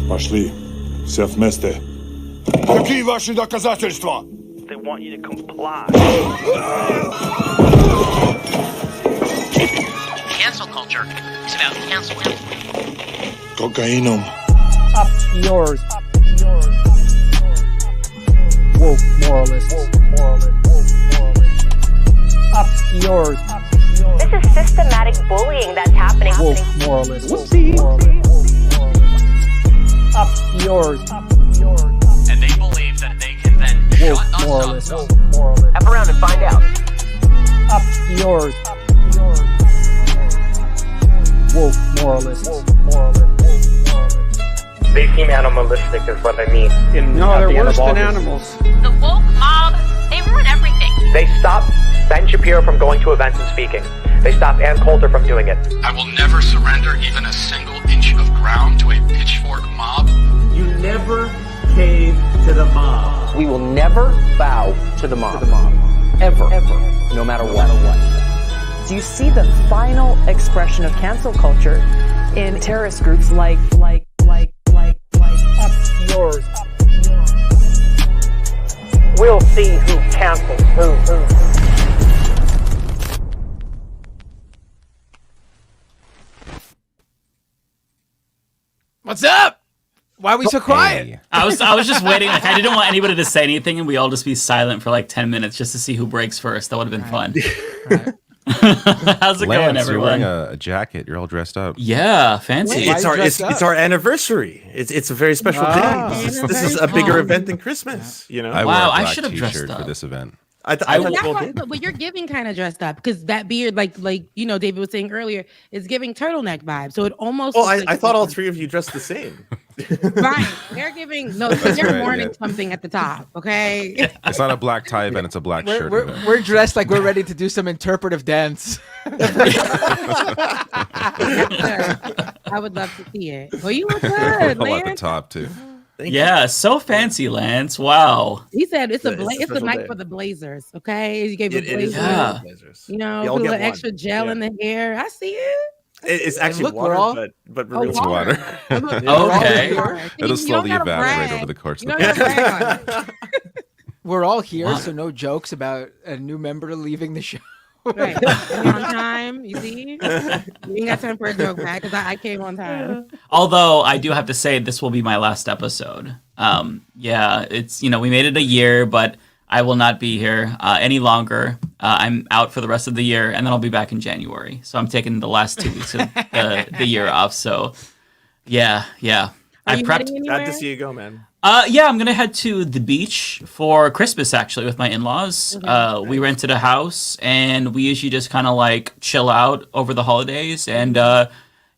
Пошли. Все вместе. Какие ваши доказательства? They want you to comply. Cancel culture is about canceling. Cocainum. Up yours. Woke moralists. Up yours. This is systematic bullying that's happening. Woke moralists. Up yours. And they believe that they can then Woke shut us moralists. up. F around and find out. Up yours. Woke moralists. They seem animalistic is what I mean. No, they're worse than animals. The woke mob, they ruin everything. They stop Ben Shapiro from going to events and speaking. They stop Ann Coulter from doing it. I will never surrender even a single inch of ground to a pitchfork mob. You never cave to the mob. We will never bow to the mob. Ever. No matter what. Do you see the final expression of cancel culture in terrorist groups like Up yours. We'll see who cancels who. What's up? Why are we so quiet? Hey. I was just waiting. Like, I didn't want anybody to say anything, and we all just be silent for like 10 minutes just to see who breaks first. That would have been fun. Right. How's it going, everyone? You're wearing a jacket. You're all dressed up. Yeah, fancy. Wait, It's our anniversary. It's a very special day. This is a bigger event than Christmas. You know. I wore a black should have dressed t-shirt up for this event. I But you're giving kind of dressed up because that beard, like David was saying earlier, is giving turtleneck vibes. So it almost. Well, I thought all three of you dressed the same. Right, they're giving they're mourning something at the top. Okay, It's not a black tie event. It's a black shirt event. We're dressed like we're ready to do some interpretive dance. I would love to see it. Well, you look good, At the Lance. top too. Yeah, so fancy, Lance. Wow. He said it's a special night day. for the Blazers. Okay, he gave It it is. Blazers. Yeah. You know, Y'all put a get little one. extra gel in the hair. I see it. It's actually look, water, we're all- but Oh, real It's water. Okay. It'll slowly evaporate over the course of the the We're all here, Wow. so no jokes about a new member leaving the show. Right. Came on time, you see? You ain't got time for a joke, Matt, because I came on time. Although I do have to say this will be my last episode. Yeah, it's we made it a year, but I will not be here any longer. I'm out for the rest of the year, and then I'll be back in January. So I'm taking the last 2 weeks of the year off. So yeah. Are I you prepped. heading anywhere? Glad to see you go, man. Yeah, I'm gonna head to the beach for Christmas actually with my in-laws. We rented a house, and we usually just kind of like chill out over the holidays and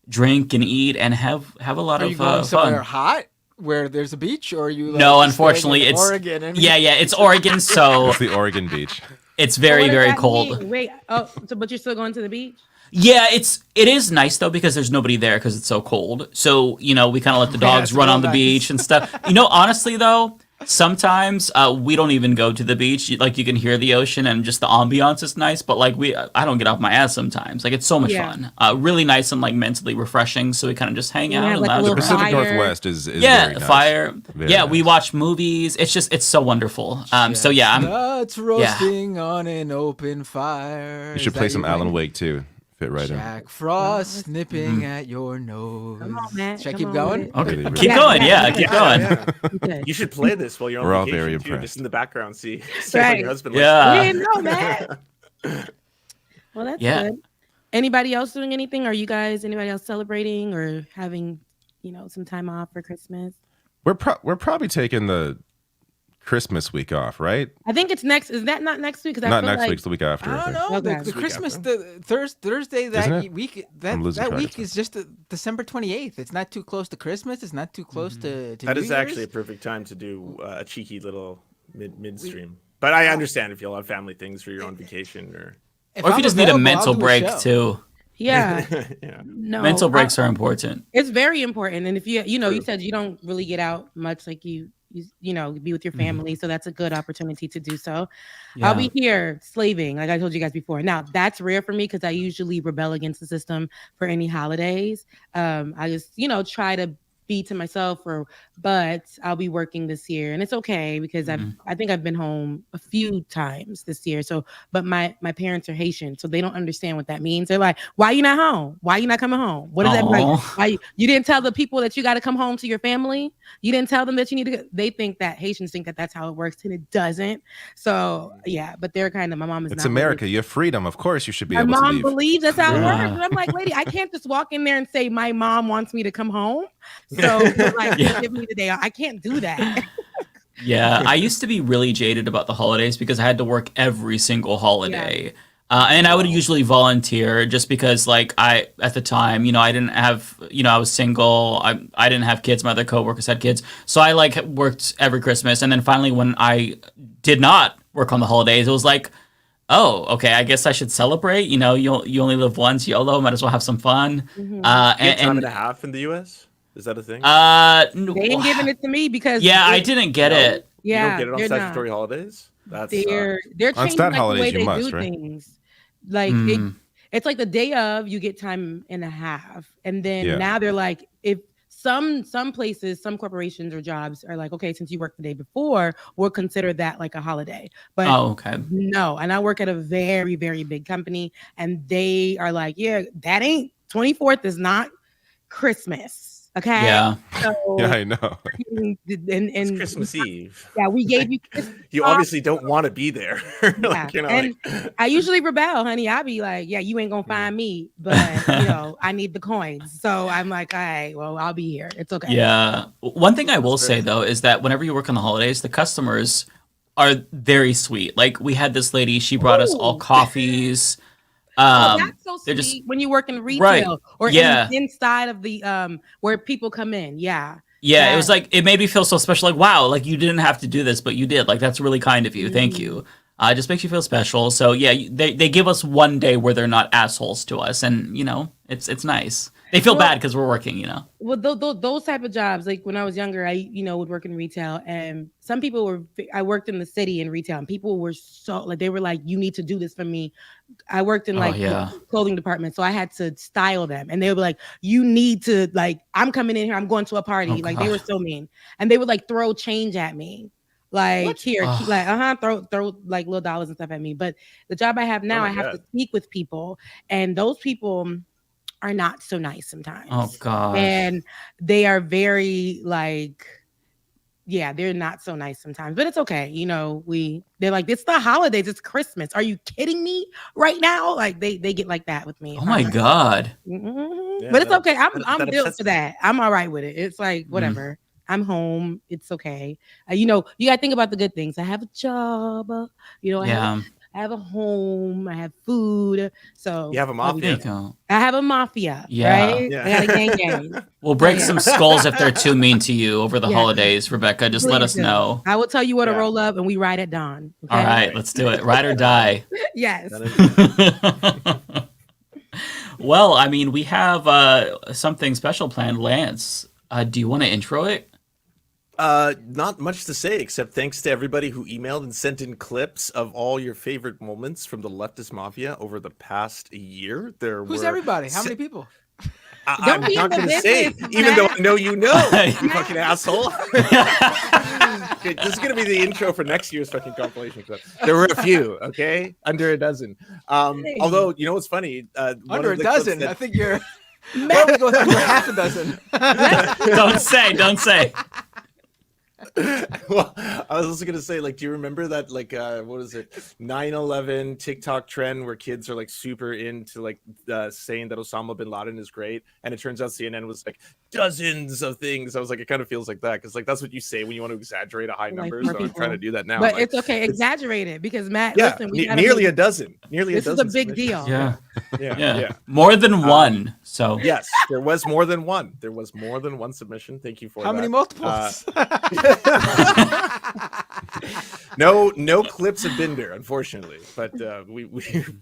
drink and eat and have a lot Are of you going somewhere fun. hot where there's a beach, or are you? Like, No, staying unfortunately, in it's Oregon. And yeah, it's Oregon, so It's the Oregon beach. it's What very does very that cold. mean? Wait, but you're still going to the beach? Yeah, it is nice though because there's nobody there because it's so cold. So we kind of let the dogs it's run real on the nice. beach and stuff. Honestly though, sometimes we don't even go to the beach. You can hear the ocean and just the ambiance is nice. But I don't get off my ass sometimes. Like it's so much fun. Really nice and like mentally refreshing. So we kind of just hang out and like a lounge little The around. Pacific Fire. Northwest is very nice. fire. Very yeah, nice. we watch movies. It's so wonderful. So yeah, I'm Nuts roasting on an open fire. You should play some Alan Wake too. Fit right in. Jack Frost nipping at your nose. Come on, Matt. Should I Come keep on going? with it. okay. Really, Keep really. going. Yeah, keep going. Okay. You should play this while you're on We're all vacation, very too, impressed. just in the background. See what Right. your husband Yeah. We didn't know that. Well, that's Yeah. good. Anybody else doing anything? Are you guys anybody else celebrating or having some time off for Christmas? We're probably taking the Christmas week off, right? I think it's next. Is that not next week? Because Not next week, it's the week after. I don't think. know. Okay. The Week Christmas, after. the Thursday Isn't that it? week, I'm losing that track of week time. is just December 28th. It's not too close to Christmas. It's not too close to That New is actually a Year's. perfect time to do a cheeky little midstream. But I understand if you'll have family things or you're on vacation or. Or if I'm you just need a available, mental I'll do break show. too. Yeah. Yeah. No. Mental breaks are important. It's very important. And if you said you don't really get out much, like you be with your family. So that's a good opportunity to do so. Yeah. I'll be here slaving, like I told you guys before. Now that's rare for me because I usually rebel against the system for any holidays. I just, try to be to myself, but I'll be working this year, and it's okay because I think I've been home a few times this year. So, but my parents are Haitian, so they don't understand what that means. They're like, "Why you not home? Why you not coming home? What does that mean? Like, why you didn't tell the people that you got to come home to your family? You didn't tell them that you need to." They think that Haitians think that that's how it works, and it doesn't. So yeah, but they're kind of my mom is. It's not America. really, You have freedom. Of course, you should be my able to mom leave. believes that's how it works. And I'm like, lady, I can't just walk in there and say my mom wants me to come home. So like, give me the day off. I can't do that. Yeah, I used to be really jaded about the holidays because I had to work every single holiday. And I would usually volunteer just because, like, at the time, I didn't have, I was single. I didn't have kids. My other coworkers had kids. So I, like, worked every Christmas. And then finally, when I did not work on the holidays, it was like, oh, okay, I guess I should celebrate. You only live once, YOLO, might as well have some fun. You get time and a half in the U.S.? Is that a thing? They ain't giving it to me because I didn't get it. Yeah, you don't get it on statutory holidays. That's they're on changing stat the holidays way you they must, do right? things. Like it's like the day of you get time and a half, and then now they're like, if some places, some corporations or jobs are like, okay, since you worked the day before, we'll consider that like a holiday. But no, and I work at a very, very big company, and they are like, yeah, that ain't 24th is not Christmas. Okay. Yeah. So, yeah, I know. And it's Christmas Eve. Yeah, we gave you. You obviously don't want to be there. I usually rebel, honey. I'll be like, yeah, you ain't gonna find me, but I need the coins. So I'm like, all right, well, I'll be here. It's okay. Yeah. One thing I will say though is that whenever you work on the holidays, the customers are very sweet. Like we had this lady, she brought us all coffees. That's so sweet when you work in retail or inside of the where people come in. Yeah, it was like it made me feel so special. Like, wow, like you didn't have to do this, but you did. Like that's really kind of you. Thank you. It just makes you feel special. So yeah, they give us one day where they're not assholes to us, and it's nice. They feel bad because we're working, Well, those type of jobs, like when I was younger, I would work in retail, and some people I worked in the city in retail, and people were so like they were like, you need to do this for me. I worked in the clothing department, so I had to style them, and they would be like, you need to like, I'm coming in here, I'm going to a party. They were so mean, and they would like throw change at me. Like throw like little dollars and stuff at me. But the job I have now, I have to speak with people, and those people are not so nice sometimes. Oh God. And they are very like, they're not so nice sometimes, but it's okay. They're like, it's the holidays, it's Christmas. Are you kidding me right now? Like they get like that with me. Oh my God. Yeah, but it's okay. I'm built for that. I'm all right with it. It's like, whatever. I'm home. It's okay. You gotta think about the good things. I have a job, I have a home. I have food. So you have a mafia. I have a mafia. Yeah. Right? Yeah. I got a gang. We'll break some skulls if they're too mean to you over the holidays, Rebecca. Just let us know. I will tell you what to roll up, and we ride at dawn. Okay? All right, let's do it. Ride or die. Yes. Well, I mean, we have something special planned. Lance, do you want to intro it? Not much to say, except thanks to everybody who emailed and sent in clips of all your favorite moments from the Leftist Mafia over the past year. Who's everybody? How many people? I'm not going to say, even though I know you fucking asshole. Okay, this is going to be the intro for next year's fucking compilation clip. There were a few, okay? Under a dozen. Although, you know what's funny? Under a dozen? I think you're... Maybe goes under half a dozen. Don't say. Well, I was also gonna say, like, do you remember that, like, what is it, 9/11 TikTok trend where kids are like super into like saying that Osama bin Laden is great, and it turns out CNN was like dozens of things. I was like, it kind of feels like that because like that's what you say when you want to exaggerate a high number. So I'm trying to do that now. But it's okay, exaggerate it because Matt, listen, nearly a dozen. This is a big deal. Yeah. More than one. So yes, there was more than one. There was more than one submission. Thank you for that. How many multiples? No clips have been there, unfortunately, but we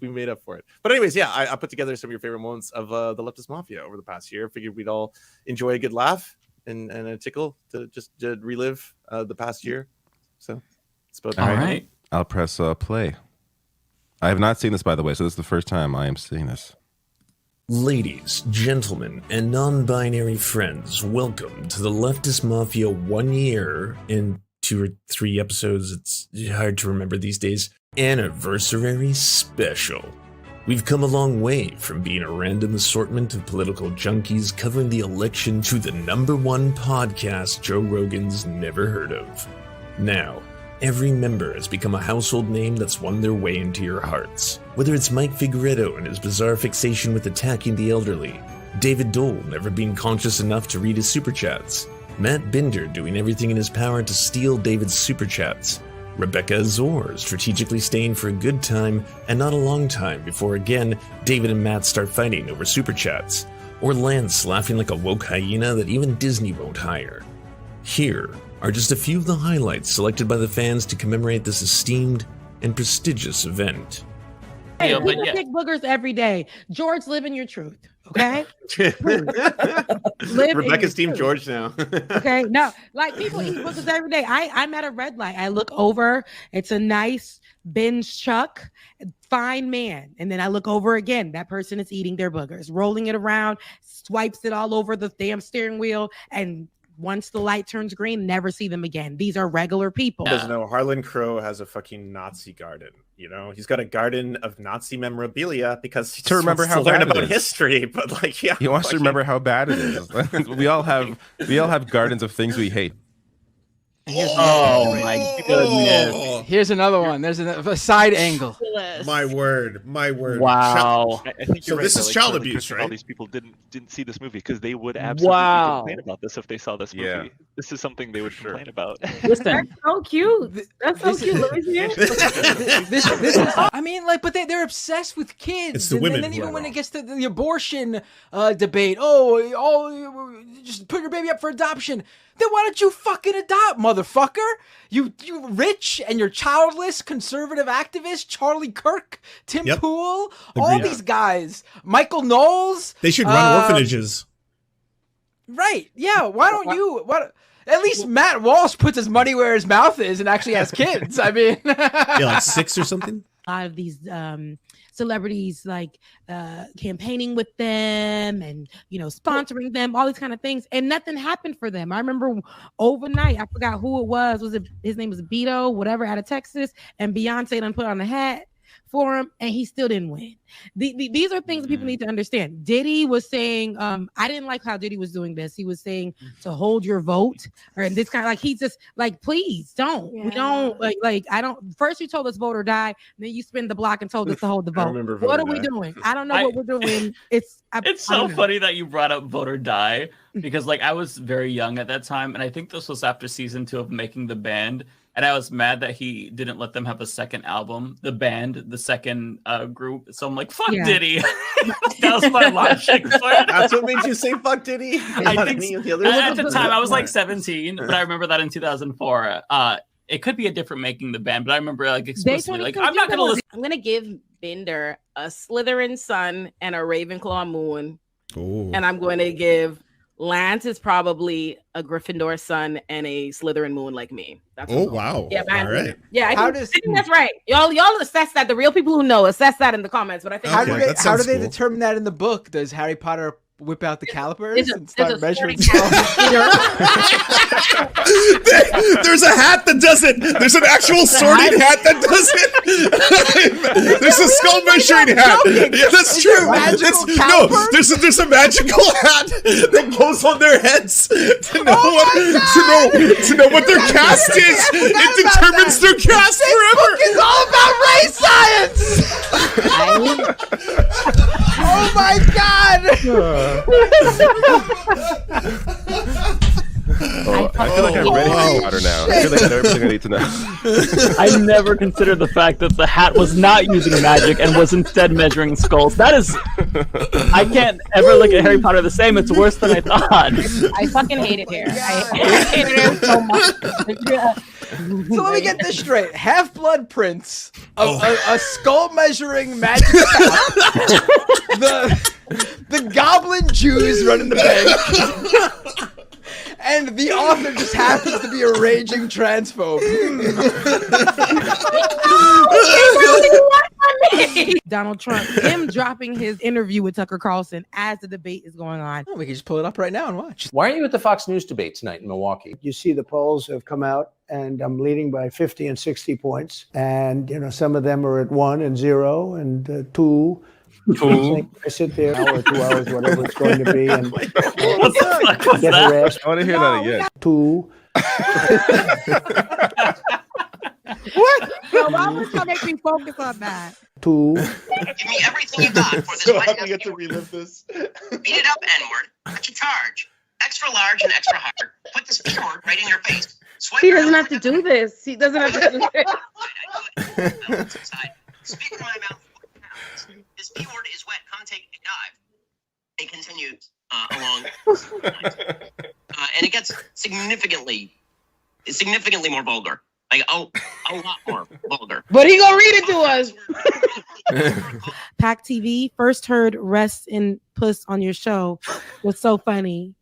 made up for it. But anyways, I put together some of your favorite moments of the Leftist Mafia over the past year. Figured we'd all enjoy a good laugh and a tickle to just relive the past year. So it's about all right. I'll press play. I have not seen this, by the way, so this is the first time I am seeing this. Ladies, gentlemen, and non-binary friends, welcome to the Leftist Mafia 1 year and 2 or 3 episodes, it's hard to remember these days, anniversary special. We've come a long way from being a random assortment of political junkies covering the election to the #1 podcast Joe Rogan's never heard of. Now, every member has become a household name that's won their way into your hearts. Whether it's Mike Figueredo and his bizarre fixation with attacking the elderly, David Doel never being conscious enough to read his super chats, Matt Binder doing everything in his power to steal David's super chats, Rebecca Azor strategically staying for a good time and not a long time before again David and Matt start fighting over super chats, or Lance laughing like a woke hyena that even Disney won't hire. Here are just a few of the highlights selected by the fans to commemorate this esteemed and prestigious event. Hey, people pick boogers every day. George, live in your truth, okay? Rebecca's team George now. Okay, no, like people eat boogers every day. I'm at a red light. I look over. It's a nice binge chuck, fine man. And then I look over again. That person is eating their boogers, rolling it around, swipes it all over the damn steering wheel, and once the light turns green, never see them again. These are regular people. Doesn't know Harlan Crow has a fucking Nazi garden. You know, he's got a garden of Nazi memorabilia because he to remember how learn bad about it is. History. But like, yeah, he wants to remember how bad it is. we all have gardens of things we hate. Oh my goodness! Here's another one. There's a side angle. My word. Wow. I think so. Right, this is child abuse, right? All these people didn't see this movie because they would absolutely complain about this if they saw this movie. Yeah. This is something they would complain about. Listen, that's so cute. That's so cute. Let me see it. This is, I mean, like, but they're obsessed with kids. It's the women. And then even when wrong. it gets to the abortion debate, just put your baby up for adoption. Then why don't you fucking adopt, motherfucker? You rich and you're childless conservative activist, Charlie Kirk, Tim Pool, all these guys, Michael Knowles. They should run orphanages. Right? Yeah. Why don't you? At least Matt Walsh puts his money where his mouth is and actually has kids. I mean, like 6 or something. A lot of these celebrities like campaigning with them and sponsoring them, all these kind of things, and nothing happened for them. I remember overnight, I forgot who it was. His name was Beto, whatever, out of Texas, and Beyonce done put on a hat for him, and he still didn't win. These are things that people need to understand. Diddy was saying, I didn't like how Diddy was doing this. He was saying to hold your vote, or this kind of like, he's just like, please don't. Yeah. We don't like. I don't. First you told us vote or die, then you spin the block and told us to hold the vote. What are we doing? I don't know what we're doing. It's so funny that you brought up vote or die because like I was very young at that time, and I think this was after season 2 of Making the Band. And I was mad that he didn't let them have a second album, the band, the second group. So I'm like, fuck Diddy. That was my logic. That's what made you say fuck Diddy? I think at the time, I was like 17, but I remember that in 2004. It could be a different Making the Band, but I remember like explicitly, like, I'm not going to listen. I'm going to give Binder a Slytherin sun and a Ravenclaw moon. Ooh. And I'm going to give Lance is probably a Gryffindor sun and a Slytherin moon like me. That's wow. Yeah, all right. Yeah, I think that's right. Y'all assess that. The real people who know assess that in the comments. But I think how do they determine that in the book? Does Harry Potter whip out the calipers and start measuring? There's a hat that does it. There's an actual sorting hat that does it. There's a skull measuring hat. Yeah, that's true. There's a magical hat that goes on their heads to know what their caste is. It determines their caste forever. It's all about race science. Oh my god! I feel like I'm ready for water now. I feel like I know everything I need to know. I never considered the fact that the hat was not using magic and was instead measuring skulls. That is, I can't ever look at Harry Potter the same. It's worse than I thought. I fucking hate it here. I hate it so much. So let me get this straight: Half-Blood Prince, a skull measuring magic hat, the Goblin Jews running the bank. And the author just happens to be a raging transphobe. Donald Trump, him dropping his interview with Tucker Carlson as the debate is going on. Oh, we can just pull it up right now and watch. Why aren't you at the Fox News debate tonight in Milwaukee? You see the polls have come out, and I'm leading by 50 and 60 points. And, some of them are at 1 and 0 and 2. I sit there an hour, 2 hours, whatever it's going to be, and get harassed. I want to hear that again. 2. What? No, why would you make me focus on that? 2. Give me everything you got for this So White happy House you get to relive this. Beat it up, N-word. What's your charge? Extra large and extra hard. Put this P-word right in your face. Swipe He doesn't have to do this. He doesn't have to do this. Speak with my mouth. This P-word is wet. Come take a dive. It continues along. And it gets significantly more vulgar. Like, a lot more vulgar. But he gonna read it to us. Pac TV first heard "Rest in Puss" on your show was so funny.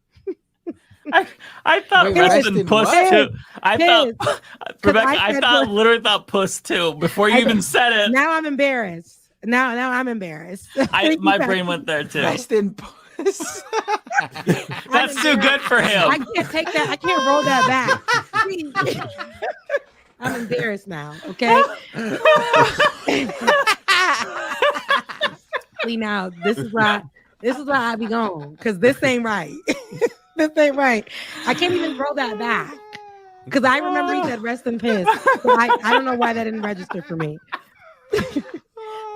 I thought rest in puss too. I literally thought puss too before you even said it. Now I'm embarrassed. Now I'm embarrassed. My brain went there too. Rest in puss. That's too good for him. I can't take that. I can't roll that back. I'm embarrassed now. Okay. Now this is why I be gone, because this ain't right. This ain't right. I can't even roll that back because I remember he said "rest in piss." So I don't know why that didn't register for me.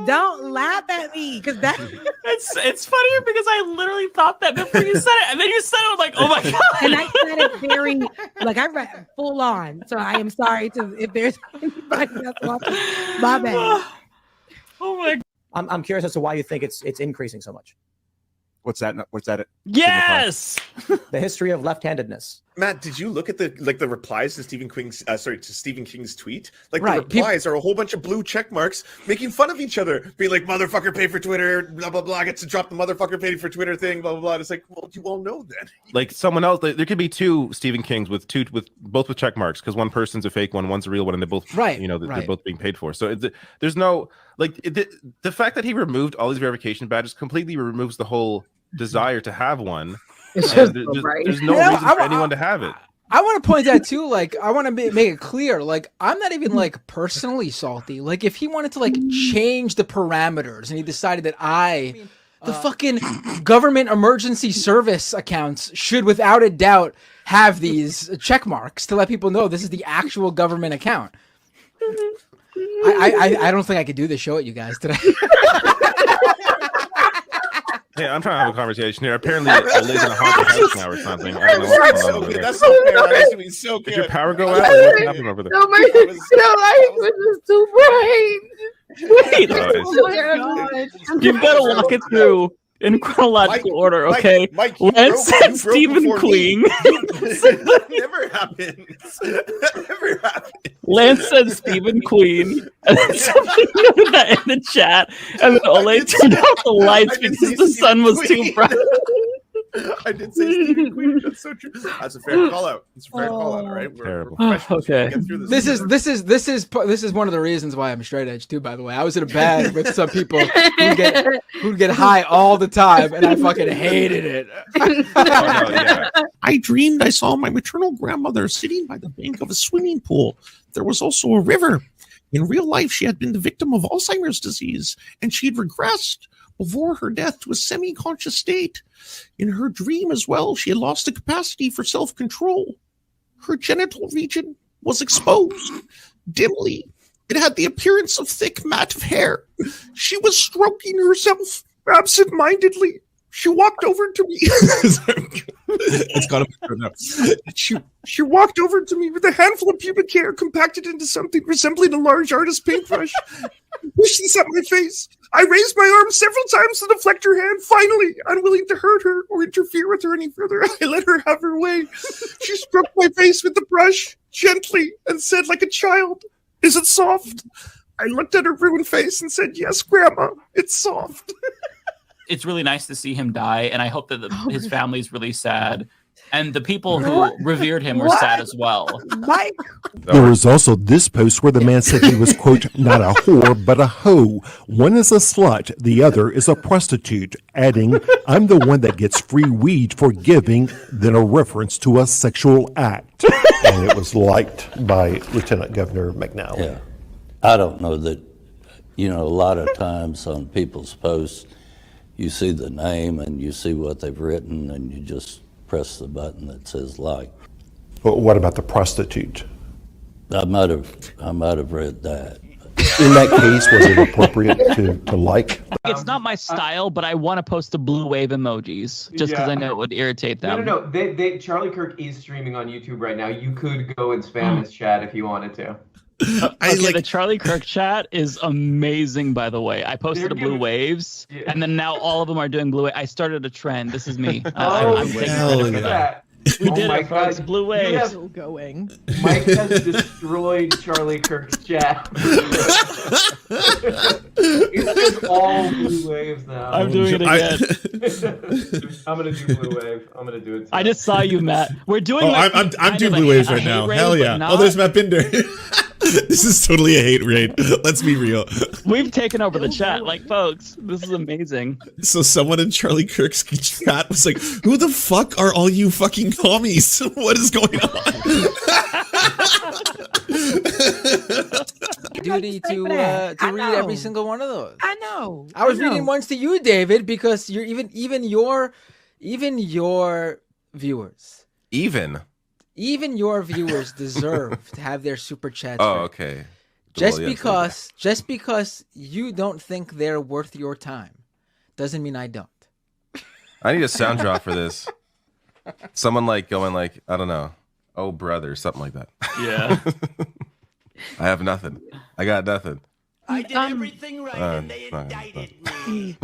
Don't laugh at me, because that it's funnier because I literally thought that before you said it, and then you said it, I'm like, oh my god. And I said it very I read full on. So I am sorry if there's anybody that's watching. My bad. Oh my. I'm curious as to why you think it's increasing so much. What's that? Yes. The history of left-handedness. Matt, did you look at the replies to Stephen King's tweet? Like, right. The replies are a whole bunch of blue check marks making fun of each other, being like, "Motherfucker, pay for Twitter," blah blah blah. I get to drop the "motherfucker, pay for Twitter" thing, blah blah blah. And it's like, well, you all know then. Like someone else, there could be two Stephen Kings with both with check marks, because one person's a fake one, one's a real one, and they're both right. They're both being paid for. So there's no the fact that he removed all these verification badges completely removes the whole desire to have one. There's no reason for anyone to have it. I want to point out too, I want to make it clear, I'm not even personally salty. If he wanted to change the parameters and he decided that the fucking government emergency service accounts should without a doubt have these check marks to let people know this is the actual government account. I don't think I could do this show at you guys today. Yeah, I'm trying to have a conversation here. Apparently, I live in a haunted house now or something. I don't know what's going on over there. That's so fair. I was doing so good. Did your power go out? Or what happened over there? No, my light was just too bright. Wait, you've got to walk it through in chronological order, okay? Mike, Lance said Stephen Queen. That never happens. That never happens. Lance said Stephen Queen, and then somebody noted that in the chat, and then Ole turned out the lights because the sun was too bright. I did say Stephen Queen. That's so true. That's a fair call out. It's a fair call out. All right, we're okay. This is one of the reasons why I'm straight edge too. By the way, I was in a bed with some people who'd get high all the time, and I fucking hated it. I dreamed I saw my maternal grandmother sitting by the bank of a swimming pool. There was also a river. In real life, she had been the victim of Alzheimer's disease, and she'd regressed before her death to a semi-conscious state. In her dream as well, she had lost the capacity for self-control. Her genital region was exposed. Dimly, it had the appearance of thick mat of hair. She was stroking herself absent-mindedly. She walked over to me. It's got to be good now. She walked over to me with a handful of pubic hair compacted into something resembling a large artist's paintbrush. Pushed this at my face. I raised my arm several times to deflect her hand. Finally, unwilling to hurt her or interfere with her any further, I let her have her way. She stroked my face with the brush gently and said like a child, "Is it soft?" I looked at her ruined face and said, "Yes, Grandma, it's soft." It's really nice to see him die, and I hope that his family's really sad And the people who revered him were sad as well. Mike. There was also this post where the man said he was, quote, not a whore, but a hoe. One is a slut, the other is a prostitute, adding, I'm the one that gets free weed for giving, then a reference to a sexual act. And it was liked by Lieutenant Governor McNally. Yeah. I don't know that, a lot of times on people's posts, you see the name and you see what they've written and you just press the button that says like. But what about the prostitute? I might have read that. In that case, was it appropriate to like? It's not my style, but I want to post the blue wave emojis just because I know it would irritate them. No. Charlie Kirk is streaming on YouTube right now. You could go and spam his chat if you wanted to. The Charlie Kirk chat is amazing, by the way. I posted the blue waves, and then now all of them are doing blue wave. I started a trend. This is me. I'm taking credit for that. We did it, folks. Blue waves. Still going. Mike has destroyed Charlie Kirk's chat. It's just all blue waves now. I'm doing it again. I'm gonna do blue wave. I'm gonna do it. I just saw you, Matt. We're doing. I'm doing blue waves right now. Hell yeah! Oh, there's Matt Binder. This is totally a hate raid. Let's be real. We've taken over the chat, folks. This is amazing. So someone in Charlie Kirk's chat was like, "Who the fuck are all you fucking commies? What is going on?" Duty to read every single one of those. I know. I was reading ones to you, David, because you're even your viewers. Even your viewers deserve to have their super chats. Oh, read. okay. Just because you don't think they're worth your time, doesn't mean I don't. I need a sound drop for this. Someone going I don't know, oh brother, something like that. Yeah. I have nothing. I got nothing. I did everything right and they indicted me.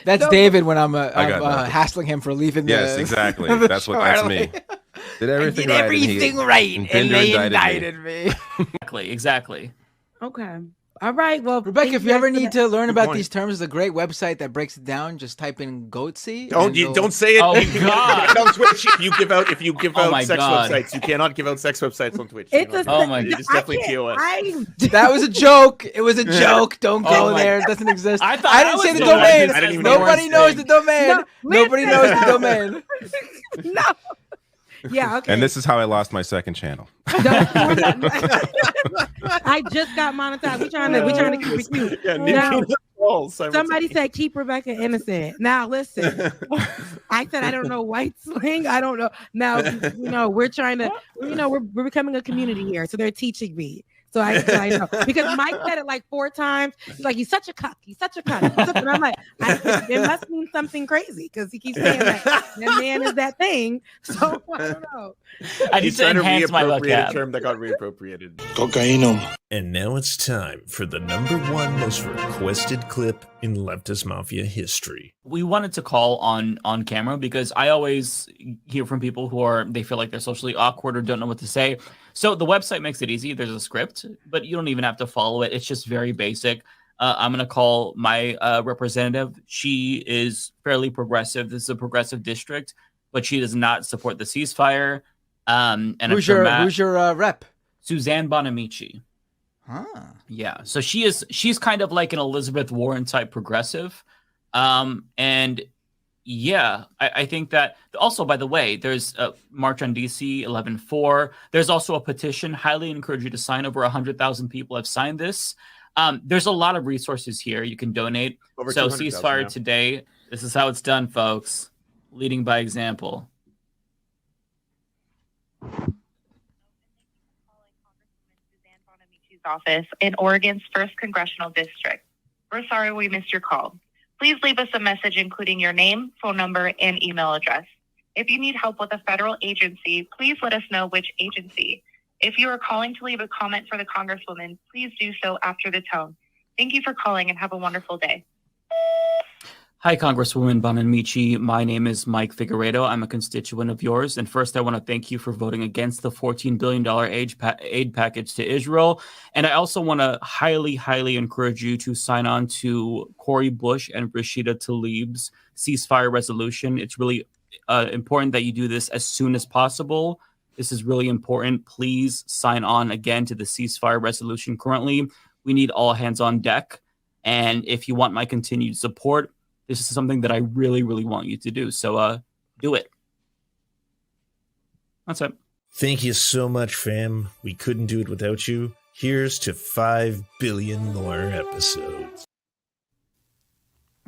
That's David when I'm hassling him for leaving. Yes, exactly. That's me. Did everything right and they indicted me. Exactly. Okay. All right. Well, Rebecca, if you ever need to learn about these terms, there's a great website that breaks it down. Just type in Goatsy. Don't say it. Oh God! On Twitch, if you give out sex God. websites, you cannot give out sex websites on Twitch. Oh my! You just definitely TOS. That was a joke. It was a joke. Don't go there. It doesn't exist. I didn't say the domain. Nobody knows the domain. Nobody knows the domain. No. Yeah, okay. And this is how I lost my second channel. I just got monetized. We trying to keep it cute. Now, somebody said keep Rebecca innocent. Now listen, I said I don't know white slang. I don't know. Now we're trying to. We're becoming a community here, so they're teaching me. So I know because Mike said it 4 times. He's like, he's such a cuck. He's such a cuck. And I'm like, it must mean something crazy because he keeps saying that man is that thing. So I don't know. I need to enhance my vocab. A term that got reappropriated. Cocaine. And now it's time for the #1 most requested clip in Leftist Mafia history. We wanted to call on camera because I always hear from people who they feel like they're socially awkward or don't know what to say. So the website makes it easy. There's a script, but you don't even have to follow it. It's just very basic. I'm going to call my representative. She is fairly progressive. This is a progressive district, but she does not support the ceasefire. And who's your rep? Suzanne Bonamici. Huh. Yeah. So she's kind of like an Elizabeth Warren type progressive. And yeah, I think that also, by the way, there's a March on DC 11/4. There's also a petition. Highly encourage you to sign. Over 100,000 people have signed this. There's a lot of resources here. You can donate. So ceasefire today. This is how it's done, folks. Leading by example. Office in Oregon's 1st Congressional District. We're sorry we missed your call. Please leave us a message including your name, phone number, and email address. If you need help with a federal agency, please let us know which agency. If you are calling to leave a comment for the Congresswoman, please do so after the tone. Thank you for calling and have a wonderful day. Hi, Congresswoman Bonamici. My name is Mike Figueredo. I'm a constituent of yours. And first, I want to thank you for voting against the $14 billion aid package to Israel. And I also want to highly, highly encourage you to sign on to Cori Bush and Rashida Tlaib's ceasefire resolution. important that you do this as soon as possible. This is really important. Please sign on again to the ceasefire resolution currently. We need all hands on deck. And if you want my continued support, this is something that I really, really want you to do. So do it. That's it. Thank you so much, fam. We couldn't do it without you. Here's to 5 billion more episodes.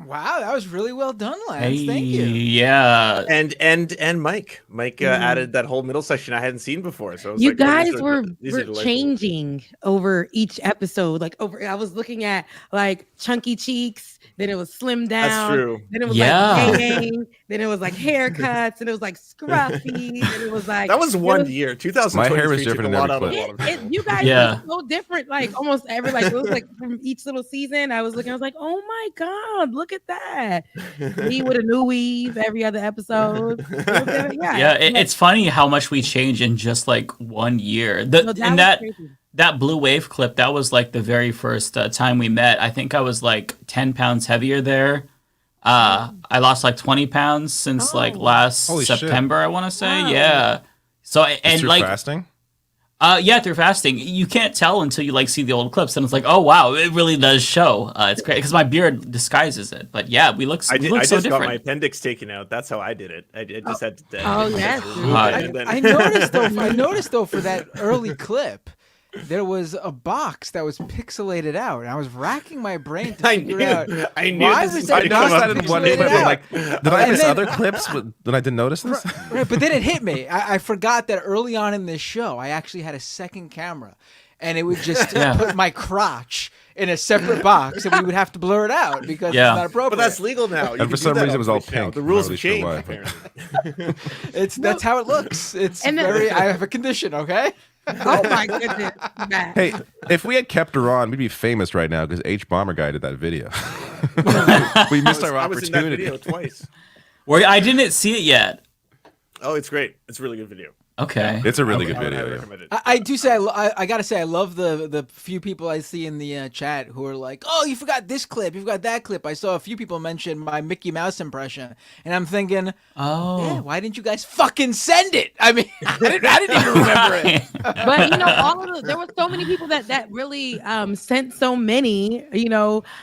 Wow, that was really well done, Lance. Thank you. Yeah. And Mike added that whole middle section I hadn't seen before. So I was You like, oh, guys these were delightful. changing over each episode. I was looking at like chunky cheeks, then it was slim down. That's true. Then it was Yeah. like gang, then it was like haircuts, and it was like scruffy, and it was like That was one year. 2023 My hair was took different a in lot every out of clip. a lot of you guys Yeah. were so different. Like almost every it was like from each little season. I was looking, I was like, oh my god, look at that. Me with a new weave every other episode. Yeah, it's funny how much we change in just like 1 year. That blue wave clip, that was like the very first time we met. I think I was like 10 pounds heavier there. I lost like 20 pounds since like last Holy shit. September, I want to say. Wow. Yeah. So and through like fasting? Yeah, through fasting. You can't tell until you like see the old clips, and it's like, oh wow, it really does show. It's great because my beard disguises it. But yeah, we look so I different. just got my appendix taken out. That's how I did it. I just had to. Oh, yes. I noticed though for that early clip, there was a box that was pixelated out, and I was racking my brain to figure out. I knew why this was was that gonna box come up. in one pixelated clip. I'm out? like, did I And miss then- other clips that I didn't notice this? Right, but then it hit me. I forgot that early on in this show, I actually had a second camera, and it would just put my crotch in a separate box, and we would have to blur it out because it's not appropriate. But that's legal now. You And for can do some that reason, on it was all Twitch now. pink. The rules I'm have not really changed. sure Apparently. That's how it looks. It's And then- very. I have a condition. Okay. Oh my goodness. Matt. Hey, if we had kept her on, we'd be famous right now because H Bomber Guy did that video. We missed our I was in that opportunity. video twice. Where I didn't see it yet. Oh, it's great. It's a really good video. Okay. It's a really I good would video. highly yeah. recommend it. I do say I gotta say I love the few people I see in the chat who are like, oh, you forgot this clip, you forgot that clip. I saw a few people mention my Mickey Mouse impression, and I'm thinking, yeah, why didn't you guys fucking send it? I mean, I didn't even remember it. But there were so many people that really sent so many.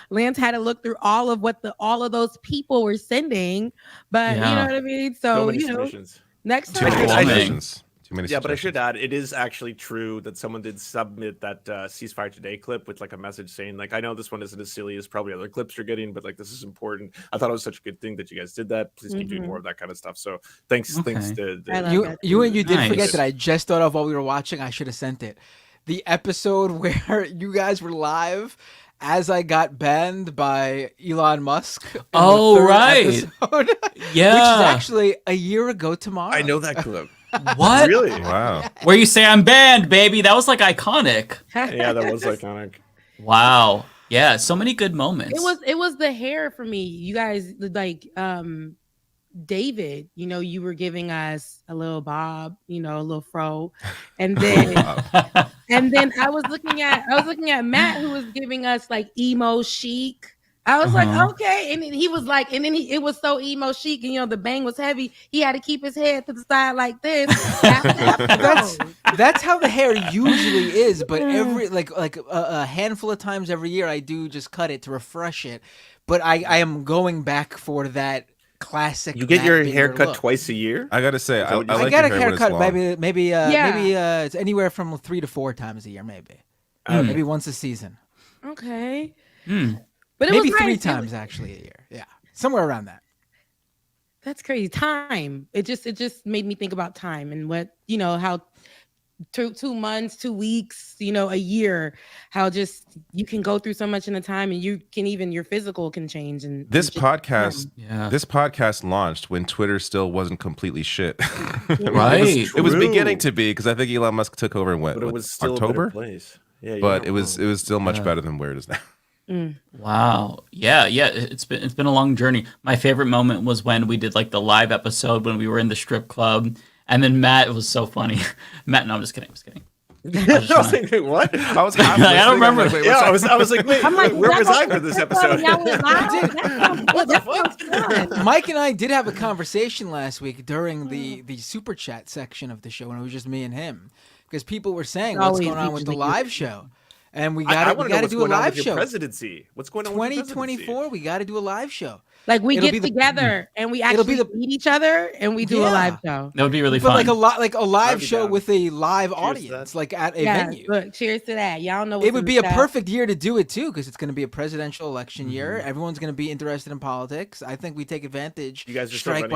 Lance had to look through all of those people were sending, but you know what I mean. So many submissions. next Too many time. submissions. Too many Yeah, but I suggestions. should add, it is actually true that someone did submit that ceasefire today clip with like a message saying, like, I know this one isn't as silly as probably other clips you're getting, but like this is important. I thought it was such a good thing that you guys did that. Please keep doing more of that kind of stuff. So thanks to You did Nice. forget that I just thought of while we were watching. I should have sent it. The episode where you guys were live as I got banned by Elon Musk. in the Oh, third right. episode, Yeah. which is actually a year ago tomorrow. I know that clip. What? Really? Wow. Where you say I'm banned, baby. That was like iconic. Yeah, that was iconic. Wow. Yeah, so many good moments. It was the hair for me. You guys like David, you were giving us a little bob, a little fro. And then I was looking at Matt who was giving us like emo chic. I was like, okay. And then he was like, it was so emo chic, and the bang was heavy. He had to keep his head to the side like this. That's how the hair usually is, but every like a handful of times every year I do just cut it to refresh it. But I am going back for that classic. You get Matt your Binger hair cut look. twice a year? I gotta say, I like I your get a hair when it's haircut long. maybe it's anywhere from 3 to 4 times a year, maybe. Maybe once a season. Okay. Mm. But it maybe was 3 nice. times actually a year. Yeah, somewhere around that. That's crazy. Time. It just made me think about time and what how 2 months, 2 weeks, a year, how just you can go through so much in a time, and you can even your physical can change. And This and podcast, Yeah. this podcast launched when Twitter still wasn't completely shit. Right. It was True. beginning to be because I think Elon Musk took over in But it was still a October. better place. Yeah, But it was still much better than where it is now. Wow. Yeah, it's been a long journey. My favorite moment was when we did like the live episode when we were in the strip club, and then Matt, it was so funny. Matt, no, I'm just kidding. I was like, wait, what? I was I don't remember. Like, wait, Yeah, what's I was like, wait, I'm like, where was that I for this episode? Now we're live? That sounds Mike and I did have a conversation last week during the super chat section of the show, and it was just me and him, because people were saying what's going on with the live show. And we got to do a live show. Presidency. What's going on? 2024. We got to do a live show. Like we get together and we actually meet each other and we do a live show. That would be really fun. Like a live show with a live audience, like at a venue. Look, cheers to that. Y'all know. What's It would be a perfect year to do it too, because it's going to be a presidential election year. Everyone's going to be interested in politics. I think we take advantage. You guys are strike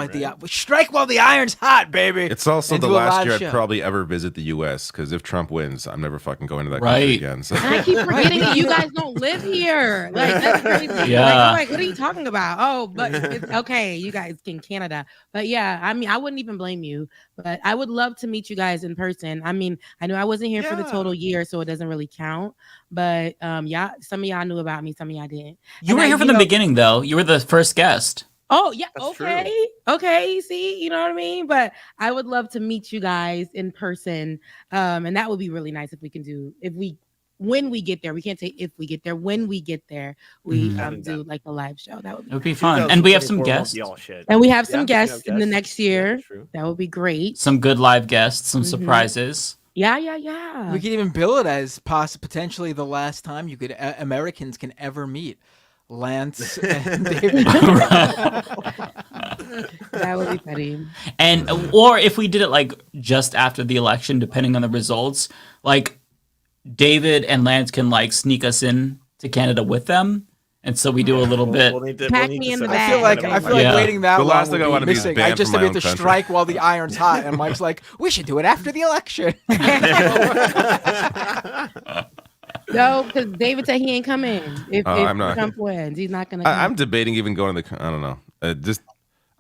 while the iron's hot, baby. It's also the last year I'd probably ever visit the U.S. because if Trump wins, I'm never fucking going to that country again. So. And I keep forgetting that you guys don't live here. Like that's crazy. Yeah. Like, I'm like, what are you talking about? Oh, but it's okay, you guys in Canada. But yeah, I mean, I wouldn't even blame you. But I would love to meet you guys in person. I mean, I know I wasn't here for the total year, so it doesn't really count. But yeah, some of y'all knew about me, some of y'all didn't. You were here from the beginning, though. You were the first guest. Oh yeah, okay. See, you know what I mean. But I would love to meet you guys in person, and that would be really nice if we can do when we get there. We can't say if we get there. When we get there, we do like a live show. That would be fun. And we have some guests. And we have some guests in the next year. That would be great. Some good live guests, some surprises. Yeah. We could even bill it as potentially the last time Americans can ever meet Lance and David. That would be funny. And or if we did it like just after the election, depending on the results, like David and Lance can like sneak us in to Canada with them, and so we do a little bit. Pack me in the bag. I feel like waiting that the long last thing I want to be is missing. banned I just from have my to own country. strike while the iron's hot, and Mike's like, "We should do it after the election." No, because David said he ain't coming. If I'm not. Trump wins, he's not gonna. I'm debating even going to the. I don't know.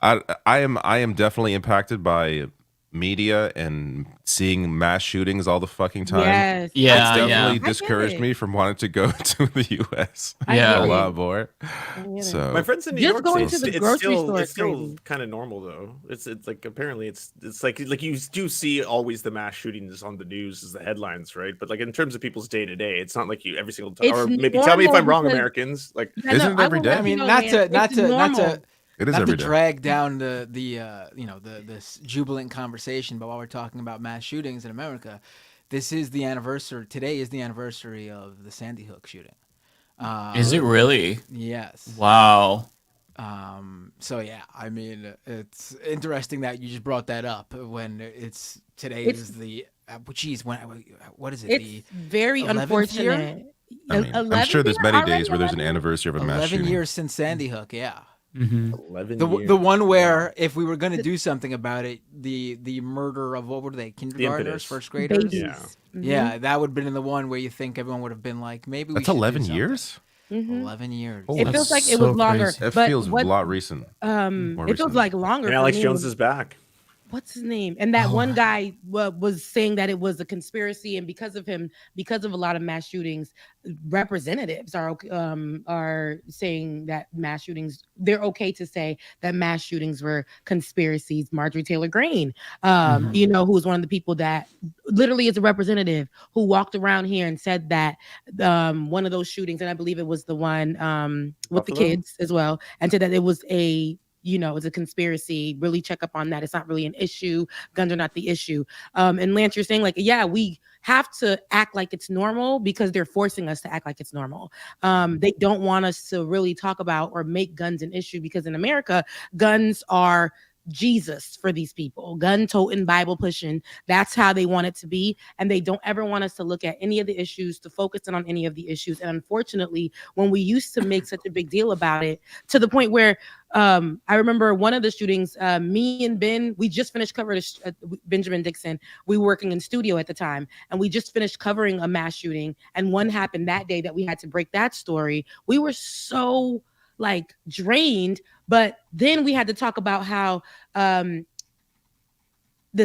I am definitely impacted by media and seeing mass shootings all the fucking time. Yes. Yeah, it's definitely I get discouraged it. me from wanting to go to the U.S. Yeah. a lot more. So My friends in New Just York going say to the it's grocery still, store it's is still crazy. kind of normal though. It's like apparently it's like you do see always the mass shootings on the news as the headlines, right? But like in terms of people's day to day, it's not like you every single time. It's Or maybe tell me if I'm wrong, because- Americans. Like Yeah, Isn't no, it every will day? let I you mean, know, not man. to It's normal. it is not every to day. drag down the this jubilant conversation, but while we're talking about mass shootings in America, this is the anniversary. Today is the anniversary of the Sandy Hook shooting. Is it really? Yes. Wow. So yeah, I mean, it's interesting that you just brought that up when today is the what is it? It's very 11th unfortunate. year? I mean, I'm sure there's many days where there's an anniversary of a mass 11 shooting. years since Sandy Hook, yeah. 11 years. The one where if we were going to do something about it, the murder of what were they, kindergartners, impetus. first graders? Babies. Yeah. Yeah, that would have been the one where you think everyone would have been like, maybe we That's should do 11 something. years? 11 years. Oh, It that's feels like it so was longer. crazy. It but feels a what- lot recent. More It feels recent. like longer. And for Alex me Jones was- is back. What's his name? And that one guy was saying that it was a conspiracy, and because of him, because of a lot of mass shootings, representatives are saying that mass shootings. They're okay to say that mass shootings were conspiracies. Marjorie Taylor Greene, you know, who was one of the people that literally is a representative who walked around here and said that one of those shootings, and I believe it was the one with the Buffalo? kids as well, and said that it was it's a conspiracy. Really check up on that. It's not really an issue. Guns are not the issue. And Lance, you're saying like, yeah, we have to act like it's normal because they're forcing us to act like it's normal. They don't want us to really talk about or make guns an issue because in America, guns are Jesus for these people, gun toting, Bible pushing. That's how they want it to be. And they don't ever want us to look at any of the issues, to focus in on any of the issues. And unfortunately, when we used to make such a big deal about it, to the point where I remember one of the shootings, me and Ben, we just finished covering Benjamon Dixon. We were working in studio at the time, and we just finished covering a mass shooting. And one happened that day that we had to break that story. We were so like drained, but then we had to talk about how the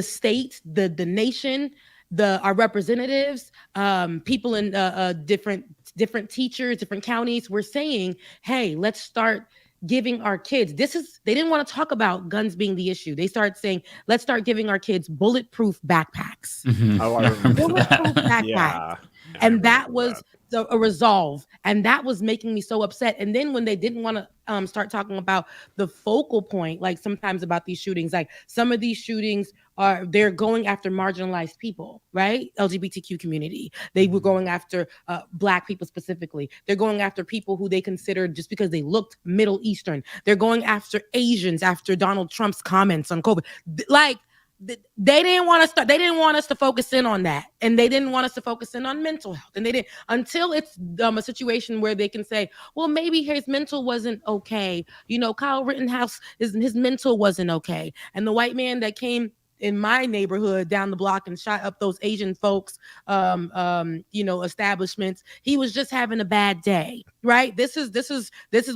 state, the nation, our representatives, people in different teachers, different counties were saying, hey, let's start giving our kids, they didn't want to talk about guns being the issue. They started saying, let's start giving our kids bulletproof backpacks. Mm-hmm. Oh, I remember Bulletproof backpacks. Yeah. and that was a resolve, and that was making me so upset. And then when they didn't want to start talking about the focal point, like sometimes about these shootings, like some of these shootings they're going after marginalized people, right? LGBTQ community. They were going after Black people specifically. They're going after people who they considered just because they looked Middle Eastern. They're going after Asians after Donald Trump's comments on COVID. Like, they didn't want us to focus in on that, and they didn't want us to focus in on mental health, and they didn't until it's a situation where they can say, well, maybe his mental wasn't okay. Kyle Rittenhouse his mental wasn't okay, and the white man that came in my neighborhood down the block and shot up those Asian folks, establishments. He was just having a bad day, right? This is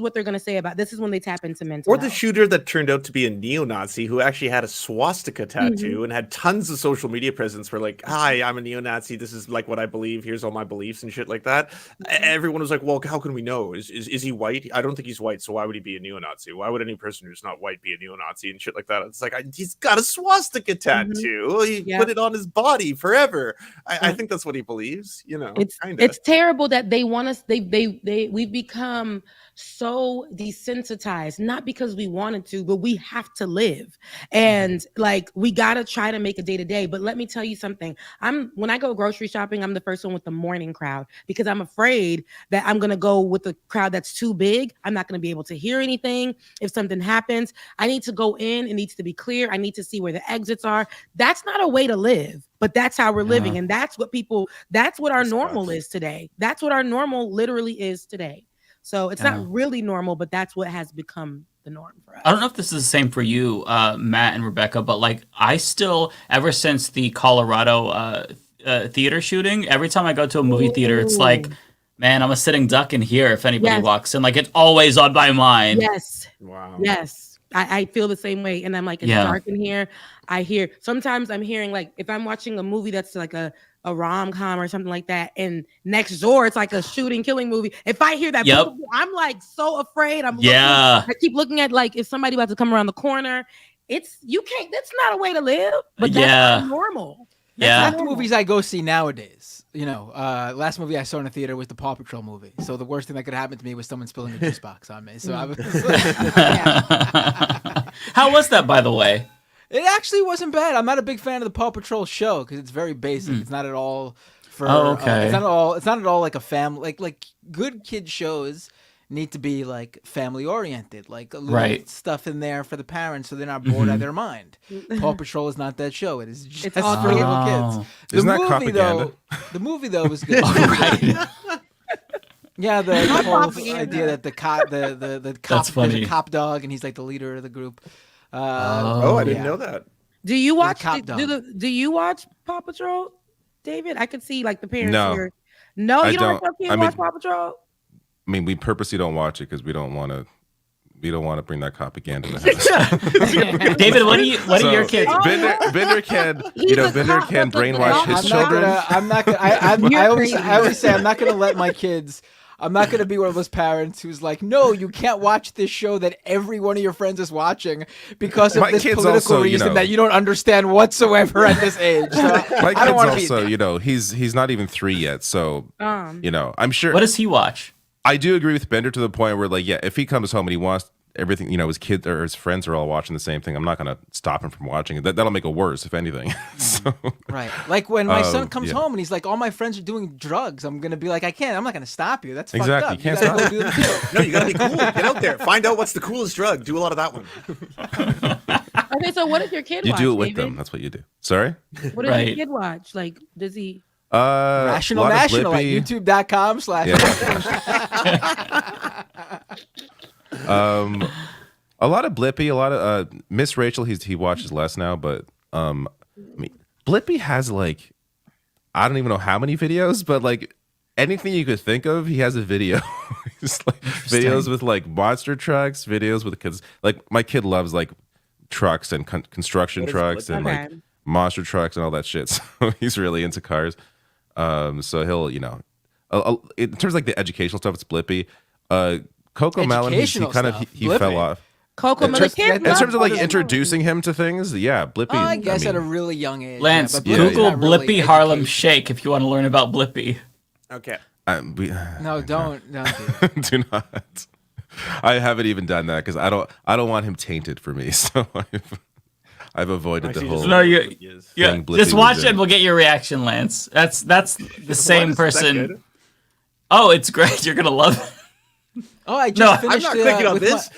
what they're going to say about this is when they tap into mental Or health. the shooter that turned out to be a neo-Nazi who actually had a swastika tattoo and had tons of social media presence for like, hi, I'm a neo-Nazi. This is like what I believe. Here's all my beliefs and shit like that. Everyone was like, well, how can we know? Is he white? I don't think he's white. So why would he be a neo-Nazi? Why would any person who's not white be a neo-Nazi and shit like that? It's like, he's got a swastika tattoo. He put it on his body forever. I think that's what he believes. It's terrible that they want us. We've become so desensitized, not because we wanted to, but we have to live, and like we gotta try to make a day to day. But let me tell you something. When I go grocery shopping, I'm the first one with the morning crowd because I'm afraid that I'm gonna go with the crowd that's too big. I'm not gonna be able to hear anything if something happens. I need to go in. It needs to be clear. I need to see where the exits are. That's not a way to live, but that's how we're living, and that's what our normal is today. That's what our normal literally is today. So it's not really normal, but that's what has become the norm for us. I don't know if this is the same for you, Matt and Rebecca, but like I still, ever since the Colorado theater shooting, every time I go to a movie theater, it's like, man, I'm a sitting duck in here if anybody walks in. Like it's always on my mind. Yes. Wow. Yes. I feel the same way. And I'm like, it's dark in here. Sometimes I'm hearing like, if I'm watching a movie that's like a rom-com or something like that, and next door it's like a shooting killing movie, if I hear that I'm like so afraid. I keep looking at like if somebody about to come around the corner. That's not a way to live, but that's not normal. That's not the movies I go see nowadays. Last movie I saw in a theater was the Paw Patrol movie. So the worst thing that could happen to me was someone spilling a juice box on me. So I was How was that, by the way? It actually wasn't bad. I'm not a big fan of the Paw Patrol show because it's very basic. It's not at all for. It's not at all like a family. Like good kid shows need to be like family oriented, like a little stuff in there for the parents so they're not bored out of their mind. Paw Patrol is not that show. It is just for little kids. Isn't that propaganda? The movie though was good. Yeah, the whole idea that the cop, the cop, there's a cop dog, and he's like the leader of the group. I didn't know that. Do you watch? Do you watch Paw Patrol, David? I could see like the parents here. No, you don't let your kids watch Paw Patrol. I mean, we purposely don't watch it because we don't want to bring that propaganda to the house. David, what are your kids? Bender can brainwash his children. I always say I'm not going to let my kids. I'm not going to be one of those parents who's like, no, you can't watch this show that every one of your friends is watching because of this political reason that you don't understand whatsoever at this age. So my kid's also, he's not even 3 yet. So, I'm sure. What does he watch? I do agree with Bender to the point where, like, if he comes home and he wants everything, his kids or his friends are all watching the same thing, I'm not going to stop him from watching it. That'll make it worse, if anything. Right. Like when my son comes home and he's like, all my friends are doing drugs, I'm going to be like, I'm not going to stop you. That's fucked up. You can't stop. No, you got to be cool. Get out there. Find out what's the coolest drug. Do a lot of that one. Okay, so what does your kid watch? You do it with David? them. That's what you do. Sorry? What does your kid watch? Like, does he... Rational National at youtube.com/ a lot of Blippi, a lot of Miss Rachel. He watches less now, but Blippi has like, I don't even know how many videos, but like anything you could think of, he has a video. Just like videos with like monster trucks, videos with kids. Like my kid loves like trucks and construction trucks and like monster trucks and all that shit. So he's really into cars. So he'll, in terms of like the educational stuff, it's Blippi. Coco Melon, he fell off. Coco Melon, in terms of like introducing him to things, Blippi. I guess at a really young age. Lance, Google Blippi Harlem Shake if you want to learn about Blippi. Okay. No, don't. Do not. I haven't even done that because I don't want him tainted for me. So I've avoided the whole. No, just watch it and we'll get your reaction, Lance. That's the same person. Oh, it's great. You're gonna love it. Oh, I just finished. I'm not clicking on this.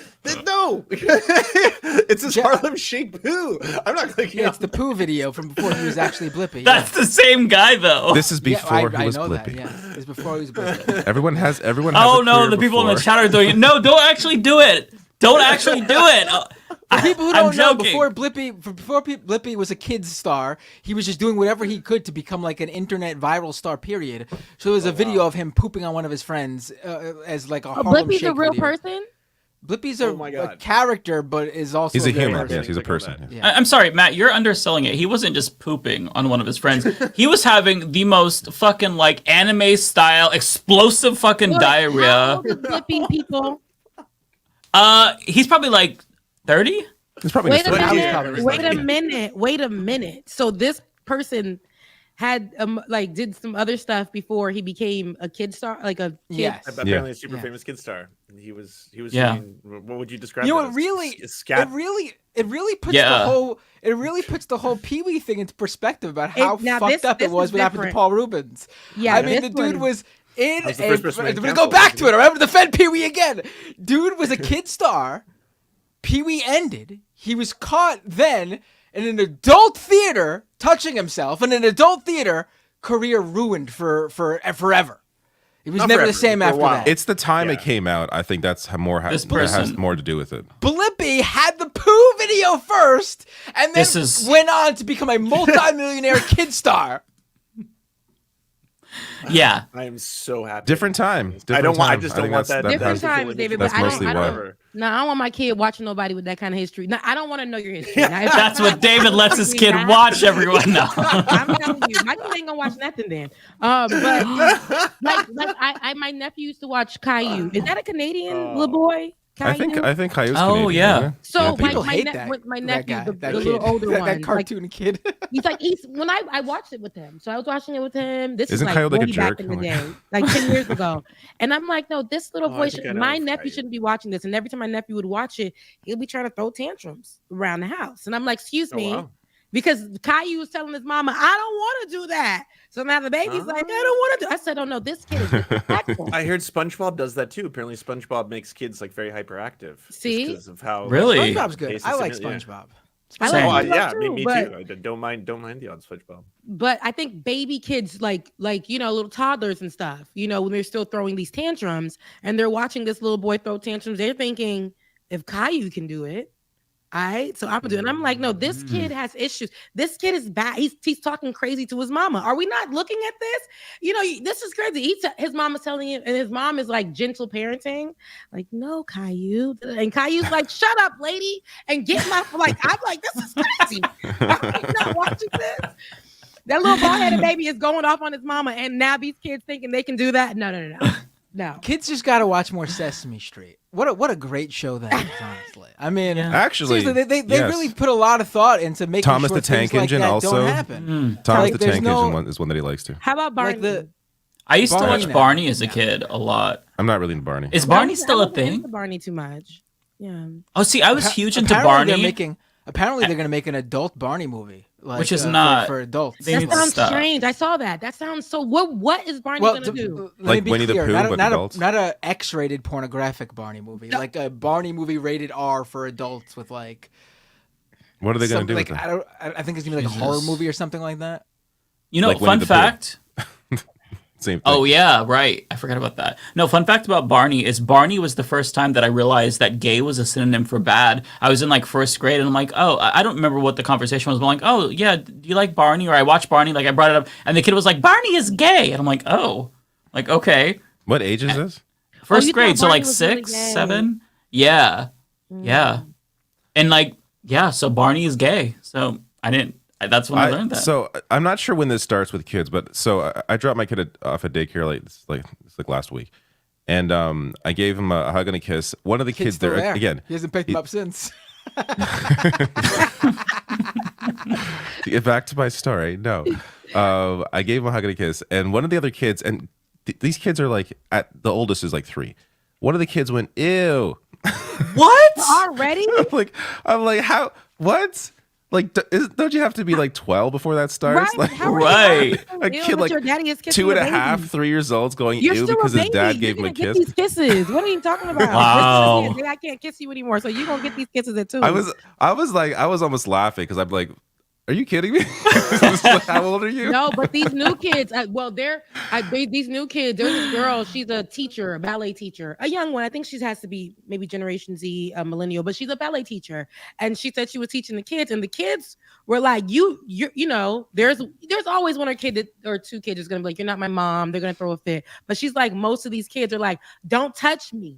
No, it's his Harlem Shake poo. I'm not clicking. Yeah, it's the poo video from before he was actually Blippi. That's the same guy, though. This is before he was I know Blippi. that. Yeah, it's before he was Blippi. Everyone has. Oh no, the people in the chat are doing it. No, don't actually do it. Don't actually do it. For people who don't know, before Blippi was a kid's star, he was just doing whatever he could to become like an internet viral star. Period. So there was a video of him pooping on one of his friends as like a Harlem Blippi's Shake a real video. person. Blippi's a character, but is also He's a human. person. Yes, he's a person. Yeah. I'm sorry, Matt. You're underselling it. He wasn't just pooping on one of his friends. He was having the most fucking like anime style explosive fucking diarrhea. How old is Blippi, people? He's probably like 30. He's probably Wait a minute. So this person had did some other stuff before he became a kid star, like a kid. Yes. Apparently a super famous kid star. He was Yeah. doing, what would you describe? You know it what? as? Really, Scat. it really puts the whole Pee Wee thing into perspective about how fucked up it was what happened to Paul Rubens. Yeah, I mean the dude was in. That was the first person I'm to gonna cancel. go back to it. I'm gonna defend Pee Wee again. Dude was a kid star. Pee Wee ended. He was caught then in an adult theater touching himself in an adult theater. Career ruined for forever. It was never the same after that. It's the time it came out. I think that's has more to do with it. Blippi had the poo video first, and then went on to become a multi-millionaire kid star. Yeah, I am so happy. Different time. I just don't want that. Different times, David. But I don't. No, I don't want my kid watching nobody with that kind of history. No, I don't want to know your history. That's what David lets his kid watch. Everyone know. I'm telling you, my kid ain't gonna watch nothing then. But my nephew used to watch Caillou. Is that a Canadian little boy? Caillou? I think Caillou's Oh, Canadian, yeah. So People my hate nephew, that the kid. little older one, that cartoon kid. he's when I watched it with him. So I was watching it with him. This Isn't is Caillou like a way jerk? back in the day, like 10 years ago. And I'm like, no, this little boy, my nephew shouldn't be watching this. And every time my nephew would watch it, he'll be trying to throw tantrums around the house. And I'm like, excuse me. Wow. Because Caillou was telling his mama, I don't want to do that. So now the baby's like, I don't want to do. I said, oh no, this kid is disrespectful. I heard SpongeBob does that too. Apparently, SpongeBob makes kids like very hyperactive. See, because of how Really? SpongeBob's good. I like SpongeBob. I like SpongeBob yeah, too, me but, too. I don't mind the odd SpongeBob. But I think baby kids, like little toddlers and stuff, when they're still throwing these tantrums and they're watching this little boy throw tantrums, they're thinking, if Caillou can do it. All right, so I'm gonna do it. And I'm like, no, this kid has issues. This kid is bad. He's talking crazy to his mama. Are we not looking at this? This is crazy. His mom is telling him, and his mom is like gentle parenting, like, no, Caillou. And Caillou's like, shut up, lady, and get my I'm like, this is crazy. I'm not watching this. That little bald-headed baby is going off on his mama, and now these kids thinking they can do that. No. Kids just got to watch more Sesame Street. What a great show that is, honestly. I mean, Actually, seriously, they really put a lot of thought into making Thomas sure the Tank things Engine like that also. don't happen. Thomas the Tank Engine is one that he likes to. How about Barney? I used to watch Barney as a kid a lot. I'm not really into Barney. Is Barney still a thing? Into Barney too much. Yeah. Oh, see, I was huge into Apparently Barney. Apparently, they're going to make an adult Barney movie, which is not for adults. That sounds strange. I saw that. That sounds so. What is Barney going to do? Like Winnie the Pooh, but adults. Not a X-rated pornographic Barney movie, like a Barney movie rated R for adults with like. What are they going to do? Like with I think it's going to be like a horror movie or something like that. Like fun fact. Same thing. Oh yeah, right. I forgot about that. No, fun fact about Barney is Barney was the first time that I realized that gay was a synonym for bad. I was in like first grade and I'm like, oh, I don't remember what the conversation was, but I'm like, oh yeah, do you like Barney? Or I watched Barney, like I brought it up, and the kid was like, Barney is gay, and I'm like, oh, like okay. What age is this? First grade, so like 6, 7. Yeah, yeah, and like so Barney is gay. So I didn't. That's when I learned that. So I'm not sure when this starts with kids, but so I dropped my kid off at daycare like last week, and I gave him a hug and a kiss. One of the kids there again. He hasn't picked him up since. To get back to my story, no. I gave him a hug and a kiss, and one of the other kids, and these kids are like the oldest is like 3. One of the kids went, ew. What? Already? I'm like, how? What? Like, don't you have to be like 12 before that starts? Right. Like, a Ew, kid but like your daddy is kissing 2.5, your 3 years old going You're ew still because a his baby. dad gave You're him a gonna kiss. get these kisses. What are you talking about? Wow. I can't kiss you anymore, so you're gonna get these kisses at 2. I was almost laughing because I'm like, are you kidding me? How old are you? No, but these new kids, these new kids, there's this girl, she's a teacher, a ballet teacher, a young one. I think she has to be maybe Generation Z, a millennial, but she's a ballet teacher. And she said she was teaching the kids, and the kids were like, you know, there's always one or 2 kids is gonna be like, you're not my mom, they're gonna throw a fit. But she's like, most of these kids are like, don't touch me.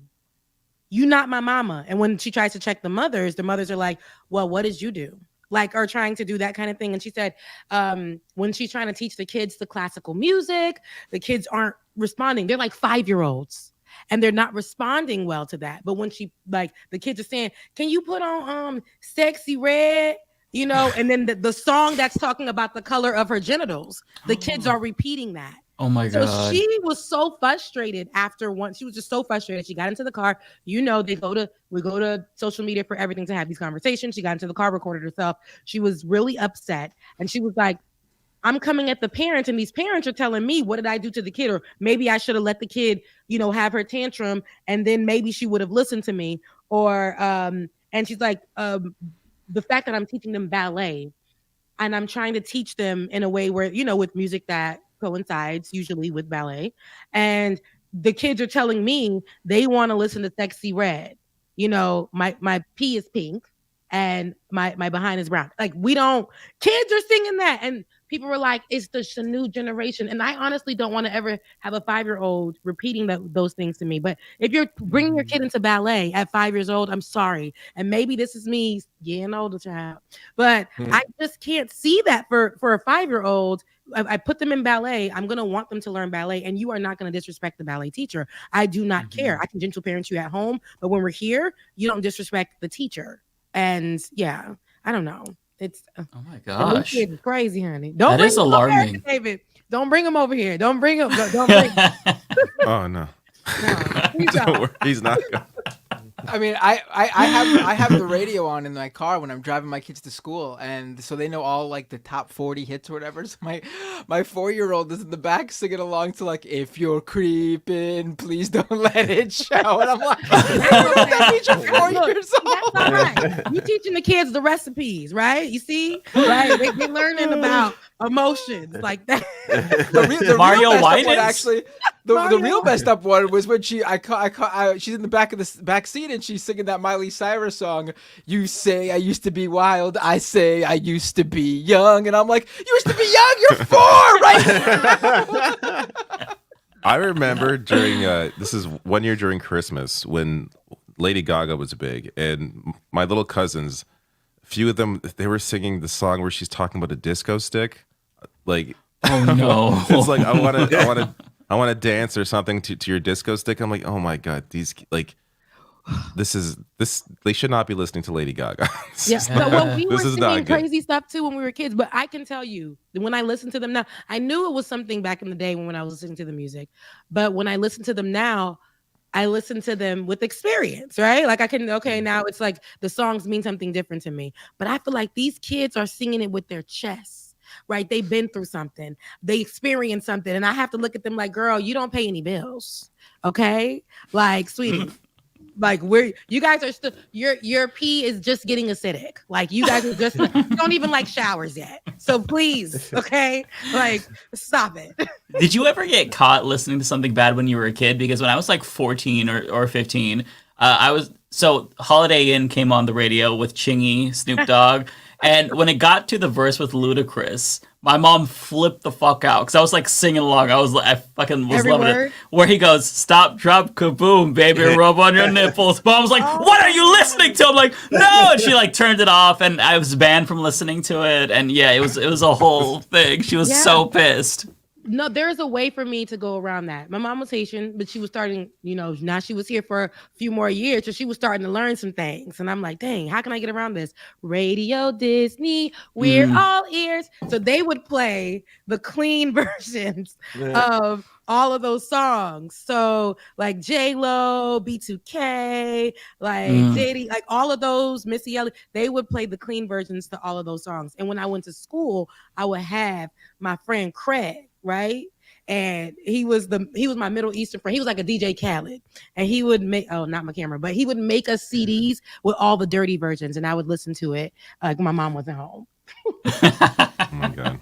You're not my mama. And when she tries to check the mothers are like, well, what did you do? Like, are trying to do that kind of thing. And she said, when she's trying to teach the kids the classical music, the kids aren't responding. They're like 5-year-olds and they're not responding well to that. But when the kids are saying, can you put on Sexy Red? You know, and then the song that's talking about the color of her genitals, the kids are repeating that. Oh my God. So she was so frustrated she was just so frustrated. She got into the car. You know, we go to social media for everything to have these conversations. She got into the car, recorded herself. She was really upset. And she was like, I'm coming at the parents, and these parents are telling me, what did I do to the kid? Or maybe I should have let the kid, you know, have her tantrum, and then maybe she would have listened to me. Or, and she's like, the fact that I'm teaching them ballet and I'm trying to teach them in a way where, you know, with music that coincides usually with ballet, and the kids are telling me they want to listen to Sexy Red. You know, my pee is pink and my behind is brown. Like, kids are singing that, and people were like, it's the new generation. And I honestly don't want to ever have a 5-year-old repeating those things to me. But if you're bringing your kid into ballet at 5 years old, I'm sorry. And maybe this is me getting older, child. But I just can't see that for a 5-year-old. I put them in ballet. I'm going to want them to learn ballet. And you are not going to disrespect the ballet teacher. I do not care. I can gentle parent you at home. But when we're here, you don't disrespect the teacher. And yeah, I don't know. It's oh my gosh, it's crazy, honey. That is alarming, David. Don't bring him over here. Don't bring him. Don't bring him. Oh no. Don't worry, he's not going. I mean, I have the radio on in my car when I'm driving my kids to school, and so they know all like the top 40 hits or whatever. So my 4-year-old is in the back singing along to like, if you're creeping, please don't let it show. And I'm like, that means you're 4 years old. That's all right. You teaching the kids the recipes, right? You see, right? They're learning about emotions like that. The Mario real messed up Winans? one, actually, the real messed up one was when she's in the back seat and she's singing that Miley Cyrus song. You say I used to be wild, I say I used to be young, and I'm like, you used to be young, you're 4, right? I remember during this is one year during Christmas when Lady Gaga was big, and my little cousins, a few of them, they were singing the song where she's talking about a disco stick. Like, oh no, it's like I want to dance or something to your disco stick. I'm like, oh my God, these like. This they should not be listening to Lady Gaga. Yeah, but we were This is not singing good. crazy stuff too when we were kids. But I can tell you that when I listen to them now, I knew it was something back in the day when I was listening to the music. But when I listen to them now, I listen to them with experience, right? Like now it's like the songs mean something different to me. But I feel like these kids are singing it with their chests, right? They've been through something, they experienced something, and I have to look at them like, girl, you don't pay any bills, okay? Like, sweetie. Like you guys are still your pee is just getting acidic. Like you guys are just you don't even like showers yet. So please, okay, like stop it. Did you ever get caught listening to something bad when you were a kid? Because when I was like 14 or 15, Holiday Inn came on the radio with Chingy, Snoop Dogg, and when it got to the verse with Ludacris, my mom flipped the fuck out because I was like singing along. I fucking was loving it. Where he goes, stop, drop, kaboom, baby, rub on your nipples. Mom was like, what are you listening to? I'm like, no. And she like turned it off, and I was banned from listening to it. And yeah, it was a whole thing. She was so pissed. No, there's a way for me to go around that. My mom was Haitian, but she was starting, now she was here for a few more years, so she was starting to learn some things. And I'm like, dang, how can I get around this? Radio Disney, we're all ears. So they would play the clean versions of all of those songs. So like J-Lo, B2K, like JD, like all of those, Missy Elliott, they would play the clean versions to all of those songs. And when I went to school, I would have my friend Craig, right? And he was my Middle Eastern friend. He was like a DJ Khaled. And he would make, not my camera, but he would make us CDs with all the dirty versions. And I would listen to it like my mom wasn't home. Oh my God.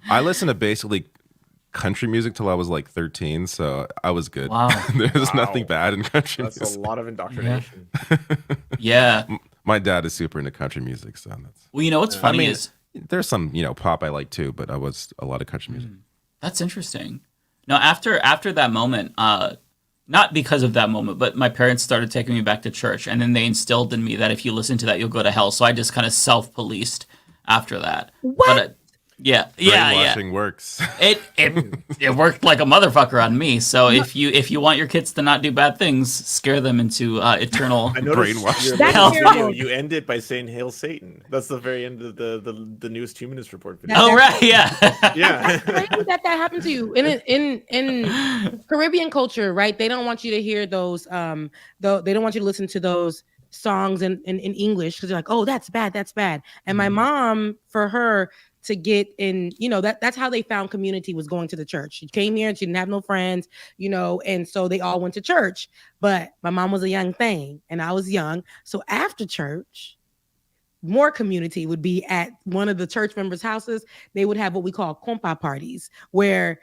I listened to basically country music till I was like 13, so I was good. Wow. There's nothing bad in country That's music. a lot of indoctrination. Yeah. My dad is super into country music, so that's... Well, you know what's funny is... There's some, pop I like too, but I was a lot of country music. That's interesting. No, after that moment, not because of that moment, but my parents started taking me back to church, and then they instilled in me that if you listen to that, you'll go to hell. So I just kind of self-policed after that. What? But, yeah. Brainwashing works. It worked like a motherfucker on me. So if you want your kids to not do bad things, scare them into eternal brainwashing. You end it by saying "Hail Satan." That's the very end of the newest Humanist Report video. Oh right, yeah, yeah. Crazy that happened to you in Caribbean culture, right? They don't want you to hear those. They don't want you to listen to those songs in English because they're like, oh, that's bad, that's bad. And my mom, for her to get in, that's how they found community, was going to the church. She came here and she didn't have no friends, and so they all went to church. But my mom was a young thing and I was young. So after church, more community would be at one of the church members' houses. They would have what we call compa parties, where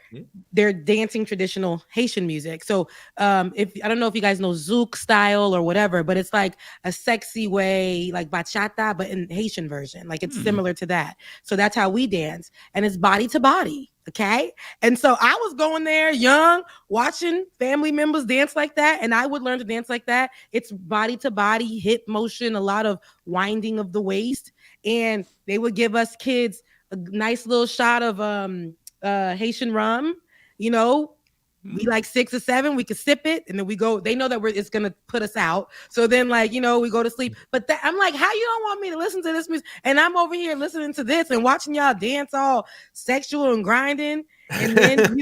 they're dancing traditional Haitian music. So if I don't know if you guys know Zouk style or whatever, but it's like a sexy way, like bachata, but in Haitian version. Like it's similar to that. So that's how we dance. And it's body to body. Okay. And so I was going there young, watching family members dance like that. And I would learn to dance like that. It's body to body, hip motion, a lot of winding of the waist. And they would give us kids a nice little shot of Haitian rum, we like 6 or 7, we could sip it, and then we go. They know that it's gonna put us out. So then, we go to sleep. But I'm like, how you don't want me to listen to this music? And I'm over here listening to this and watching y'all dance all sexual and grinding. And then,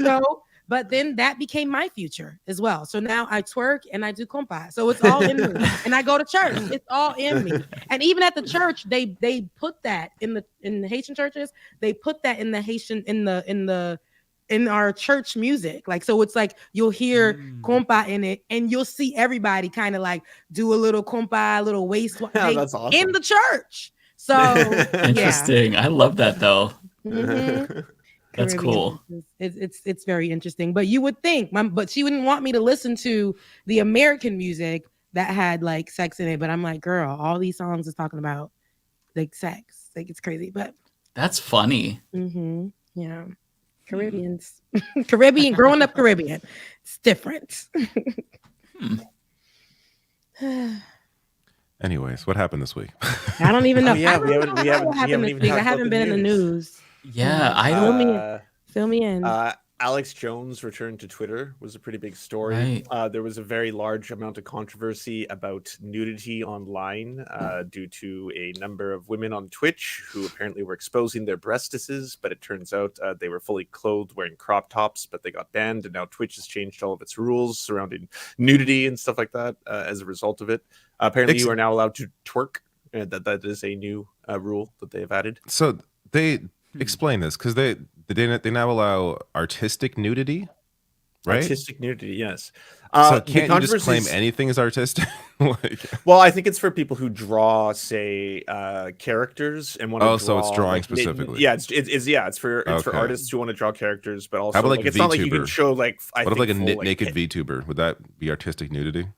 but then that became my future as well. So now I twerk and I do compa. So it's all in me. And I go to church. It's all in me. And even at the church, they put that in the Haitian churches. They put that in the Haitian in our church music. So it's like you'll hear compa in it and you'll see everybody kind of like do a little compa, a little waist that's awesome. in the church. So interesting. I love that though. Mm-hmm. That's cool. It's very interesting. But you would think, but she wouldn't want me to listen to the American music that had like sex in it. But I'm like, girl, all these songs is talking about like sex. Like it's crazy. But that's funny. Mm-hmm. Yeah. Caribbeans, growing up Caribbean, it's different. Anyways, what happened this week? I don't even know. We haven't I haven't been in the news. Yeah, I don't. Fill me in. Alex Jones' return to Twitter was a pretty big story. Right. There was a very large amount of controversy about nudity online due to a number of women on Twitch who apparently were exposing their breastises, but it turns out they were fully clothed wearing crop tops, but they got banned, and now Twitch has changed all of its rules surrounding nudity and stuff like that as a result of it. Apparently, you are now allowed to twerk. That is a new rule that they have added. So they explain this because they now allow artistic nudity, right? Artistic nudity, yes. So can't you just claim anything as artistic? Well, I think it's for people who draw, say, characters and want to. Oh, so it's drawing specifically. It's for artists who want to draw characters, but also how about it's not like you can show like. What if like a naked VTuber? Would that be artistic nudity?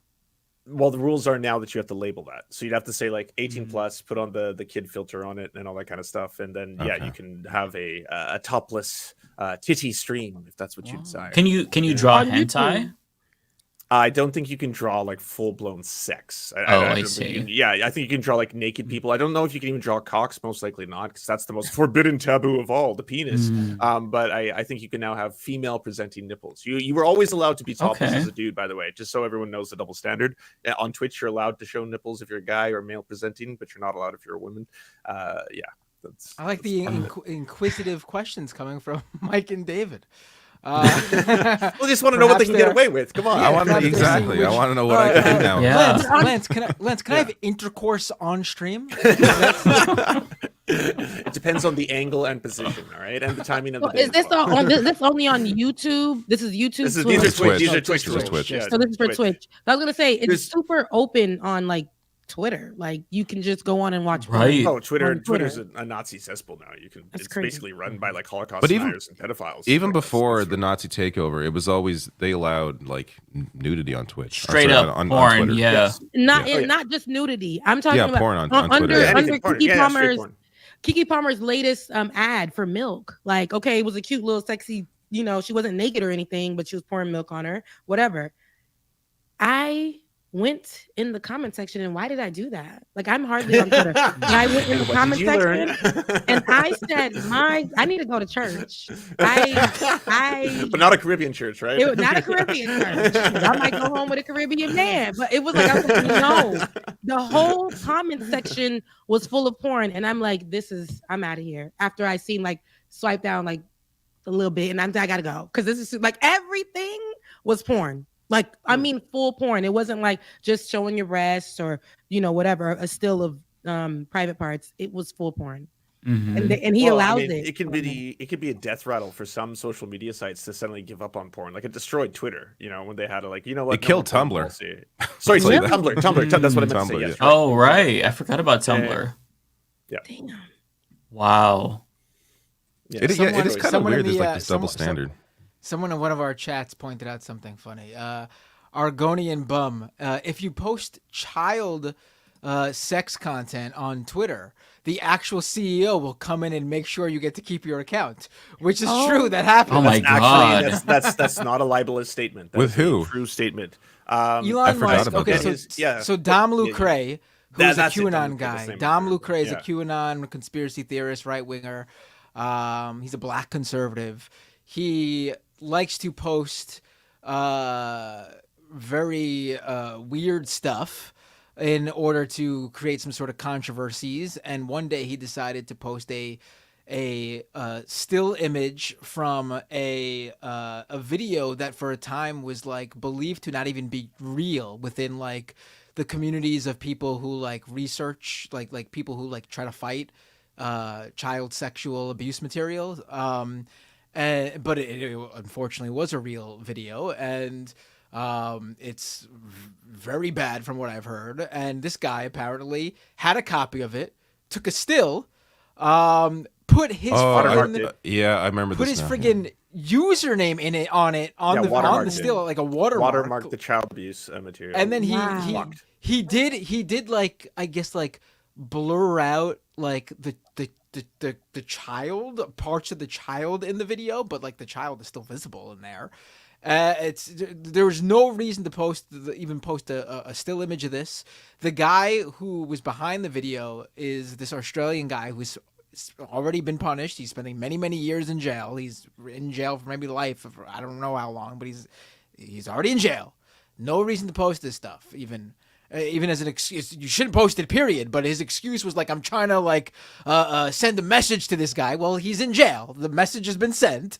Well, the rules are now that you have to label that. So you'd have to say like 18 plus, put on the kid filter on it and all that kind of stuff. And then, you can have a topless titty stream if that's what you desire. Can you draw hentai? I don't think you can draw like full blown sex. I see. I think you can draw like naked people. I don't know if you can even draw cocks. Most likely not, because that's the most forbidden taboo of all, the penis. But I think you can now have female presenting nipples. You were always allowed to be topless as a dude, by the way, just so everyone knows the double standard. On Twitch, you're allowed to show nipples if you're a guy or male presenting, but you're not allowed if you're a woman. I like the inquisitive questions coming from Mike and David. Well, just want to know what they can get away with. Come on. I want to exactly. I want to know what I can do now. Yeah. Lance, can I have intercourse on stream? It depends on the angle and position, all right, and the timing of the. Is this this only on YouTube? This is YouTube. These are Twitch. These are Twitch. Yeah, so this is for Twitch. I was gonna say it's super open on like Twitter. Like you can just go on and watch. Right. Oh, Twitter's a Nazi cesspool now. It's basically run by like Holocaust deniers and pedophiles. Even before the Nazi takeover, it was always they allowed like nudity on Twitch. Straight up porn, on Twitter. yeah. Not just nudity. I'm talking about porn on under Twitter. Kiki Palmer's latest ad for milk. Like, okay, it was a cute little sexy, she wasn't naked or anything, but she was pouring milk on her, whatever. I went in the comment section, and why did I do that? Like, I'm hardly on Twitter. I went in the comment section and I said, I need to go to church. But not a Caribbean church, right? Not a Caribbean church. I might go home with a Caribbean man, but it was like, I was like, no. The whole comment section was full of porn, and I'm like, I'm out of here. After I seen like swipe down like a little bit, and I gotta go, because this is like everything was porn. Like, I mean, full porn. It wasn't like just showing your breasts or, whatever, a still of private parts. It was full porn. Mm-hmm. And he allows it. It could be a death rattle for some social media sites to suddenly give up on porn. Like, it destroyed Twitter, when they had to, like, what? It killed Tumblr. Sorry, Tumblr. That's what I meant to say. Yes, right. Oh, right. I forgot about Tumblr. Yeah. Damn. Wow. Yeah, it is kind of weird. There's like this double standard. Someone in one of our chats pointed out something funny. Argonian Bum. If you post child sex content on Twitter, the actual CEO will come in and make sure you get to keep your account, which is true. That happened. Oh my God. Actually, that's not a libelous statement. With who? True statement. Elon Musk. Okay, so Dom Lucre, who's a QAnon guy. Dom Lucre is a QAnon conspiracy theorist, right winger. He's a black conservative. He likes to post very weird stuff in order to create some sort of controversies. And one day he decided to post a still image from a video that for a time was like believed to not even be real within like the communities of people who like research like people who like try to fight child sexual abuse material. But it unfortunately was a real video, and it's very bad from what I've heard. And this guy apparently had a copy of it, took a still, put his I remember put this his now. friggin' username in it on the still, like a watermark the child abuse material. And then he did like, I guess, like blur out like the child, parts of the child in the video, but like the child is still visible in there. There was no reason to even post a still image of this. The guy who was behind the video is this Australian guy who's already been punished. He's spending many years in jail. He's in jail for maybe life. I don't know how long, but he's already in jail. No reason to post this stuff, even as an excuse. You shouldn't post it, period. But his excuse was like, I'm trying to like send a message to this guy. Well, he's in jail. The message has been sent.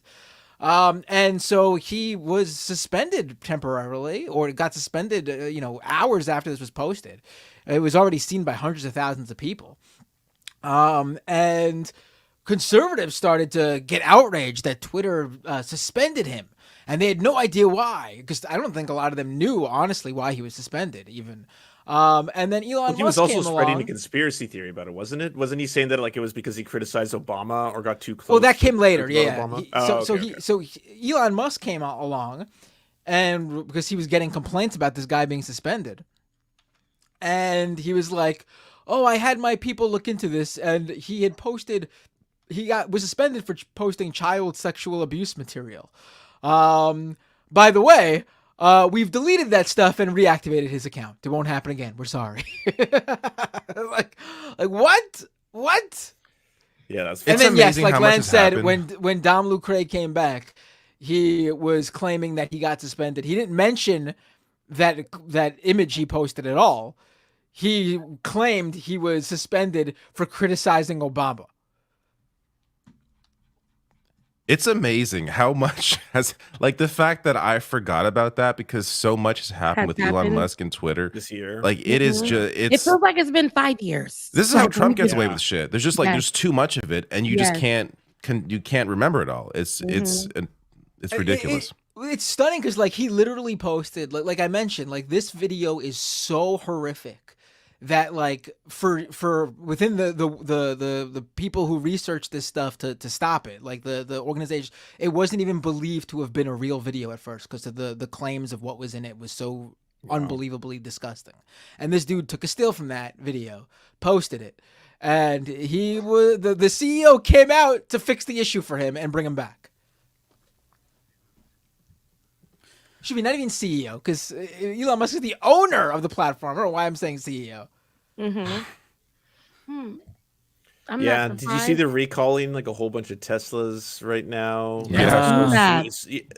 And so he was suspended temporarily, or got suspended, hours after this was posted. It was already seen by hundreds of thousands of people. And conservatives started to get outraged that Twitter suspended him. And they had no idea why, because I don't think a lot of them knew, honestly, why he was suspended, even. And then Elon Musk he was also came spreading along. a conspiracy theory about it, wasn't it? Wasn't he saying that like it was because he criticized Obama or got too close? Well, that came later, to yeah. Obama? So Elon Musk came along, and because he was getting complaints about this guy being suspended, and he was like, "Oh, I had my people look into this," and he had posted. Was suspended for posting child sexual abuse material. By the way, we've deleted that stuff and reactivated his account. It won't happen again. We're sorry. like what? What? Yeah, that's. And then yes, like Len said, when Dom Lucre came back, he was claiming that he got suspended. He didn't mention that image he posted at all. He claimed he was suspended for criticizing Obama. It's amazing how much has, like, the fact that I forgot about that because so much has happened with Elon Musk and Twitter this year. Like, it is just, it feels like it's been 5 years. This is how Trump gets away with shit. There's just like, there's too much of it, and you just can't remember it all. It's ridiculous. It's stunning because like he literally posted, like I mentioned, like this video is so horrific that like for within the people who researched this stuff to stop it, like the organization, it wasn't even believed to have been a real video at first because of the claims of what was in it was so unbelievably disgusting. And this dude took a steal from that video, posted it, and he was the CEO came out to fix the issue for him and bring him back. Should be not even CEO, because Elon Musk is the owner of the platform. I don't know why I'm saying CEO. Yeah, did you see they're recalling like a whole bunch of Teslas right now? Yeah.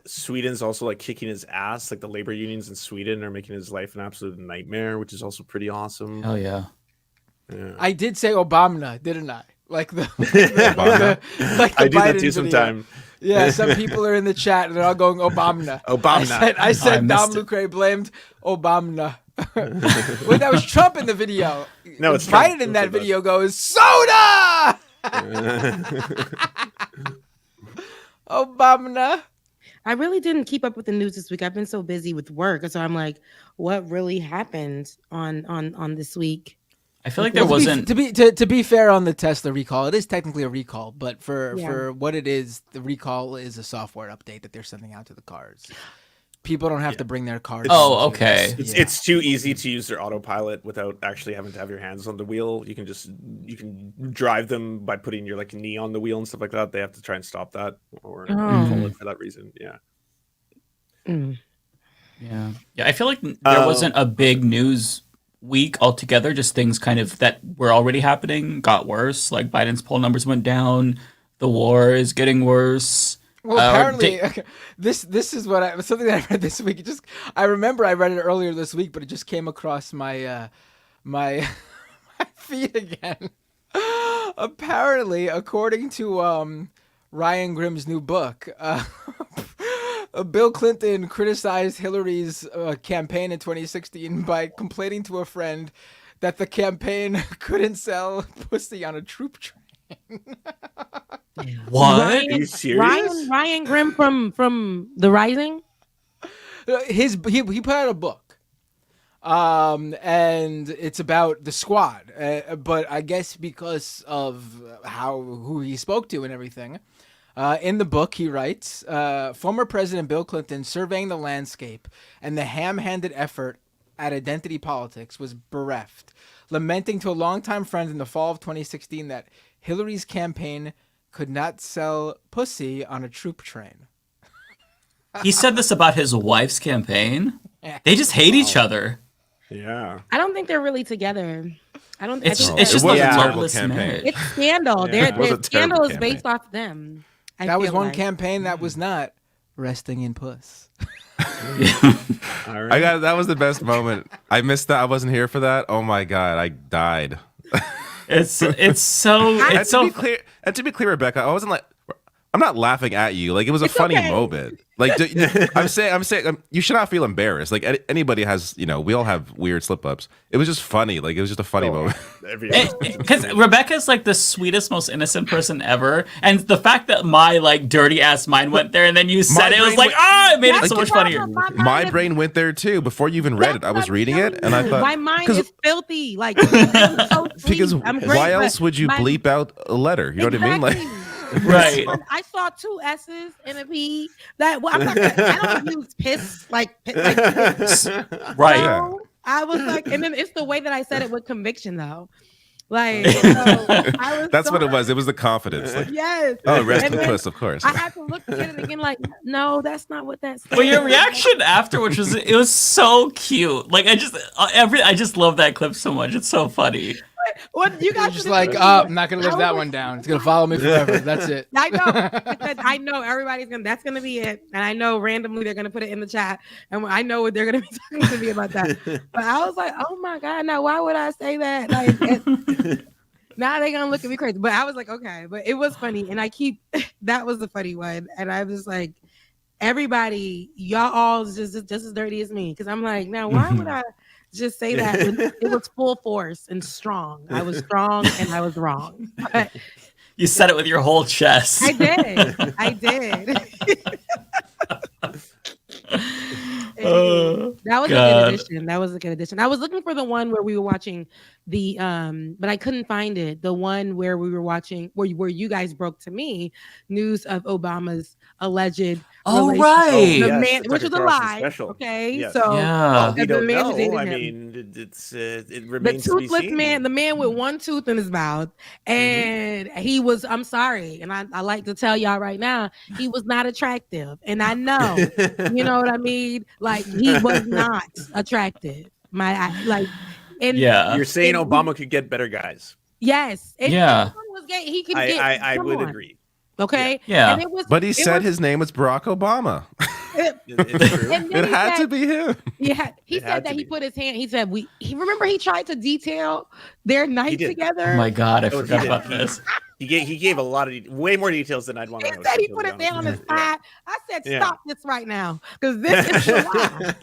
Sweden's also like kicking his ass. Like the labor unions in Sweden are making his life an absolute nightmare, which is also pretty awesome. Hell yeah. I did say Obama, didn't I? Like the I do that Biden too sometime. Yeah, some people are in the chat and they're all going Obama. I said Dom Lucre blamed Obama. Wait, that was Trump in the video. No, it's Biden Trump. in that video goes soda. Obama. I really didn't keep up with the news this week. I've been so busy with work, so I'm like, what really happened on this week? I feel like there wasn't to be fair on the Tesla recall. It is technically a recall, but for what it is, the recall is a software update that they're sending out to the cars. People don't have to bring their cars. Oh, okay. It's too easy to use their autopilot without actually having to have your hands on the wheel. You can drive them by putting your like knee on the wheel and stuff like that. They have to try and stop that or recall it for that reason. Yeah. Yeah. I feel like there wasn't a big news week altogether. Just things kind of that were already happening got worse. Like Biden's poll numbers went down. The war is getting worse. Well, apparently, this is what something that I read this week. I remember I read it earlier this week, but it just came across my my feed again. Apparently, according to Ryan Grimm's new book, Bill Clinton criticized Hillary's campaign in 2016 by complaining to a friend that the campaign couldn't sell pussy on a troop train. What? Are you serious? Ryan Grimm from The Rising? He put out a book, and it's about the squad. But I guess because of who he spoke to and everything, in the book he writes, former President Bill Clinton surveying the landscape and the ham-handed effort at identity politics was bereft, lamenting to a longtime friend in the fall of 2016 that Hillary's campaign could not sell pussy on a troop train. He said this about his wife's campaign. They just hate each other. Yeah. I don't think they're really together. It's just like a loveless marriage. It's Scandal. Their Scandal is based off them. That was one campaign that was not resting in puss. That was the best moment. I missed that. I wasn't here for that. Oh my god, I died. It's so clear. And to be clear, Rebecca, I'm not laughing at you. Like, it was a funny moment. Like, I'm saying, you should not feel embarrassed. Like, anybody has, we all have weird slip ups. It was just funny. Like, it was just a funny moment. Because Rebecca's like the sweetest, most innocent person ever, and the fact that my like dirty ass mind went there, and then you said it was like, it made it so much funnier. My brain went there too. Before you even read it, I was reading it, and I thought my mind is filthy. Like, so because why else would you bleep out a letter? You know what I mean? Like. Right. I saw 2 S's and a P. I don't use piss like piss. Right. So I was like, and then it's the way that I said it with conviction though. Like, I was That's so what it was. It was the confidence. Like, yes. oh, rest And in then peace, of course. I had to look at it again, like, no, that's not what that's. Well, your reaction afterwards was it was so cute. Like I just love that clip so much. It's so funny. What you guys just like, I'm not gonna live that one down. It's gonna follow me forever. That's it. I know. Because I know everybody's gonna. That's gonna be it. And I know randomly they're gonna put it in the chat, and I know what they're gonna be talking to me about that. But I was like, oh my god, now why would I say that? Like, now they're gonna look at me crazy. But I was like, okay. But it was funny, and that was the funny one, and I was like, everybody, y'all all just as dirty as me, because I'm like, now why would I just say that when it was full force and strong? I was strong and I was wrong. But you said it with your whole chest. I did. That was a good addition. That was a good addition. I was looking for the one where we were watching the but I couldn't find it. The one where we were watching where you guys broke to me news of Obama's alleged right, man, which was a lie. Special. Okay, Yes. so we don't man who know. dated I him. mean, it The remains to be toothless seen. man, the man with one tooth in his mouth, and he was. I'm sorry, and I like to tell y'all right now, he was not attractive, and I know, you know what I mean. Like he was not attractive. You're saying Obama could get better guys. Yes. If someone was gay, he could get. I would agree. Okay. Yeah. And But he said his name was Barack Obama. It had to be him. Yeah, he said that he put his hand. He said remember he tried to detail their night together. Oh my god, I forgot about this. He gave a lot of way more details than I'd want to know. He said he put his hand on his thigh. I said, Yeah. stop this right now, because this is a lie.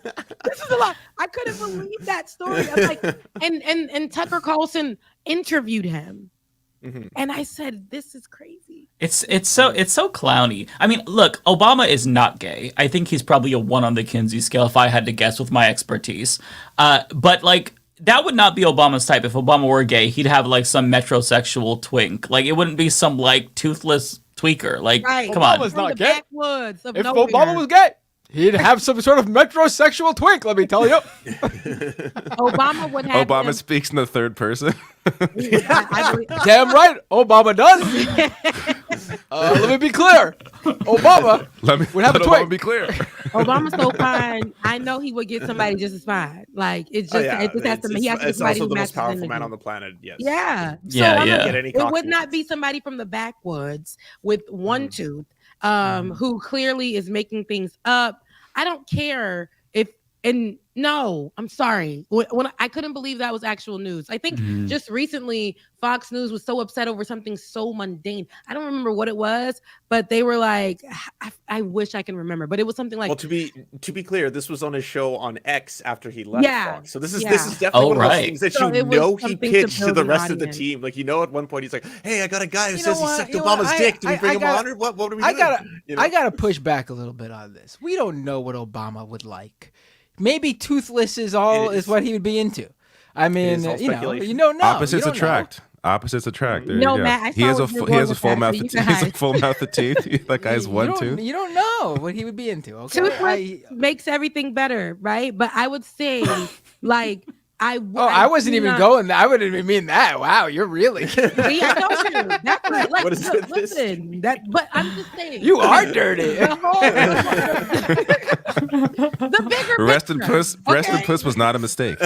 This is a lie. I couldn't believe that story. I'm like, and Tucker Carlson interviewed him. And I said, this is crazy. It's so clowny. I mean, look, Obama is not gay. I think he's probably a 1 on the Kinsey scale if I had to guess with my expertise. But like that would not be Obama's type. If Obama were gay, he'd have like some metrosexual twink. Like it wouldn't be some like toothless tweaker. Like come on. Obama's not gay. Backwoods of If nowhere. Obama was gay, he'd have some sort of metrosexual twink. Let me tell you. Obama would have. Obama speaks in the third person. Damn right, Obama does. Let me be clear. Obama would have a twink. Obama be clear. Obama's so fine. I know he would get somebody just as fine. Like it's just, it just has to. He has to be It's somebody also who the matches most powerful energy. man on the planet. Yes. Yeah. It would not be somebody from the backwoods with one tooth, who clearly is making things up. I don't care if. And no, I'm sorry. When I couldn't believe that was actual news. I think just recently Fox News was so upset over something so mundane. I don't remember what it was, but they were like, I wish I can remember, but it was something like. Well, to be clear, this was on his show on X after he left Fox. So this is definitely one of those things that he pitched to the rest of the team. Like at one point he's like, "Hey, I got a guy who says he sucked Obama's dick. Do we bring him on, or what? What are we doing?" I gotta push back a little bit on this. We don't know what Obama would like. Maybe toothless is what he would be into. I mean, you don't know. Opposites attract. Opposites attract. There No, you go. Matt, He has a full mouth of teeth. He has a full mouth of teeth. That guy's one tooth. You don't know what he would be into. Okay, toothless makes everything better, right? But I would say, like, I wasn't even going. I wouldn't even mean that. Wow, you're really. See, I told you. That's right. Like, listen, but I'm just saying. You are dirty. The bigger Rest in Puss was not a mistake.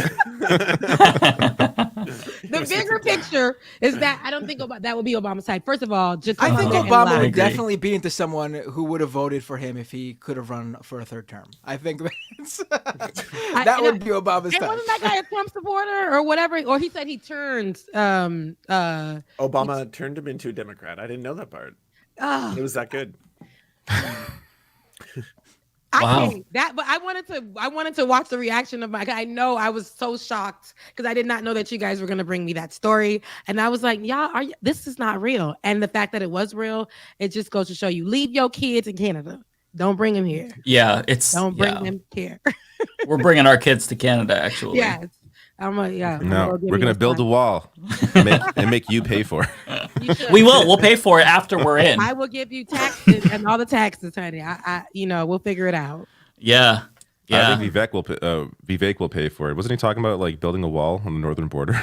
The bigger picture is that I don't think that would be Obama's type. First of all, just I think Obama would definitely be into someone who would have voted for him if he could have run for a third term. I think that would be Obama's type. Wasn't that guy a Trump supporter or whatever? Or he said he turned. Obama turned him into a Democrat. I didn't know that part. It was that good. I can't but I wanted to watch the reaction of I know I was so shocked because I did not know that you guys were going to bring me that story, and I was like, this is not real. And the fact that it was real, it just goes to show you, leave your kids in Canada. Don't bring them here. Yeah, don't bring them here. We're bringing our kids to Canada, actually. Yes. No, we're gonna build a wall and make you pay for it. We will. We'll pay for it after we're in. I will give you taxes and all the taxes, honey. I we'll figure it out. Yeah. I think Vivek will pay for it. Wasn't he talking about like building a wall on the northern border?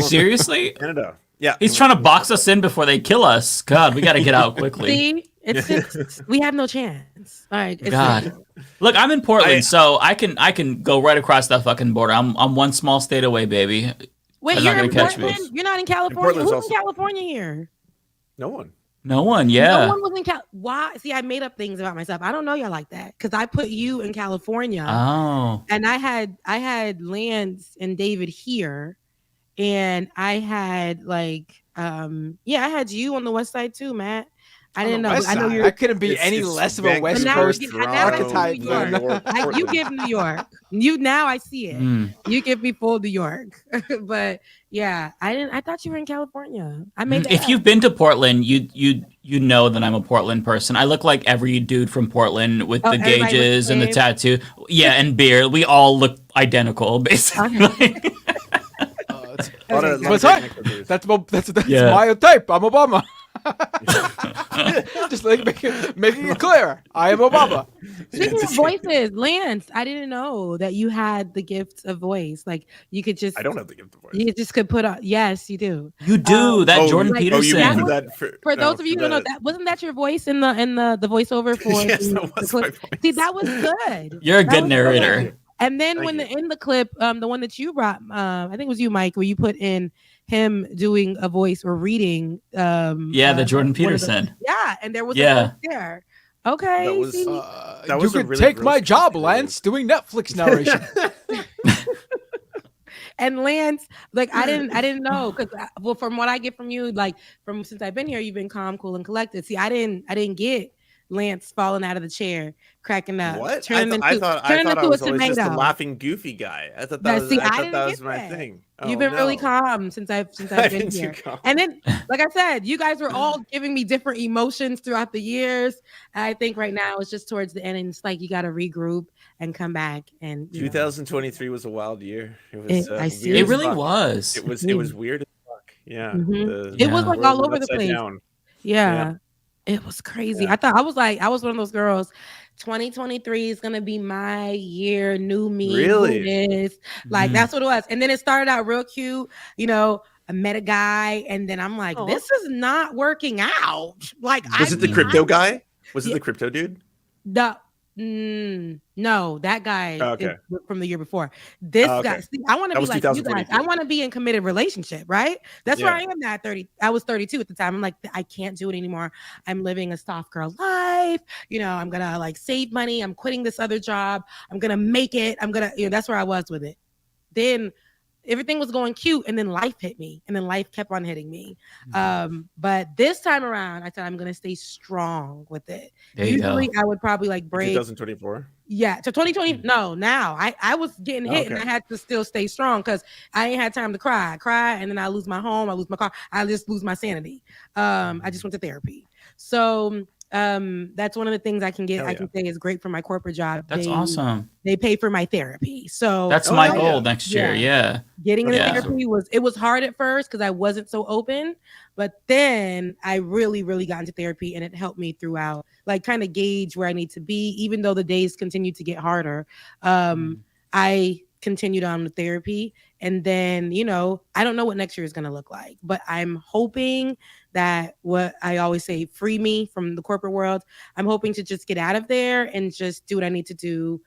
Seriously? Canada. Yeah. He's trying to box us in before they kill us. God, we got to get out quickly. See, it's just, we have no chance. All right. God, look, I'm in Portland, so I can go right across that fucking border. I'm one small state away, baby. Wait, They're you're not in gonna catch Portland? me. You're not in California. Portland's Who's also- in California here? No one. No one, yeah. No one was in Cal. Why? See, I made up things about myself. I don't know y'all like that because I put you in California. Oh. And I had Lance and David here, and I had I had you on the West Side too, Matt. I didn't know. West I know Side. you're. I couldn't be any less of a West Coast archetype than You give New York. Now I see it. You give me full New York. But yeah, I thought you were in California. I made that If up. you've been to Portland, you know that I'm a Portland person. I look like every dude from Portland with the everybody gauges looks the and the same? tattoo. Yeah, and beard. We all look identical, basically. What's right? That's Yeah. my type. I'm Obama. Just like making it clear. I am Obama. Speaking of voices, Lance, I didn't know that you had the gift of voice. Like you could just. I don't have the gift of voice. You just could put on. Yes, you do. You do that, Jordan like, Peterson. that mean was- that for those of you who don't know, that wasn't that your voice in the voiceover for Yes, the that was clip? my voice. See, that was good. You're a That good was narrator. good. And then Thank when you. in the clip, the one that you brought, I think it was you, Mike, where you put in him doing a voice or reading. Yeah, the Jordan one of the- Peterson. yeah, and there was Yeah. a voice there. Okay. That was- see? That You was a could really take my gross job, thing to Lance, doing Netflix narration. And Lance, like I didn't know because well, from what I get from you, like from since I've been here, you've been calm, cool, and collected. See, I didn't get Lance falling out of the chair, cracking up. What? Turning I into, thought turning I into was a always just a tomato. laughing, goofy guy. I thought Yeah, that was, see, I I thought didn't that was get my that. thing. You've Oh, been really no. calm since I've I've been been too here. calm. And then, like I said, you guys were all giving me different emotions throughout the years. And I think right now it's just towards the end, and it's like you got to regroup and come back. And you know. 2023 was a wild year. It was. I see. weird It as really fuck. was. It was weird as fuck. Yeah. Mhm. The It was like world all was over the upside place. down. Yeah. It was crazy. Yeah. I was one of those girls. 2023 is gonna be my year, new me. Really? Who is like that's what it was. And then it started out real cute. You know, I met a guy, and then I'm like, this is not working out. Like, Was it the crypto guy? Was it Yeah. the crypto dude? No, that guy Oh, okay. is from the year before. This Oh, okay. guy, see, I want to That be was like you guys. 2023. I want to be in committed relationship, right? That's where I Yeah. am now at 30. I was 32 at the time. I'm like, I can't do it anymore. I'm living a soft girl life. You know, I'm gonna like save money. I'm quitting this other job. I'm gonna make it. That's where I was with it. Then everything was going cute, and then life hit me, and then life kept on hitting me. But this time around, I said I'm gonna stay strong with it. There you go. Usually, I would probably like break. 2024. Yeah, to 2020. No, now I was getting hit, and Okay. I had to still stay strong because I ain't had time to cry, and then I lose my home, I lose my car, I just lose my sanity. I just went to therapy, so that's one of the things I can get. Hell I yeah. can say is great for my corporate job. That's awesome. They pay for my therapy, so That's my goal next year. Yeah. Getting into Yeah. therapy was hard at first because I wasn't so open, but then I really got into therapy, and it helped me throughout, like kind of gauge where I need to be, even though the days continue to get harder. I continued on with therapy, and then I don't know what next year is going to look like, but I'm hoping that what I always say, free me from the corporate world. I'm hoping to just get out of there and just do what I need to do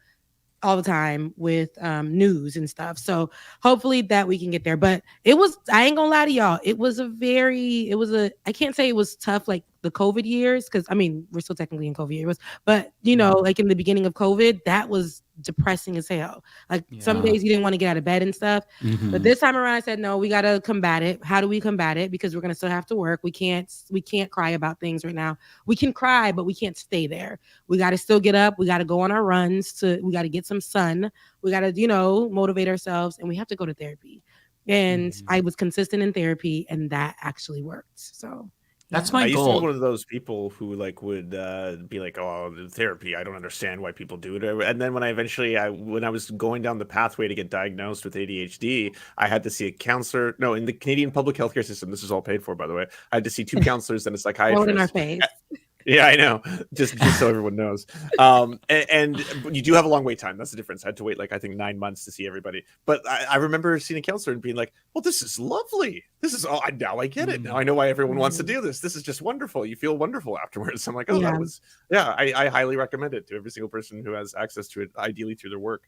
all the time with news and stuff. So hopefully that we can get there. But I ain't gonna lie to y'all, I can't say it was tough like the COVID years, because I mean we're still technically in COVID years, but like in the beginning of COVID, that was depressing as hell. Like some days you didn't want to get out of bed and stuff. But this time around I said, no, we gotta combat it. How do we combat it? Because we're gonna still have to work. We can't cry about things right now. We can cry, but we can't stay there. We gotta still get up. We gotta go on our runs. We gotta get some sun. We gotta, motivate ourselves, and we have to go to therapy. And I was consistent in therapy, and that actually worked. So that's I my used to goal. be one of those people who like would be like, "Oh, the therapy. I don't understand why people do it." And then when I was going down the pathway to get diagnosed with ADHD, I had to see a counselor. No, in the Canadian public healthcare system, this is all paid for, by the way. I had to see two counselors and a psychiatrist. in our face. Yeah, I know. Just so everyone knows. And you do have a long wait time. That's the difference. I had to wait I think 9 months to see everybody. But I remember seeing a counselor and being like, "Well, this is lovely. This is now I get it. Now I know why everyone wants to do this. This is just wonderful. You feel wonderful afterwards." I'm like, "Oh, that was I highly recommend it to every single person who has access to it, ideally through their work."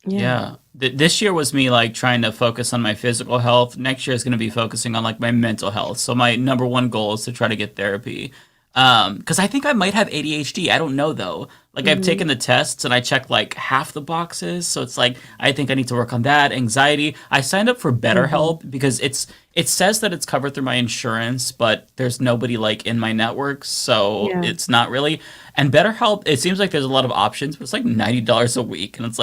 Yeah. This year was me trying to focus on my physical health. Next year is going to be focusing on my mental health. So my number one goal is to try to get therapy. Because I think I might have ADHD. I don't know though. I've taken the tests and I checked half the boxes. So it's I think I need to work on that. Anxiety. I signed up for BetterHelp because it says that it's covered through my insurance, but there's nobody in my network, so it's not really. And BetterHelp, it seems like there's a lot of options, but it's $90 a week, and it's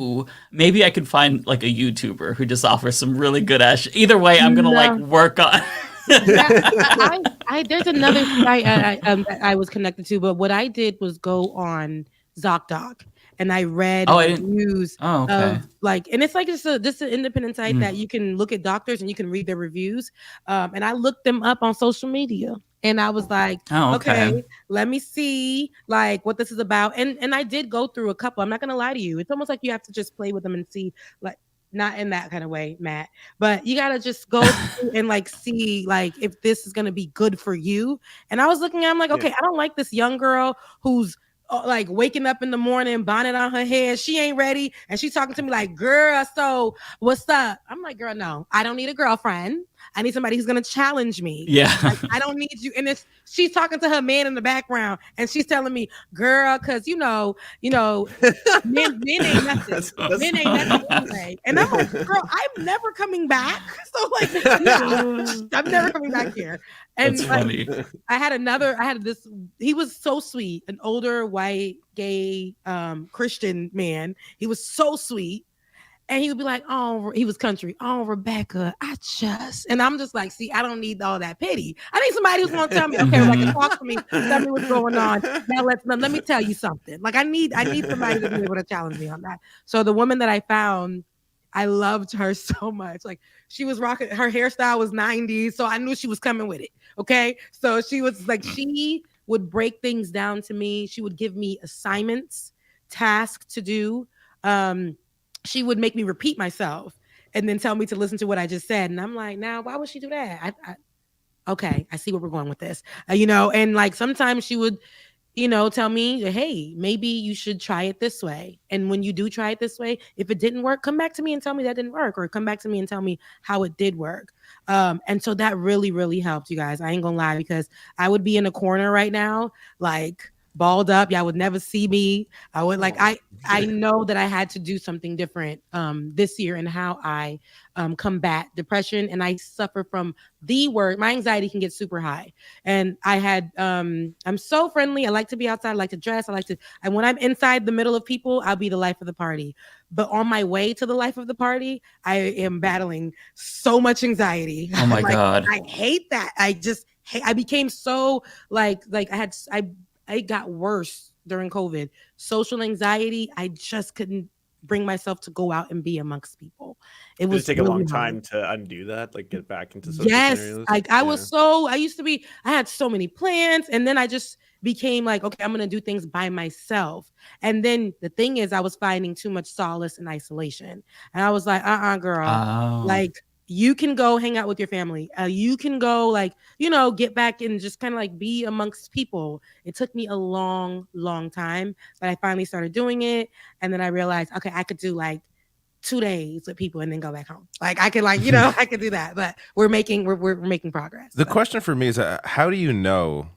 ooh, maybe I could find a YouTuber who just offers some really good ass. Either way, I'm gonna work on. There's another site I was connected to, but what I did was go on ZocDoc and I read reviews of and it's just an independent site that you can look at doctors and you can read their reviews. And I looked them up on social media and I was like, okay, let me see what this is about. And I did go through a couple. I'm not gonna lie to you. It's almost like you have to just play with them and see not in that kind of way, Matt, but you got to just go and see if this is going to be good for you. And I was looking at, I'm like, okay, I don't like this young girl who's waking up in the morning, bonnet on her head. She ain't ready. And she's talking to me like, girl, so what's up? I'm like, girl, no, I don't need a girlfriend. I need somebody who's going to challenge me. Yeah. I don't need you. And she's talking to her man in the background and she's telling me, girl, cause men ain't nothing. Men ain't nothing anyway. And I'm like, girl, I'm never coming back. So I'm never coming back here. And that's funny. He was so sweet, an older white gay Christian man. He was so sweet. And he would be like, oh, he was country. Oh, Rebecca, and I'm just like, see, I don't need all that pity. I need somebody who's going to tell me, okay, Rebecca, talk to me, tell me what's going on. Now let me tell you something. I need somebody to be able to challenge me on that. So the woman that I found, I loved her so much. She was rocking, her hairstyle was 90s, so I knew she was coming with it. Okay, so she was she would break things down to me. She would give me assignments, tasks to do. She would make me repeat myself and then tell me to listen to what I just said. And I'm like, now, why would she do that? Okay, I see where we're going with this. And sometimes she would, tell me, hey, maybe you should try it this way. And when you do try it this way, if it didn't work, come back to me and tell me that didn't work, or come back to me and tell me how it did work. And so that really, really helped, you guys. I ain't gonna lie, because I would be in a corner right now, balled up. Y'all would never see me. I would I know that I had to do something different this year in how I combat depression. And I suffer from my anxiety can get super high. And I had I'm so friendly. I like to be outside. I like to dress. And when I'm inside the middle of people, I'll be the life of the party. But on my way to the life of the party, I am battling so much anxiety. Oh my God. I hate that. I became so it got worse during COVID. Social anxiety, I just couldn't bring myself to go out and be amongst people. It was take a long time to undo that, get back into social scenarios. I had so many plans, and then I just became okay, I'm gonna do things by myself. And then the thing is, I was finding too much solace in isolation, and I was like, girl, you can go hang out with your family. You can go get back and just kind of be amongst people. It took me a long, long time, but I finally started doing it. And then I realized, okay, I could do 2 days with people and then go back home. I could I could do that, but we're making progress. The question for me is, how do you know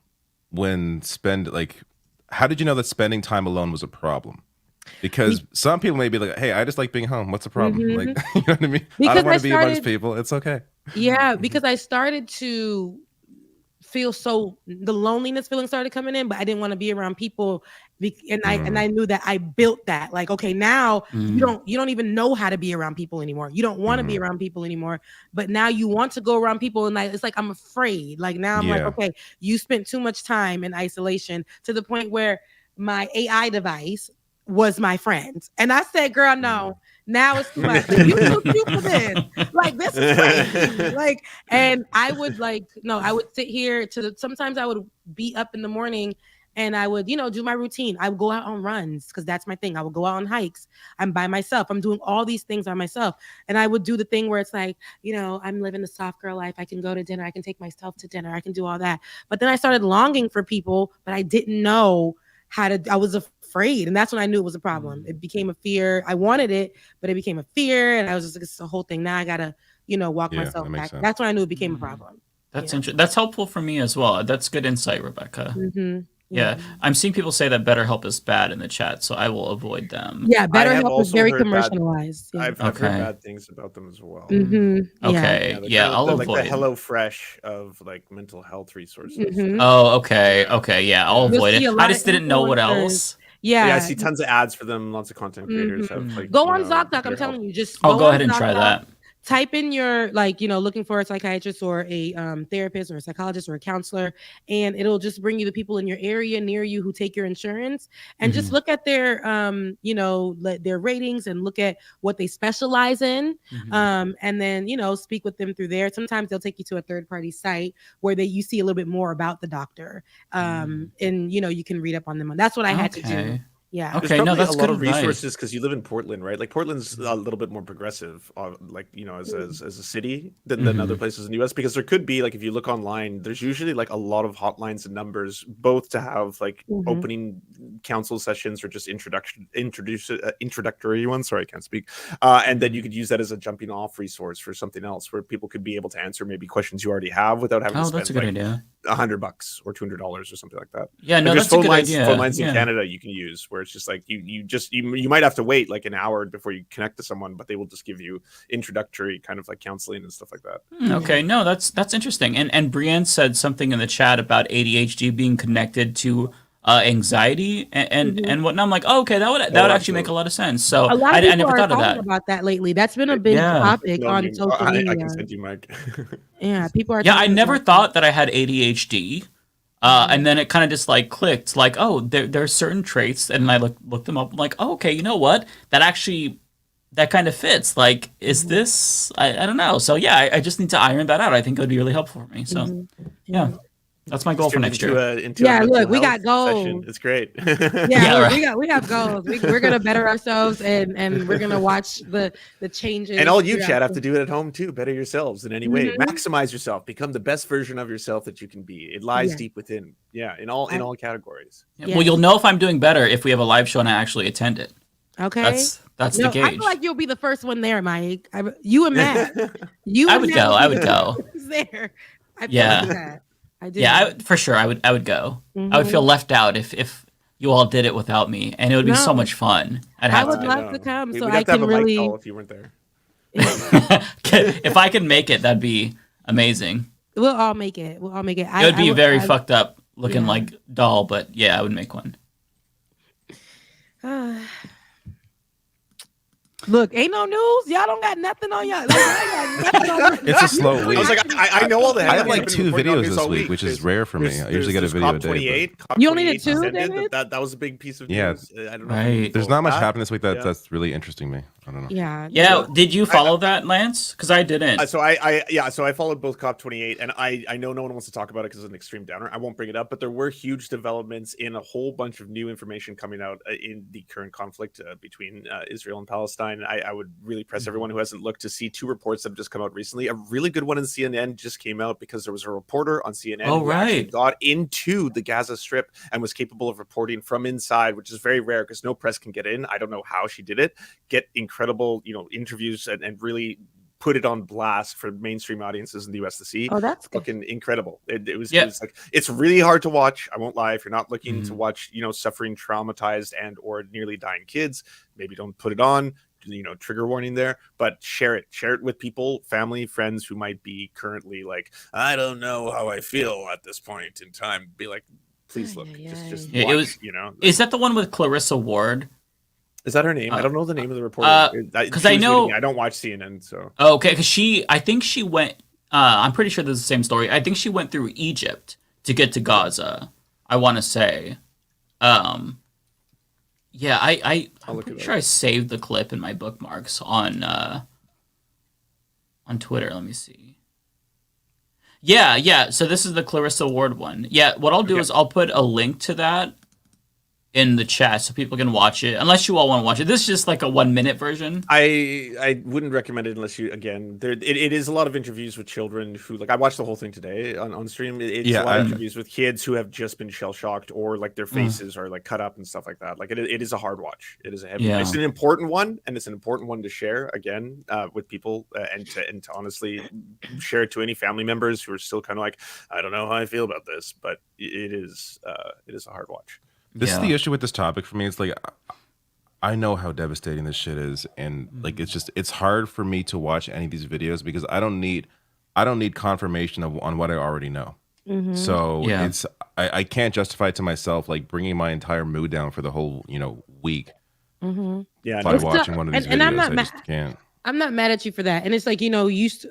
how did you know that spending time alone was a problem? Because some people may be like, hey, I just like being home. What's the problem? You know what I mean? I don't want to be amongst people. It's okay. Yeah, because I started to feel the loneliness feeling started coming in, but I didn't want to be around people. And I knew that I built that. Okay, now you don't even know how to be around people anymore. You don't want to be around people anymore, but now you want to go around people. And it's I'm afraid. Now I'm okay, you spent too much time in isolation to the point where my AI device was my friend. And I said, girl, no, Now it's too much. You too cute for this. Like, this is crazy. Like, and I would I would sit here sometimes I would be up in the morning and I would, do my routine. I would go out on runs because that's my thing. I would go out on hikes. I'm by myself. I'm doing all these things by myself. And I would do the thing where it's like, I'm living the soft girl life. I can go to dinner. I can take myself to dinner. I can do all that. But then I started longing for people, but I didn't know I was afraid. And that's when I knew it was a problem. It became a fear. I wanted it, but it became a fear. And I was just like, it's a whole thing. Now I got to, walk myself back. Sense. That's when I knew it became a problem. That's interesting. That's helpful for me as well. That's good insight, Rebecca. Mm-hmm. Yeah, I'm seeing people say that BetterHelp is bad in the chat, so I will avoid them. Yeah, BetterHelp is very commercialized. I've heard bad things about them as well. Mm-hmm. Okay, yeah, I'll avoid. Like the HelloFresh of like mental health resources. Mm-hmm. Oh, okay, yeah, I'll avoid it. I just didn't know what else. Yeah, I see tons of ads for them. Lots of content creators have like. Go on ZocDoc. I'm telling you, just go ahead and try that. Type in your looking for a psychiatrist or a therapist or a psychologist or a counselor, and it'll just bring you the people in your area near you who take your insurance, and just look at their their ratings and look at what they specialize in, and then speak with them through there. Sometimes they'll take you to a third party site where you see a little bit more about the doctor, and you can read up on them. That's what I had to do. Yeah. Okay. No, that's a lot of resources because you live in Portland, right? Like Portland's a little bit more progressive, as a city than other places in the U.S. Because there could be if you look online, there's usually a lot of hotlines and numbers, both to have opening counsel sessions or just introductory ones. Sorry, I can't speak. And then you could use that as a jumping off resource for something else where people could be able to answer maybe questions you already have without having to spend that's a good idea. $100 or $200 or something like that. Yeah, no, that's a good idea. Phone lines in Canada you can use where it's just you might have to wait an hour before you connect to someone, but they will just give you introductory kind of counseling and stuff like that. Okay, no, that's interesting. And Brienne said something in the chat about ADHD being connected to anxiety and whatnot. I'm like, okay, that would actually make a lot of sense. So I never thought of that. About that lately. That's been a big topic on social media. I can send you, Mike. Yeah, people are. Yeah, I never thought that I had ADHD. And then it kind of just clicked, there are certain traits, and I looked them up. I'm like, oh, okay, you know what? That kind of fits. Is this? I don't know. So yeah, I just need to iron that out. I think it would be really helpful for me. So yeah, that's my goal for next year. Look, we got goals. It's great. We got goals. We're gonna better ourselves, and we're gonna watch the changes. And all you chat have to do it at home too. Better yourselves in any way. Maximize yourself. Become the best version of yourself that you can be. It lies deep within. Yeah, in all categories. Yeah. Well, you'll know if I'm doing better if we have a live show and I actually attend it. Okay, that's the gauge. I feel like you'll be the first one there, Mike. You and Matt. I would go. There. I feel like that. I do. Yeah, for sure. I would go. I would feel left out if you all did it without me, and it would be so much fun. I would love to come, so I can really. If you weren't there. If I can make it, that'd be amazing. We'll all make it. It would be very fucked up looking like doll, but yeah, I would make one. Look, ain't no news. Y'all don't got nothing on y'all. It's a slow week. I was I know all the. I have 2 videos this week, which is rare for me. I usually get a video a day. You only did 2. That was a big piece of news. I don't know. Right. There's not much happening this week that's really interesting me. I don't know. Yeah. Did you follow that, Lance? Because I didn't. So I followed both COP28, and I know no one wants to talk about it because it's an extreme downer. I won't bring it up, but there were huge developments in a whole bunch of new information coming out in the current conflict between Israel and Palestine. I would really press everyone who hasn't looked to see 2 reports that have just come out recently. A really good one in CNN just came out because there was a reporter on CNN who actually got into the Gaza Strip and was capable of reporting from inside, which is very rare because no press can get in. I don't know how she did it. Get incredible, interviews and really put it on blast for mainstream audiences in the US to see. Oh, that's fucking incredible. It was it's really hard to watch. I won't lie. If you're not looking to watch, suffering, traumatized and or nearly dying kids, maybe don't put it on. Trigger warning there, but share it with people, family, friends who might be currently I don't know how I feel at this point in time. Be like, please look, just watch, it was, is that the one with Clarissa Ward? Is that her name? I don't know the name of the reporter because I know I don't watch CNN. So okay, because I think she went. I'm pretty sure this is the same story. I think she went through Egypt to get to Gaza. I want to say, Yeah, I'm look pretty it sure I saved the clip in my bookmarks on Twitter. Let me see. Yeah. So this is the Clarissa Ward one. Yeah, what I'll do is I'll put a link to that in the chat so people can watch it, unless you all want to watch it. This is just like a 1 minute version. I wouldn't recommend it unless you, again, it is a lot of interviews with children who, like, I watched the whole thing today on stream. It's a lot of interviews with kids who have just been shell shocked, or like their faces are like cut up and stuff like that. Like it is a hard watch. It is a heavy. It's an important one, and it's an important one to share again with people, and to honestly share it to any family members who are still kind of like, I don't know how I feel about this, but it is a hard watch. This is the issue with this topic for me. It's like, I know how devastating this shit is, and like it's hard for me to watch any of these videos because I don't need confirmation on what I already know. So I can't justify it to myself like bringing my entire mood down for the whole week. By watching one of these videos, I just can't. I'm not mad at you for that. And it's like,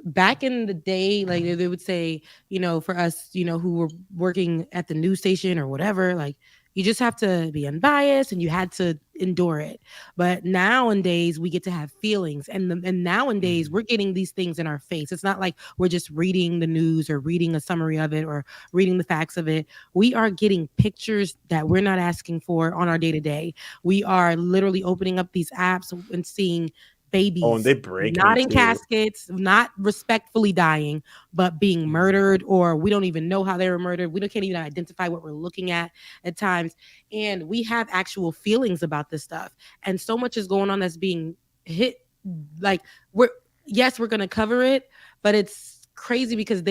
back in the day, like they would say, for us, who were working at the news station or whatever, like, you just have to be unbiased and you had to endure it. But nowadays we get to have feelings, and nowadays we're getting these things in our face. It's not like we're just reading the news or reading a summary of it or reading the facts of it. We are getting pictures that we're not asking for on our day to day. We are literally opening up these apps and seeing babies and they break not in caskets, not respectfully dying, but being murdered, or we don't even know how they were murdered. We can't even identify what we're looking at times. And we have actual feelings about this stuff. And so much is going on that's being hit. Like we're going to cover it, but it's crazy because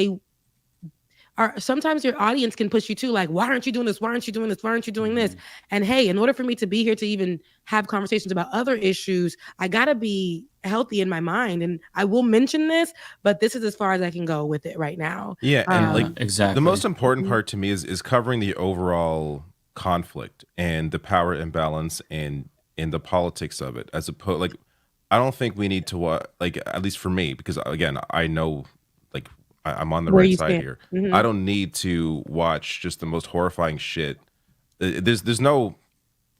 sometimes your audience can push you too, like, why aren't you doing this? Why aren't you doing this? Why aren't you doing this? And hey, in order for me to be here to even have conversations about other issues, I gotta be healthy in my mind. And I will mention this, but this is as far as I can go with it right now. Yeah, and exactly. The most important part to me is covering the overall conflict and the power imbalance and the politics of it. As opposed, like, I don't think we need to at least for me, because again, I know, like, I'm on the right side here. I don't need to watch just the most horrifying shit. There's no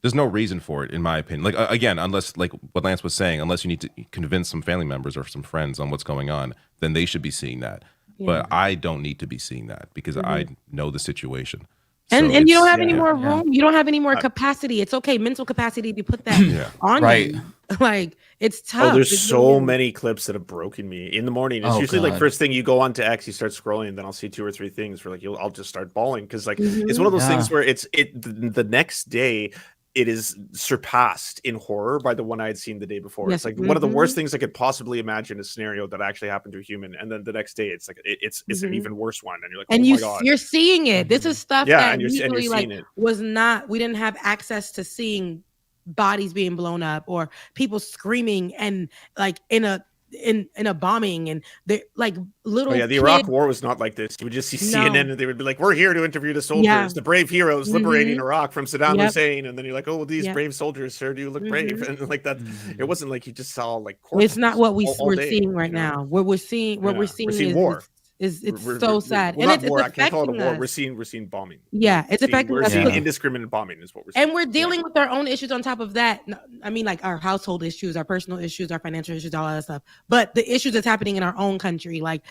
reason for it, in my opinion. Like, again, unless, like what Lance was saying, unless you need to convince some family members or some friends on what's going on, then they should be seeing that. But I don't need to be seeing that because I know the situation. And you don't have any more room. You don't have any more capacity. It's okay, mental capacity, to put that on you. Like, it's tough. There's so many clips that have broken me in the morning. It's usually like first thing you go on to X, you start scrolling, and then I'll see 2 or 3 things where like I'll just start bawling because like it's one of those things where the next day it is surpassed in horror by the one I had seen the day before. It's like one of the worst things I could possibly imagine, a scenario that actually happened to a human, and then the next day it's like it's an even worse one, and you're like, my God. You're seeing it. This is stuff that usually like it. we didn't have access to seeing bodies being blown up or people screaming and like in a bombing, and they like little the Iraq war was not like this. You would just see CNN and they would be like, we're here to interview the soldiers, the brave heroes liberating Iraq from Saddam Hussein, and then you're like, oh, these brave soldiers, sir, do you look brave? And like that, it wasn't like you just saw like corpses. It's not what we're seeing right now. What we're seeing is war. It's so sad. And it's I can't call it a war. us. We're seeing bombing. Yeah, it's affecting us. We're seeing indiscriminate bombing is what we're seeing. And we're dealing with our own issues on top of that. I mean, like our household issues, our personal issues, our financial issues, all that stuff. But the issues that's happening in our own country, like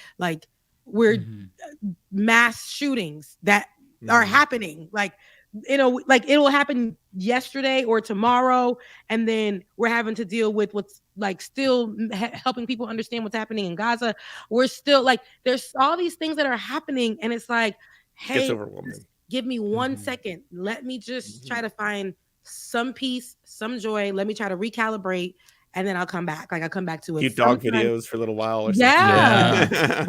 we're mass shootings that are happening. Like, like it will happen yesterday or tomorrow, and then we're having to deal with what's like still helping people understand what's happening in Gaza. We're still like, there's all these things that are happening, and it's like, hey, it's overwhelming. Give me 1 second. Let me just try to find some peace, some joy. Let me try to recalibrate, and then I'll come back. Like, I'll come back to it. Cute dog videos for a little while. Or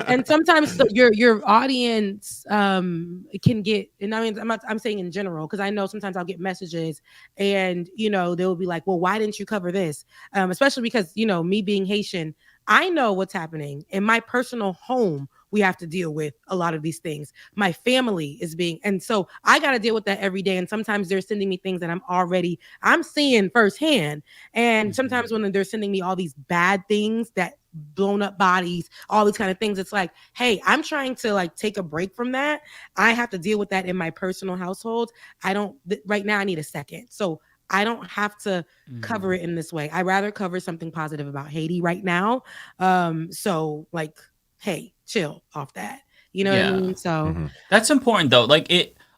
And sometimes your audience can get, and I mean, I'm saying in general, because I know sometimes I'll get messages and, they'll be like, well, why didn't you cover this? Especially because, me being Haitian, I know what's happening in my personal home. We have to deal with a lot of these things. My family is and so I got to deal with that every day. And sometimes they're sending me things that I'm seeing firsthand. And sometimes when they're sending me all these bad things, that blown up bodies, all these kind of things, it's like, hey, I'm trying to like take a break from that. I have to deal with that in my personal household. Right now I need a second. So I don't have to cover it in this way. I rather cover something positive about Haiti right now. So like, hey, chill off that. You know what I mean? So that's important though. Like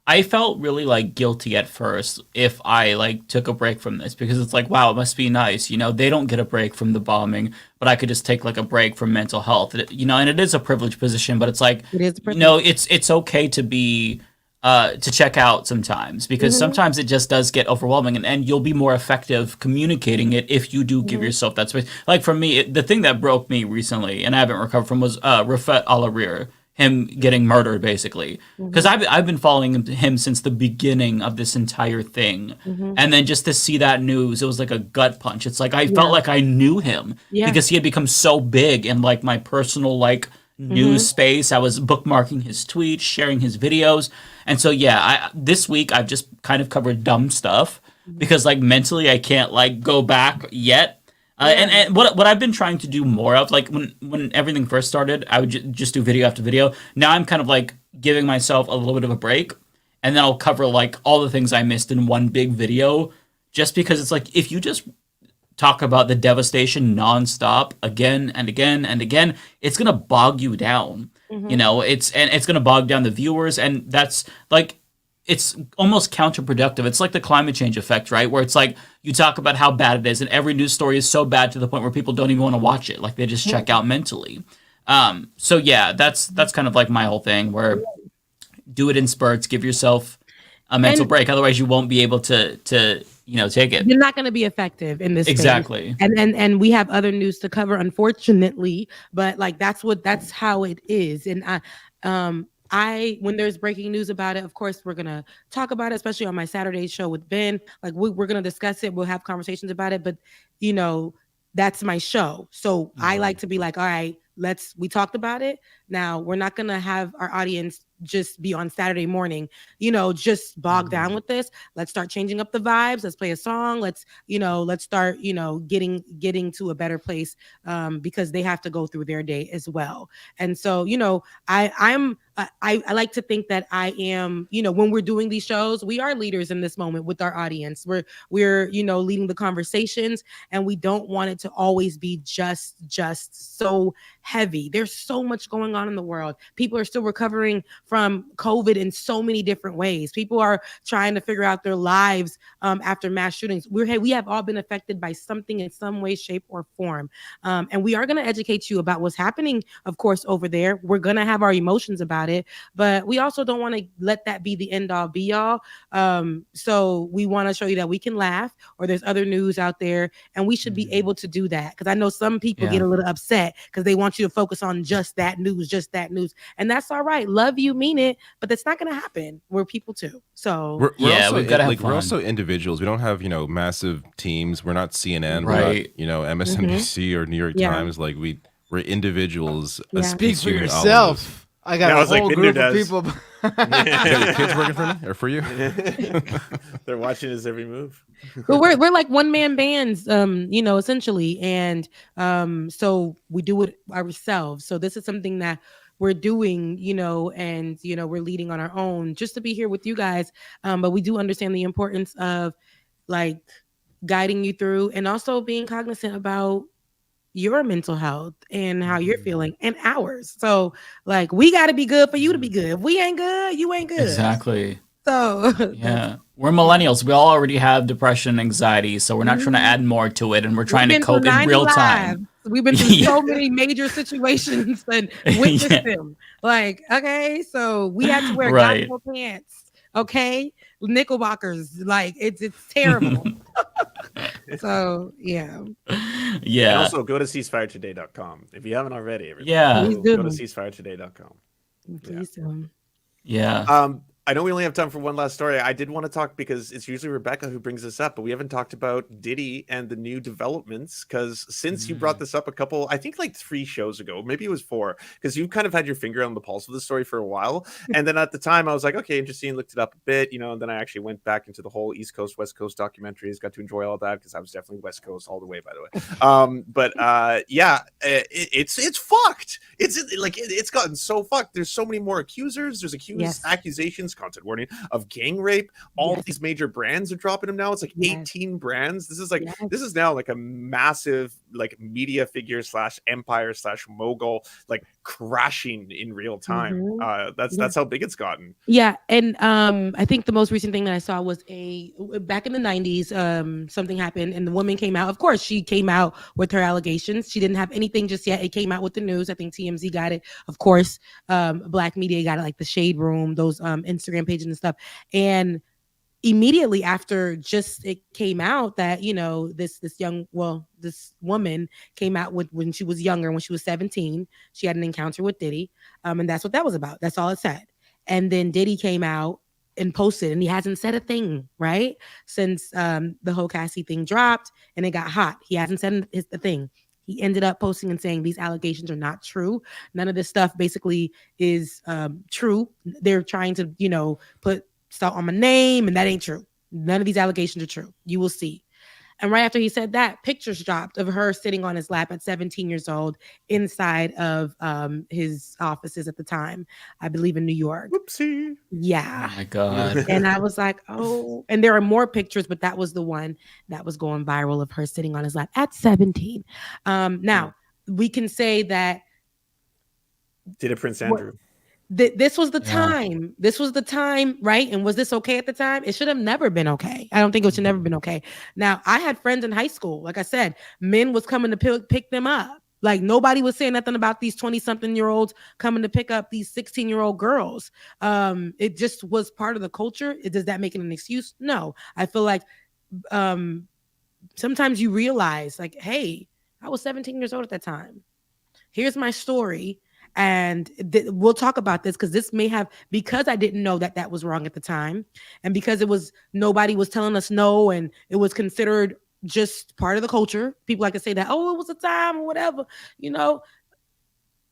I felt really like guilty at first if I like took a break from this, because it's like, wow, it must be nice. You know, they don't get a break from the bombing, but I could just take like a break from mental health. You know, and it is a privileged position, but it's like, you know, it's okay to be to check out sometimes, because sometimes it just does get overwhelming, and you'll be more effective communicating it if you do give yourself that space. Like for me, the thing that broke me recently, and I haven't recovered from, was Rafet Al-Arir, him getting murdered, basically. Because I've been following him since the beginning of this entire thing. And then just to see that news, it was like a gut punch. It's like I felt like I knew him because he had become so big in like my personal like news space. I was bookmarking his tweets, sharing his videos. And so this week I've just kind of covered dumb stuff because like mentally I can't like go back yet. And what I've been trying to do more of, like when everything first started, I would just do video after video. Now I'm kind of like giving myself a little bit of a break, and then I'll cover like all the things I missed in one big video, just because it's like, if you just talk about the devastation nonstop again and again and again, it's gonna bog you down. You know, it's gonna bog down the viewers, and that's like, it's almost counterproductive. It's like the climate change effect, right? Where it's like you talk about how bad it is, and every news story is so bad to the point where people don't even want to watch it. Like they just check out mentally. So yeah, that's kind of like my whole thing, where do it in spurts, give yourself a mental break. Otherwise you won't be able to take it. You're not going to be effective in this exactly space. And we have other news to cover, unfortunately, but like that's how it is. And when there's breaking news about it, of course, we're going to talk about it, especially on my Saturday show with Ben. Like we're going to discuss it. We'll have conversations about it, but you know, that's my show. So I like to be like, all right, we talked about it. Now we're not going to have our audience just be on Saturday morning, just bog down with this. Let's start changing up the vibes. Let's play a song. Let's start, getting to a better place, because they have to go through their day as well. And so, I like to think that I am, when we're doing these shows, we are leaders in this moment with our audience. We're leading the conversations, and we don't want it to always be just so heavy. There's so much going on in the world. People are still recovering from COVID in so many different ways. People are trying to figure out their lives after mass shootings. We have all been affected by something in some way, shape, or form. And we are going to educate you about what's happening, of course, over there. We're going to have our emotions about it, but we also don't want to let that be the end all be all. So we want to show you that we can laugh, or there's other news out there, and we should be able to do that. Because I know some people get a little upset because they want you to focus on just that news. And that's all right. Love you, mean it, but that's not going to happen. We're people too. So we're also individuals. We don't have, massive teams. We're not CNN, right? We're not, MSNBC or New York Times. Like we're individuals. Speak for yourself. I got a whole group of people. You got your kids working for me or for you? They're watching his every move. But we're like one-man bands, essentially. And so we do it ourselves. So this is something that we're doing, and, we're leading on our own just to be here with you guys. But we do understand the importance of like guiding you through, and also being cognizant about your mental health and how you're feeling, and ours. So like, we got to be good for you to be good. If we ain't good, you ain't good. Exactly. So yeah, we're millennials. We all already have depression and anxiety, so we're not trying to add more to it, and we're trying to cope in real time. We've been through so many major situations and witnessed them. Like, okay, so we had to wear gospel pants. Okay, Knickerbockers. Like it's terrible. So yeah. And also go to ceasefiretoday.com if you haven't already. Everybody. Go to ceasefiretoday.com. Please do. Yeah. I know we only have time for one last story. I did want to talk, because it's usually Rebecca who brings this up, but we haven't talked about Diddy and the new developments. Because since you brought this up I think like 3 shows ago, maybe it was 4, because you kind of had your finger on the pulse of the story for a while. And then at the time I was like, okay, interesting, looked it up a bit, and then I actually went back into the whole East Coast, West Coast documentaries, got to enjoy all that, because I was definitely West Coast all the way, by the way. It's fucked. It's gotten so fucked. There's so many more accusers. There's accusations content warning, of gang rape. All of these major brands are dropping him now. It's like 18 brands. This is now like a massive like media figure / empire / mogul like crashing in real time. That's how big it's gotten. Yeah, and I think the most recent thing that I saw was back in the 90s, something happened and the woman came out. Of course, she came out with her allegations. She didn't have anything just yet. It came out with the news. I think TMZ got it. Of course, Black media got it, like the Shade Room, those Instagram pages and stuff. And immediately after just it came out that, you know, this woman came out with, when she was younger, when she was 17, she had an encounter with Diddy. And that's what that was about. That's all it said. And then Diddy came out and posted, and he hasn't said a thing, right? Since the whole Cassie thing dropped and it got hot. He hasn't said the thing. He ended up posting and saying these allegations are not true. None of this stuff basically is true. They're trying to, you know, put stuff on my name, and that ain't true. None of these allegations are true. You will see. And right after he said that, pictures dropped of her sitting on his lap at 17 years old inside of his offices at the time, I believe in New York. Whoopsie. Yeah. Oh my God. And I was like, oh, and there are more pictures, but that was the one that was going viral of her sitting on his lap at 17. Now, we can say that. Did it Prince Andrew? This was the time. This was the time, right? And was this okay at the time? It should have never been okay. I don't think it should never been okay. Now, I had friends in high school. Like I said, men was coming to pick them up. Like nobody was saying nothing about these 20-something-year-olds coming to pick up these 16-year-old girls. It just was part of the culture. Does that make it an excuse? No. I feel like sometimes you realize, like, hey, I was 17 years old at that time. Here's my story. And we'll talk about this because this may have, because I didn't know that that was wrong at the time, and because it was, nobody was telling us no, and it was considered just part of the culture. People like to say that, oh, it was a time or whatever, you know.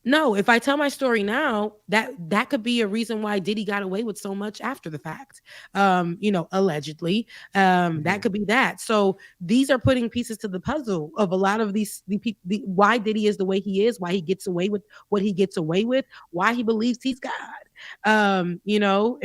No, if I tell my story now, that could be a reason why Diddy got away with so much after the fact. You know, allegedly, that could be that. So these are putting pieces to the puzzle of a lot of these why Diddy is the way he is, why he gets away with what he gets away with, why he believes he's God. You know,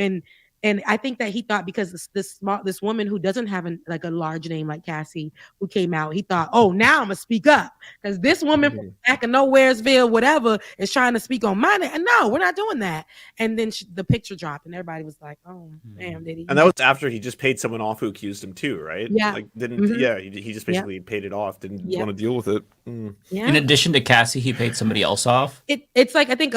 and I think that he thought because this woman who doesn't have a large name like Cassie, who came out, he thought, oh, now I'm gonna speak up because this woman from back in Nowheresville, whatever, is trying to speak on my name. And no, we're not doing that. And then the picture dropped, and everybody was like, oh, damn, did he? And that was after he just paid someone off who accused him too, right? Yeah. Like he just basically paid it off, didn't want to deal with it. Yeah. In addition to Cassie, he paid somebody else off. It's like, I think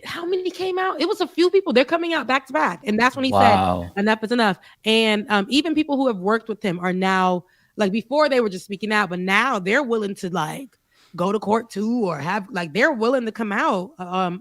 how many came out? It was a few people. They're coming out back to back, and that's when he said enough is enough. And even people who have worked with him are now, like, before they were just speaking out, but now they're willing to like go to court too, or have, like, they're willing to come out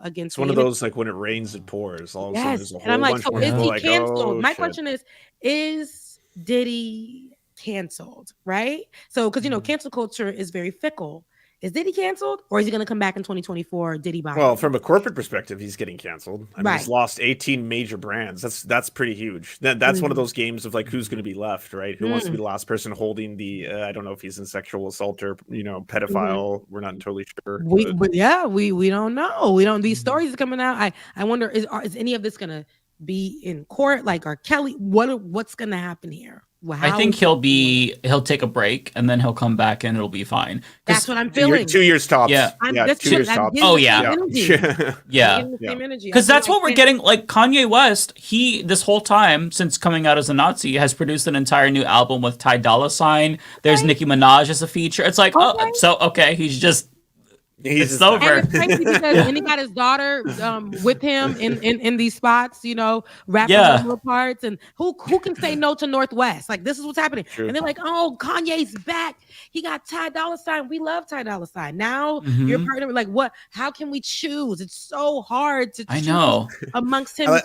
against. It's one of those, like, when it rains it pours. All of a sudden there's a whole and I'm like, bunch so more is people he like, canceled? oh, My shit. question is Diddy canceled? Right? So because, you know, cancel culture is very fickle. Is Diddy canceled, or is he going to come back in 2024? Diddy Biden? Well, from a corporate perspective, he's getting canceled. I mean, he's lost 18 major brands. That's pretty huge. That's one of those games of like, who's going to be left, right? Who wants to be the last person holding the? I don't know if he's in sexual assault or, you know, pedophile. We're not totally sure. We don't know. We don't. These stories are coming out. I wonder, is any of this going to be in court? Like R. Kelly, what's going to happen here? I think he'll take a break and then he'll come back and it'll be fine. That's what I'm feeling. 2 years tops. Yeah. 2 years tops. Oh yeah. Yeah. Because that's what we're getting. Like Kanye West, he this whole time since coming out as a Nazi has produced an entire new album with Ty Dolla $ign. There's Nicki Minaj as a feature. It's like, it's over. And it's crazy because and he got his daughter with him in these spots, you know, rapping little parts. And who can say no to Northwest? Like, this is what's happening. True. And they're like, oh, Kanye's back. He got Ty Dolla $ign. We love Ty Dolla $ign. Now you're partnering. Like, what? How can we choose? It's so hard to choose amongst him.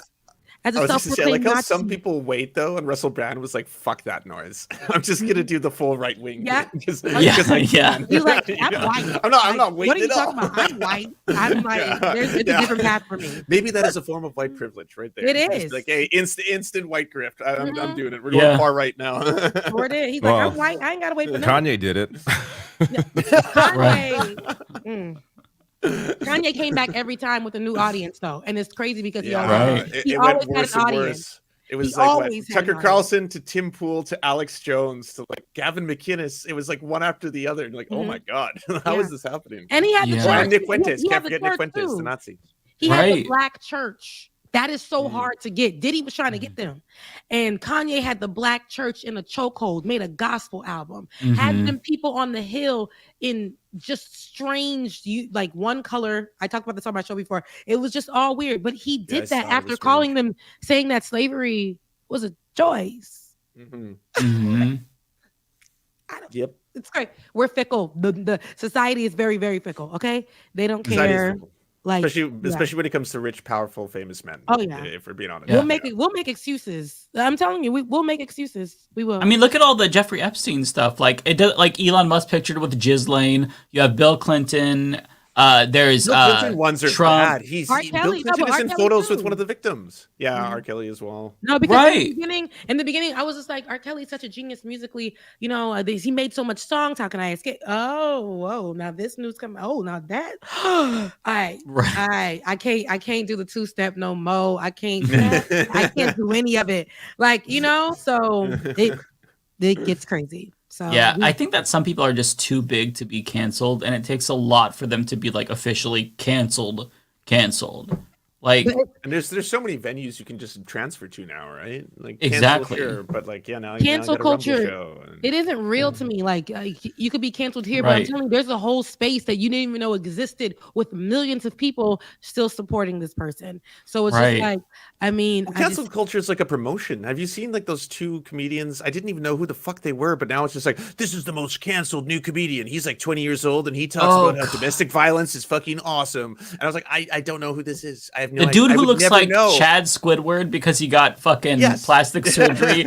As a I like how some people wait though, and Russell Brand was like, "Fuck that noise! I'm just gonna do the full right wing." He's like, I'm white. I'm not waiting. What are you talking about? I'm white. I'm like, it's a different path for me. Maybe that is a form of white privilege, right there. It is just like, hey, instant white grift. I'm doing it. We're going far right now. Sure it is. He's like, I'm white. I ain't gotta wait for Kanye did it. Kanye. Kanye came back every time with a new audience, though, and it's crazy because he it always went worse had an and audience. worse. It was He like always had Tucker an audience. Carlson to Tim Pool to Alex Jones to like Gavin McInnes. It was like one after the other. And like, oh my God, how is this happening? And he had the church. And Nick Fuentes. He Can't had the forget Nick church, Fuentes, too. the Nazi. He had the black church. That is so hard to get. Diddy was trying to get them. And Kanye had the black church in a chokehold, made a gospel album, had them people on the hill in just strange, like one color. I talked about this on my show before. It was just all weird. But he did that after calling them, saying that slavery was a choice. Yep. It's great. We're fickle. The society is very, very fickle. Okay. They don't care. Like, especially when it comes to rich, powerful, famous men. Oh yeah. If we're being honest, we'll make excuses. I'm telling you, we'll make excuses. We will. I mean, look at all the Jeffrey Epstein stuff. Like it does, like Elon Musk pictured with Ghislaine. You have Bill Clinton. There's Bill Clinton ones are Trump. bad. Bill Clinton is in photos with one of the victims. Yeah, R. Kelly as well. No, because in the beginning, I was just like, R. Kelly's such a genius musically. You know, he made so much songs. How can I escape? Oh, whoa! Now this news coming. Oh, now that. All right. I can't do the 2-step no more. I can't do any of it. Like, you know, so it gets crazy. So yeah, I think that some people are just too big to be canceled, and it takes a lot for them to be like officially canceled. Like, and there's so many venues you can just transfer to now, right? Like exactly, sure, but like now cancel you got a culture. show and... It isn't real to me. Like you could be canceled here, but I'm telling you, there's a whole space that you didn't even know existed with millions of people still supporting this person. So it's just like, I mean, cancel culture is like a promotion. Have you seen like those two comedians? I didn't even know who the fuck they were, but now it's just like, this is the most canceled new comedian. He's like 20 years old and he talks about how domestic violence is fucking awesome. And I was like, I don't know who this is. I have no idea. The dude who looks like Chad Squidward because he got fucking plastic surgery.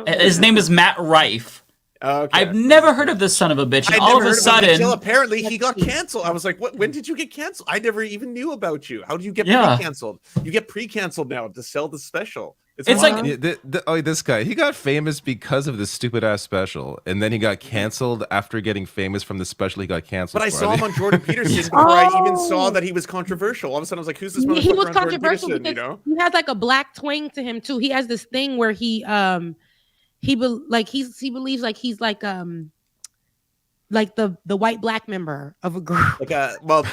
His name is Matt Rife. Okay. I've never heard of this son of a bitch. And all of a sudden, until apparently he got canceled. I was like, "What? When did you get canceled? I never even knew about you. How do you get pre-canceled? You get pre-canceled now to sell the special." It's like this guy. He got famous because of this stupid ass special, and then he got canceled after getting famous from the special. He got canceled. But I saw him on Jordan Peterson before I even saw that he was controversial. All of a sudden, I was like, "Who's this motherfucker?" He was on controversial Jordan because Peterson, he has like a black twang to him too. He has this thing where he believes like he's like the white black member of a group.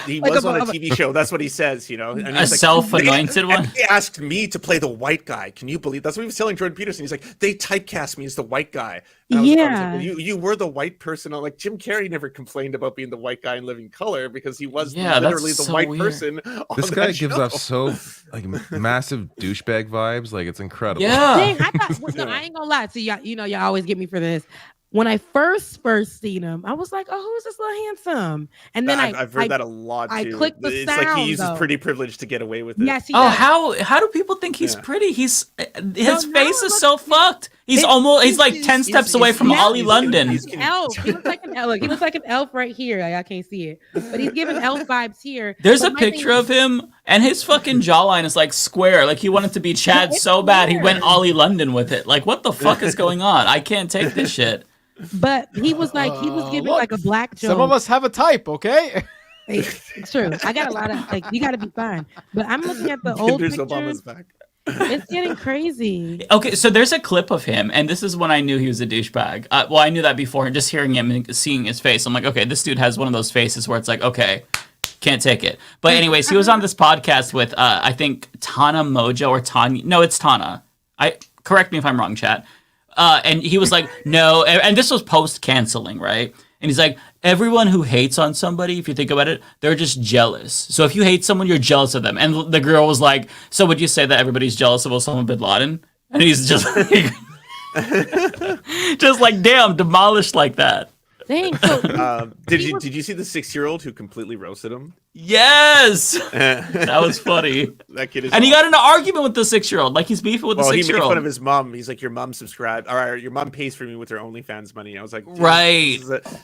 He was on a TV show. That's what he says, you know. And a self-anointed one. He asked me to play the white guy. Can you believe that's what he was telling Jordan Peterson? He's like, they typecast me as the white guy. And I was like, you were the white person. I'm like, Jim Carrey never complained about being the white guy in Living Color because he was literally the white person. This guy gives off so like massive douchebag vibes. Like it's incredible. Yeah. Dang, I thought, I ain't gonna lie to y'all. You know, y'all always get me for this. When I first seen him, I was like, "Oh, who's this little handsome?" And then I've heard that a lot too. I clicked the it's sound. Like he uses pretty privilege to get away with it. Yes, he does. How do people think he's pretty? His face is so fucked. He's like 10 steps away from Ollie London. He's an elf. He looks like an elf. He looks like an elf right here. I can't see it, but he's giving elf vibes here. There's a picture of him, and his fucking jawline is like square. Like he wanted to be Chad so bad, he went Ollie London with it. Like what the fuck is going on? I can't take this shit. But he was giving like a black joke. Some of us have a type, okay? It's true. I got a lot of you got to be fine. But I'm looking at the old pictures. Obama's back. It's getting crazy. Okay, so there's a clip of him, and this is when I knew he was a douchebag. Well, I knew that before, and just hearing him and seeing his face, I'm like, okay, this dude has one of those faces where it's like, okay, can't take it. But anyways, he was on this podcast with I think Tana Mojo or Tanya. No, it's Tana. Correct me if I'm wrong, chat. And he was like, no, and this was post-canceling, right? And he's like, everyone who hates on somebody, if you think about it, they're just jealous. So if you hate someone, you're jealous of them. And the girl was like, so would you say that everybody's jealous of Osama bin Laden? And he's just like, just like, damn, demolished like that. Dang. So, did you see the 6-year-old who completely roasted him? Yes, that was funny. That kid is and he got in an argument with the 6-year-old. Like he's beefing with the 6-year-old. He made fun of his mom. He's like, your mom subscribed, or your mom pays for me with her OnlyFans money. I was like, right.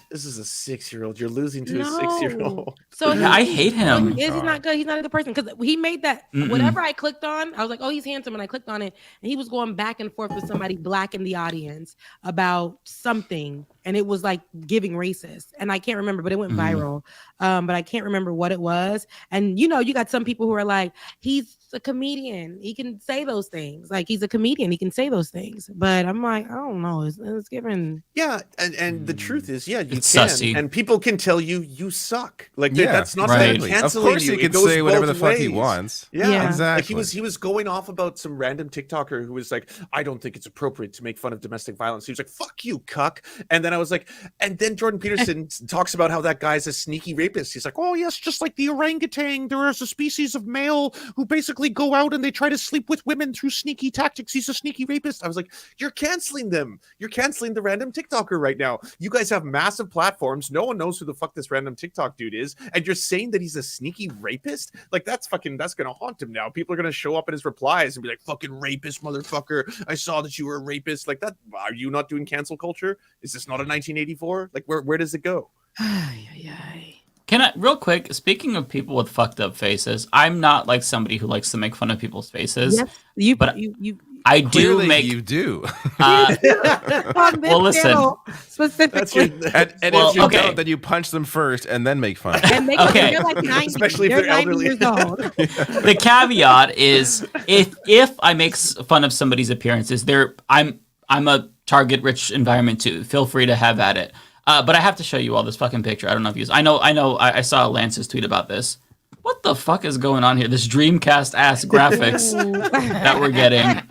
This is a 6-year-old. You're losing to a 6-year-old. So I hate him. He's not good. He's not a good person because he made that. Whatever I clicked on, I was like, oh, he's handsome, and I clicked on it, and he was going back and forth with somebody black in the audience about something, and it was like giving racist, and I can't remember, but it went viral. But I can't remember what it was. And you got some people who are like, he's a comedian, he can say those things. Like he's a comedian, he can say those things. But I'm like, I don't know. It's given. Yeah, and the truth is, you it's can, sussy. and people can tell you suck. Like that's not right. canceling Of course, you. he can say whatever the fuck he wants. Yeah, exactly. Like he was going off about some random TikToker who was like, I don't think it's appropriate to make fun of domestic violence. He was like, fuck you, cuck. And then I was like, and then Jordan Peterson talks about how that guy's a sneaky rapist. He's like, oh yes, just like the orangutan, there is a species of male who basically go out and they try to sleep with women through sneaky tactics. He's a sneaky rapist. I was like, you're canceling them. You're canceling the random TikToker right now. You guys have massive platforms. No one knows who the fuck this random TikTok dude is. And you're saying that he's a sneaky rapist? Like that's going to haunt him now. People are going to show up in his replies and be like, fucking rapist, motherfucker. I saw that you were a rapist. Like that. Are you not doing cancel culture? Is this not a 1984? Like where does it go? Can I, real quick, speaking of people with fucked up faces, I'm not like somebody who likes to make fun of people's faces. Yes, but I do make. You do. Well, listen. Specifically. And if you don't, then you punch them first and then make fun. Okay. They're like 90, especially if they're 90 elderly. years old. The caveat is if I make fun of somebody's appearances, I'm a target-rich environment too. Feel free to have at it. But I have to show you all this fucking picture. I don't know if you. I saw Lance's tweet about this. What the fuck is going on here? This Dreamcast ass graphics that we're getting.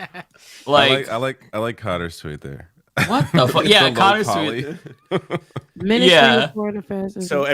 Like I like Connor's tweet there. What the fuck? Yeah, Connor's tweet. Ministry of Foreign Affairs. So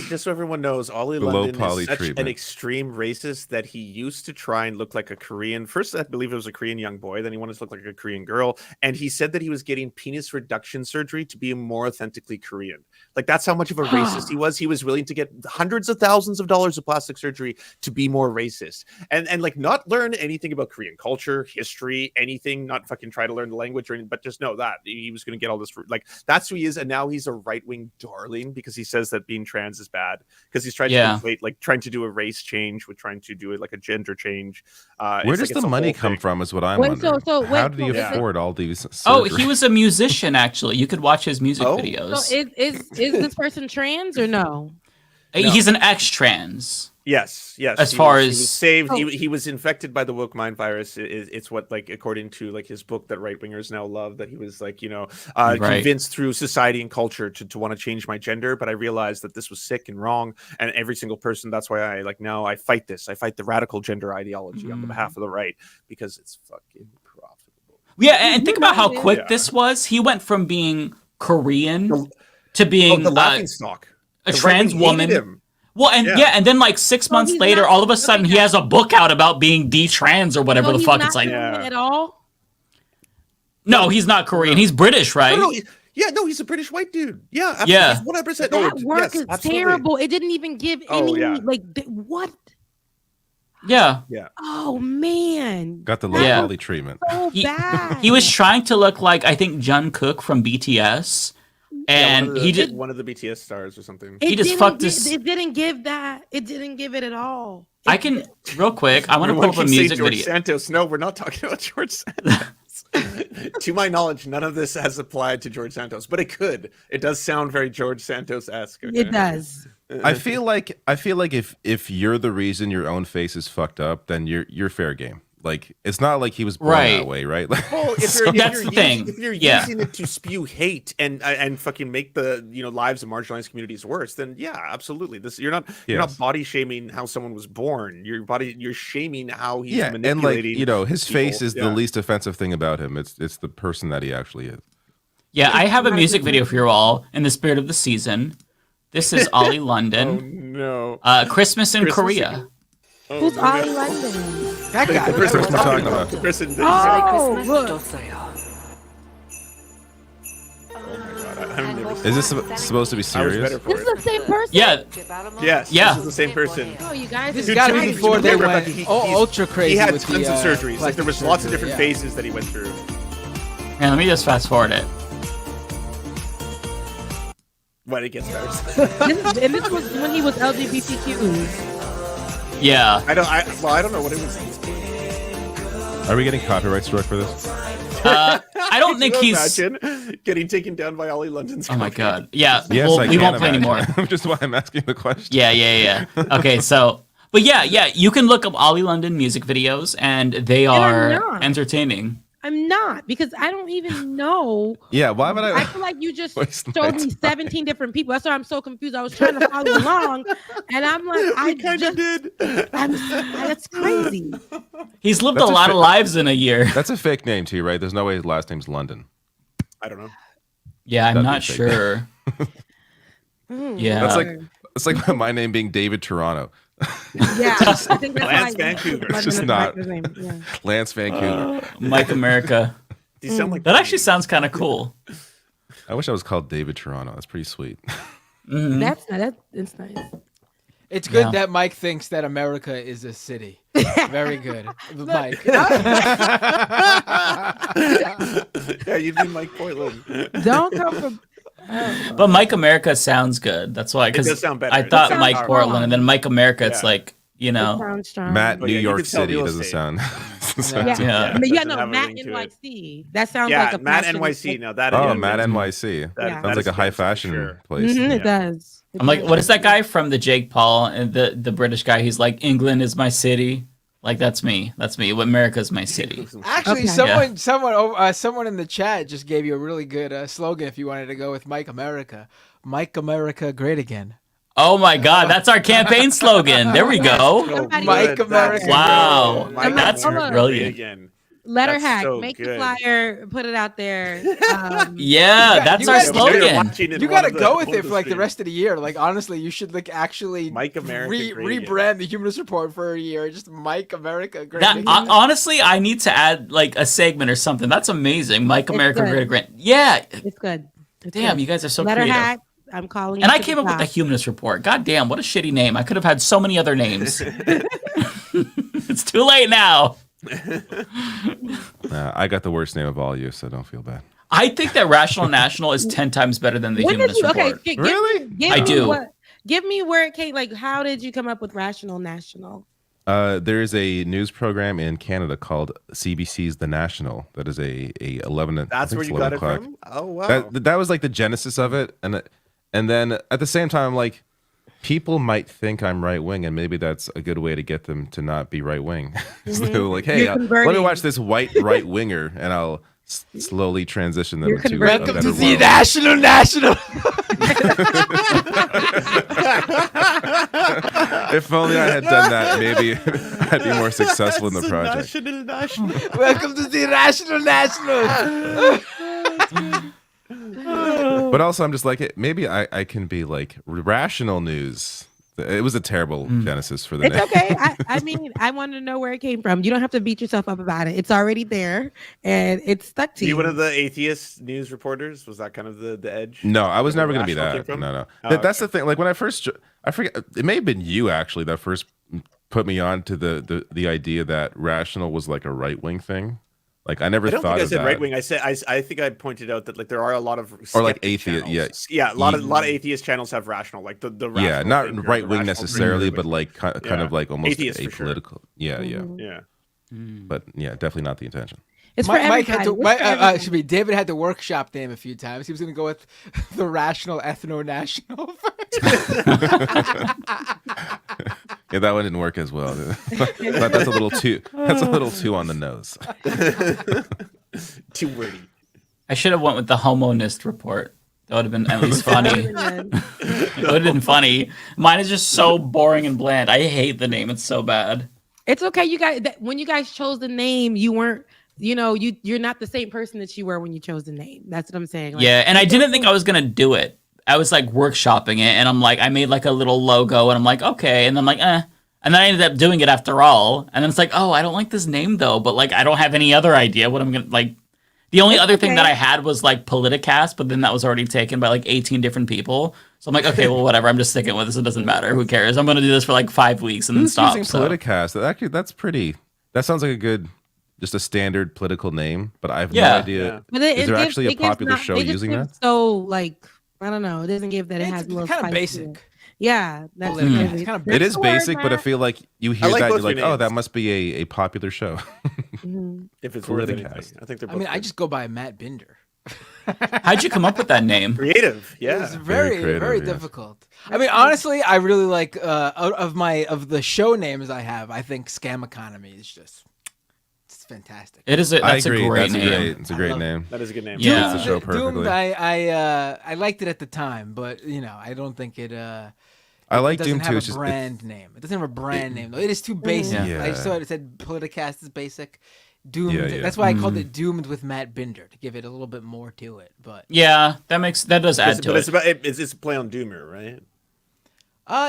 just so everyone knows, Ollie London is such treatment. an extreme racist that he used to try and look like a Korean. First, I believe it was a Korean young boy. Then he wanted to look like a Korean girl. And he said that he was getting penis reduction surgery to be more authentically Korean. Like that's how much of a racist he was. He was willing to get hundreds of thousands of dollars of plastic surgery to be more racist. And like not learn anything about Korean culture, history, anything, not fucking try to learn the language or anything, but just know that he was going to get all this. Like that's who he is. And now he's a right-wing darling because he says that being trans is bad because he's trying to conflate, like trying to do a race change with trying to do it like a gender change. Where does the money come from is what I'm wondering. How did he afford all these surgeries? Oh, he was a musician actually. You could watch his music videos. So is this person trans or no? He's an ex-trans. Yes. As he was saved. He was infected by the woke mind virus. It's what, like, according to like his book that right wingers now love, that he was like, convinced through society and culture to want to change my gender. But I realized that this was sick and wrong. And every single person. That's why I fight this. I fight the radical gender ideology on behalf of the right because it's fucking profitable. Yeah, and think about how quick this was. He went from being Korean to being the laughingstock. A trans woman. Well, and then like 6 months later, all of a sudden he has a book out about being de-trans or whatever the fuck. It's like at all. No, he's not Korean. He's British, right? No, he's a British white dude. Yeah, absolutely. Yeah. He's 100%. That work is terrible. It didn't even give any what. Yeah. Oh man. Got the low quality treatment. So bad. He was trying to look like I think Jungkook from BTS. And he did one of the BTS stars or something. He just fucked his. It didn't give that. It didn't give it at all. I can real quick. I want to pull up a music George video. Santos. No, we're not talking about George Santos. To my knowledge, none of this has applied to George Santos, but it could. It does sound very George Santos-esque. Okay? It does. I feel like if you're the reason your own face is fucked up, then you're fair game. Like it's not like he was born that way, right? Well, if you're using it to spew hate and fucking make the lives of marginalized communities worse, then yeah, absolutely. You're not body shaming how someone was born. You're shaming how he's manipulating. And his face is the least offensive thing about him. It's the person that he actually is. Yeah, I have a music video for you all in the spirit of the season. This is Ollie London. Oh no. Christmas in Korea. Who's Ollie London? That guy. The person we're talking about. Oh, look. I've never Is this supposed to be serious? This is the same person. Yeah. Yes. Yeah. This is the same person. Oh, you guys. This got to be before they went ultra crazy. He had with tons the, of surgeries. Like there was lots of different surgery, phases that he went through. And let me just fast forward it. When it gets starts. And this was when he was LGBTQ. Yeah. I don't know what it was. Are we getting copyright struck for this? I don't think he's. Imagine getting taken down by Ollie London's. Oh my god. Yeah. Yes, well, I we can won't play imagine. anymore. Just why I'm asking the question. Yeah. Okay, so, but yeah, you can look up Ollie London music videos, and they are entertaining. I'm not, because I don't even know. Yeah, why would I? I feel like you just showed me 17 different people. That's why I'm so confused. I was trying to follow along, and I'm like, I kind of did. That's crazy. He's lived a lot of lives in a year. That's a fake name too, right? There's no way his last name's London. I don't know. Yeah, I'm That'd not be fake. sure. Yeah. It's like my name being David Toronto. Yeah, I think that's Lance why Vancouver. It's just not Yeah. Lance Vancouver. Mike America. These sound like that actually sounds kind of cool. I wish I was called David Toronto. That's pretty sweet. Mm-hmm. It's nice. It's good Yeah. that Mike thinks that America is a city. Very good, Mike. Yeah, you'd be Mike Portland. Don't come from. But Mike America sounds good. That's why, because does sound better. I It thought sounds Mike strong. Portland, and then Mike America. It's Yeah. like, you know, Matt, Oh, New yeah, you York can tell City real doesn't estate. sound. Yeah, but yeah, no, Doesn't have a Matt ring to it. NYC. That sounds Yeah, like a Matt fashion- NYC. Now that Oh, yeah, Matt that- NYC. that Sounds like is a high fancy for fashion sure. place. It does. I'm like, what is that guy from the Jake Paul and the British guy? He's like, England is my city. Like that's me. That's me. America's my city. Actually, Okay. someone in the chat just gave you a really good slogan. If you wanted to go with Mike America, Mike America, great again. Oh my God, that's our campaign slogan. There we go. Somebody- Mike America. Wow, Mike that's America brilliant. again. Letter That's hack. so Make the good. flyer. Put it out there. Yeah, that's you our gotta- slogan. You gotta go with it for like the rest of the year. Like honestly, you should like actually Mike America great again. rebrand the Humanist Report for a year. Just Mike America, great. That, again. honestly, I need to add like a segment or something. That's amazing. Mike America, good. great grant. Yeah. It's good. It's Damn, good. you guys are so Letter creative. hack. I'm calling. And you I to came the up with the top. Humanist Report. God damn, what a shitty name. I could have had so many other names. It's too late now. I got the worst name of all you, so don't feel bad. I think that Rational National is 10 times better than the When did Humanist you? Okay, Report. give I me do. Give me where it came. Like, how did you come up with Rational National? There is a news program in Canada called CBC's The National. That is a 11. I That's think where it's you 11 got it o'clock. from? Oh wow. That was like the genesis of it, and then at the same time, I'm like, people might think I'm right wing, and maybe that's a good way to get them to not be right wing. So like, hey, You're let me converting. watch this white right winger, and I'll slowly transition them You're to a converting. better Welcome to the world. National. If only I had done that, maybe I'd be more successful in the project. Welcome to the National. But also, I'm just like, maybe I can be like rational news. It was a terrible genesis for the It's name. okay. I mean, I want to know where it came from. You don't have to beat yourself up about it. It's already there, and it's stuck to Were you. you one of the atheist news reporters? Was that kind of the edge? No, I was Where never going to be Rational came that. from? No. Oh, That's the thing. Like when I first, I forget, it may have been you actually that first put me on to the idea that Rational was like a right wing thing. Like I never I don't thought think I of said that. right wing. I said I think I pointed out that like there are a lot of Or like skeptic atheist, channels. A lot of atheist channels have rational, like the rational Yeah, not thinker, right the wing rational necessarily, thinker. but like kind Yeah. of like almost Atheist for sure. apolitical. Yeah. Yeah. But yeah, definitely not the intention. It's for Mike had to. everybody. It's for everybody. Should be David had to workshop name a few times. He was going to go with the Rational Ethno National. Yeah, that one didn't work as well. But that's a little too. That's a little too on the nose. Too wordy. I should have went with the Homonist Report. That would have been at least funny. It would have been funny. Mine is just so boring and bland. I hate the name. It's so bad. It's okay. You guys, when you guys chose the name, you weren't. You know, you're not the same person that you were when you chose the name. That's what I'm saying. Like, Yeah, and I didn't think I was gonna do it. I was like workshopping it, and I'm like, I made like a little logo, and I'm like, okay, and I'm like, and then I ended up doing it after all, and then it's like, oh, I don't like this name though, but like I don't have any other idea what I'm gonna like. The only other thing that I had was like Politicast, but then that was already taken by like 18 different people. So I'm like, okay, well, whatever. I'm just sticking with this. It doesn't matter. Who cares? I'm going to do this for like 5 weeks and then stop. Using Politicast? Actually, that's pretty. That sounds like a good, just a standard political name. But I have no idea. But is there actually a popular show using that? So like, I don't know. It doesn't give that it has a little kind of spice basic. to it. Yeah, that's It's kind of It is basic, but I feel like you hear that, you're both like, your oh, names. that must be a popular show. If it's worth anything, Politicast. I think they're. I mean, I just go by Matt Binder. How'd you come up with that name? Creative, It yeah. was very creative, yes. difficult. I mean, honestly, I really like out of the show names I have. I think Scam Economy is just it's fantastic. It is. That's I agree. a great That's name. It's a great name. That is a good name. Yeah. Fits the show perfectly. Doomed, I liked it at the time, but I don't think it. I like it Doom doesn't too. have It's a just brand name. It doesn't have a brand name though. It is too basic. Yeah. I saw it said Politicast is basic. Doomed. Yeah. That's why I called it Doomed with Matt Binder to give it a little bit more to it. But Yeah, that does add to But it. it's about it's a play on Doomer, right?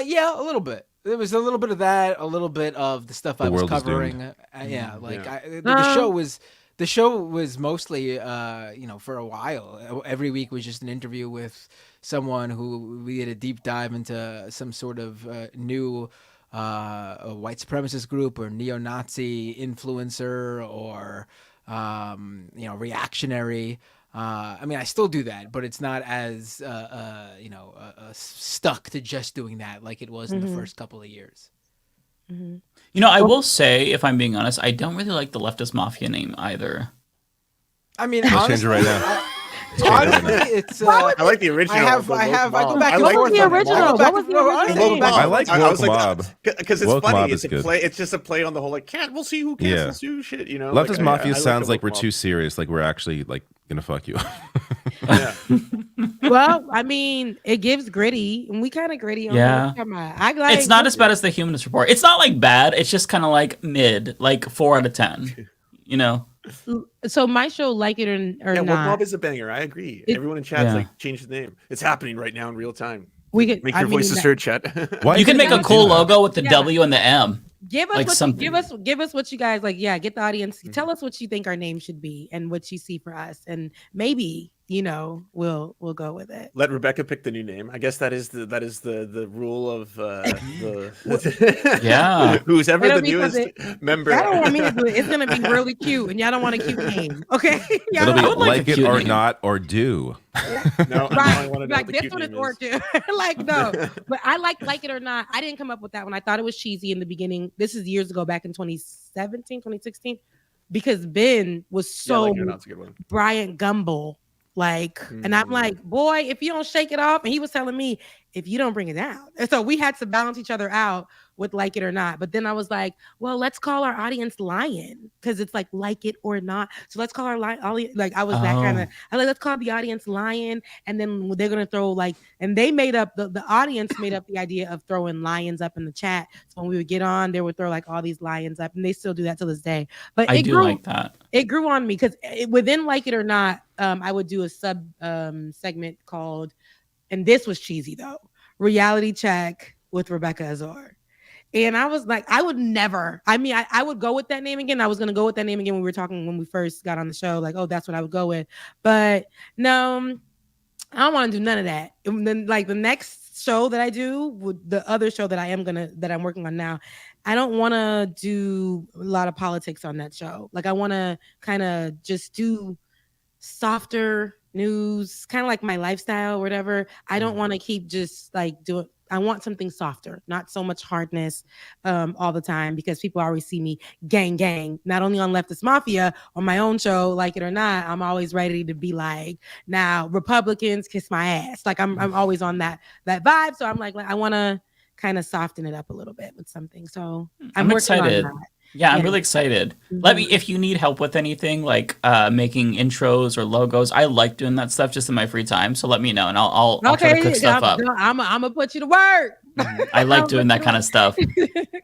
Yeah, a little bit. There was a little bit of that, a little bit of the stuff I was world is covering. doomed. The show was mostly, for a while. Every week was just an interview with someone who we did a deep dive into some sort of new white supremacist group or neo-Nazi influencer or reactionary. I mean, I still do that, but it's not as stuck to just doing that like it was in the first couple of years. I will say, if I'm being honest, I don't really like the Leftist Mafia name either. I mean, Let's change it right now. honestly, it's. I like the original. I go back and forth. the original? What was the original? I like Woke Mob. Because it's Woke funny. Mob It's is good. It's just a play on the whole we'll see who cancels who shit. Leftist like, Mafia I like sounds the like we're Woke Mob. too serious. Like we're actually like gonna fuck you. Yeah. Well, I mean, it gives gritty, and we kind of gritty on Yeah. I like. It's not as bad as the Humanist Report. It's not like bad. It's just kind of like mid, like 4 out of 10. So my show, like it or Yeah, Woke not, Mob is a banger. I agree. Everyone in chat's like, change the name. It's happening right now in real time. we could Make your voices heard, chat. You can make a cool logo with the Yeah. W and the M. Give us like what something. give us what you guys like. Yeah, get the audience. Tell us what you think our name should be and what you see for us, and maybe we'll go with it. Let Rebecca pick the new name. I guess that is the rule of the Yeah. who's ever It'll the be newest member. Y'all don't want me to do it. It's gonna be really cute, and y'all don't want a cute name, okay? Y'all It'll be don't- like it cute or name. not or do. No, I want to know like what the this cute one is name or two. Like no, but I like it or not. I didn't come up with that one. I thought it was cheesy in the beginning. This is years ago, back in 2017, 2016, because Ben was so Like It or Not's a good one. Bryant Gumbel. And I'm like, boy, if you don't shake it off, and he was telling me, if you don't bring it down. And so we had to balance each other out with like it or not. But then I was like, well, let's call our audience Lion, because it's like it or not. So let's call our like I was that kind of. I like, let's call the audience Lion, and then they're gonna throw and they made up the audience made up the idea of throwing lions up in the chat. So when we would get on, they would throw like all these lions up, and they still do that to this day. But I it do grew, like that. It grew on me because within like it or not, I would do a sub segment called, and this was cheesy though, Reality Check with Rebecca Azor. And I was like, I would never. I mean, I would go with that name again. I was gonna go with that name again when we were talking when we first got on the show. Like, oh, that's what I would go with. But no, I don't want to do none of that. And then like the next show that I do, the other show that I'm working on now, I don't want to do a lot of politics on that show. Like I want to kind of just do softer news, kind of like my lifestyle or whatever. I don't want to keep just like doing. I want something softer, not so much hardness all the time, because people always see me gang, not only on Leftist Mafia, on my own show, like it or not. I'm always ready to be like, now Republicans kiss my ass. Like I'm always on that vibe. So I'm like I want to kind of soften it up a little bit with something. So I'm working excited. on that. Yeah, I'm really excited. Let me, if you need help with anything like making intros or logos, I like doing that stuff just in my free time. So let me know, and I'll try to cook stuff up. I'm gonna put you to work. I like doing that kind of stuff.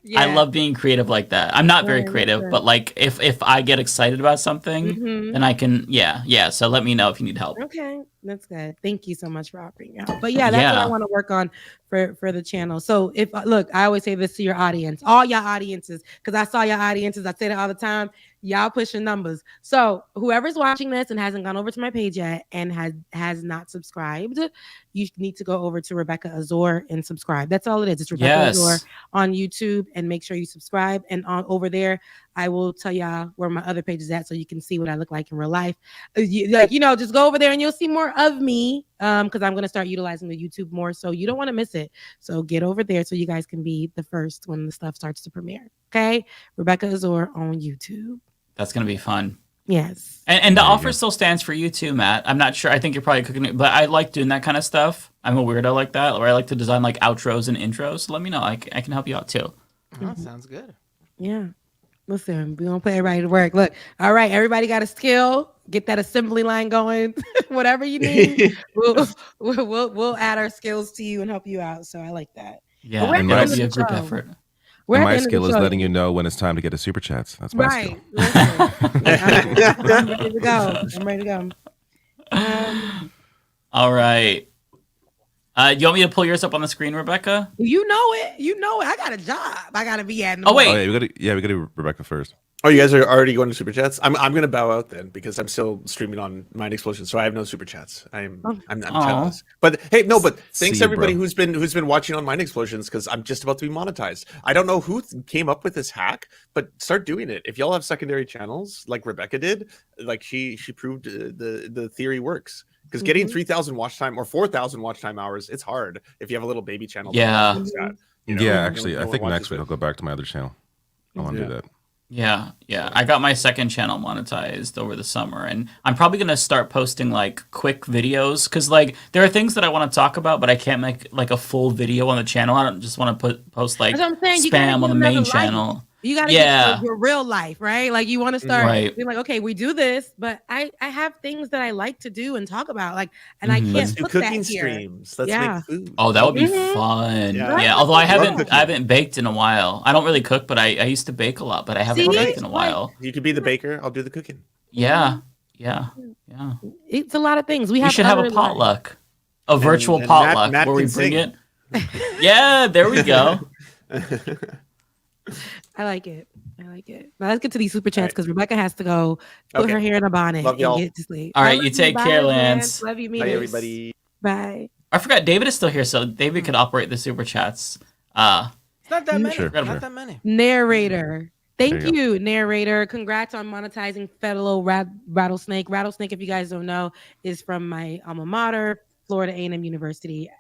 Yeah. I love being creative like that. I'm not very creative, but like if I get excited about something, then I can. Yeah. So let me know if you need help. Okay, that's good. Thank you so much for offering out. But yeah, that's what I want to work on for the channel. So if look, I always say this to your audience, all your audiences, because I saw your audiences. I say that all the time. Y'all pushing numbers. So whoever's watching this and hasn't gone over to my page yet and has not subscribed, you need to go over to Rebecca Azor and subscribe. That's all it is. It's Rebecca Azor on YouTube, and make sure you subscribe. And over there, I will tell y'all where my other page is at so you can see what I look like in real life. Just go over there and you'll see more of me because I'm going to start utilizing the YouTube more. So you don't want to miss it. So get over there so you guys can be the first when the stuff starts to premiere. Okay? Rebecca Azor on YouTube. That's going to be fun. Yes. And the offer still stands for you too, Matt. I'm not sure. I think you're probably cooking it, but I like doing that kind of stuff. I'm a weirdo like that, where I like to design like outros and intros. So let me know. I can help you out too. Oh, sounds good. Yeah. Listen, we don't put everybody to work. Look, all right, everybody got a skill. Get that assembly line going. Whatever you need, we'll add our skills to you and help you out. So I like that. Yeah, it might be a group effort. My skill is letting you know when it's time to get a super chats. That's my skill. I'm ready to go. All right. You want me to pull yours up on the screen, Rebecca? You know it. I got a job. I got to be at. Oh wait. Oh, yeah, we got to do Rebecca first. Oh, you guys are already going to super chats. I'm going to bow out then because I'm still streaming on Mind Explosion, so I have no super chats. I'm chatless. But hey, no. But thanks everybody who's been watching on Mind Explosions because I'm just about to be monetized. I don't know who came up with this hack, but start doing it. If y'all have secondary channels like Rebecca did, like she proved the theory works. Because getting 3,000 watch time or 4,000 watch time hours, it's hard if you have a little baby channel. Yeah. Actually, I think next week I'll go back to my other channel. I want to do that. Yeah. I got my second channel monetized over the summer, and I'm probably gonna start posting like quick videos because like there are things that I want to talk about, but I can't make like a full video on the channel. I don't just want to post like spam on the main channel. You got to get your real life, right? Like you want to start being like, okay, we do this, but I have things that I like to do and talk about, like, and I can't Let's do put cooking that here. streams. Let's make food. Oh, that would be fun. Yeah. Although I haven't baked in a while. I don't really cook, but I used to bake a lot, but I haven't baked in a while. You could be the baker. I'll do the cooking. Yeah. It's a lot of things. We should have a potluck, a virtual potluck Matt where we can bring it. Yeah, there we go. I like it. Now let's get to these super chats because Rebecca has to go put her hair in a bonnet and get to sleep. All right, you take care, Lance. Love you, Bye, everybody. Bye. I forgot David is still here, so David could operate the super chats. It's not that many. Not that many. Narrator. Thank you, narrator. Congrats on monetizing fellow Rattlesnake. Rattlesnake, if you guys don't know, is from my alma mater, Florida A&M University.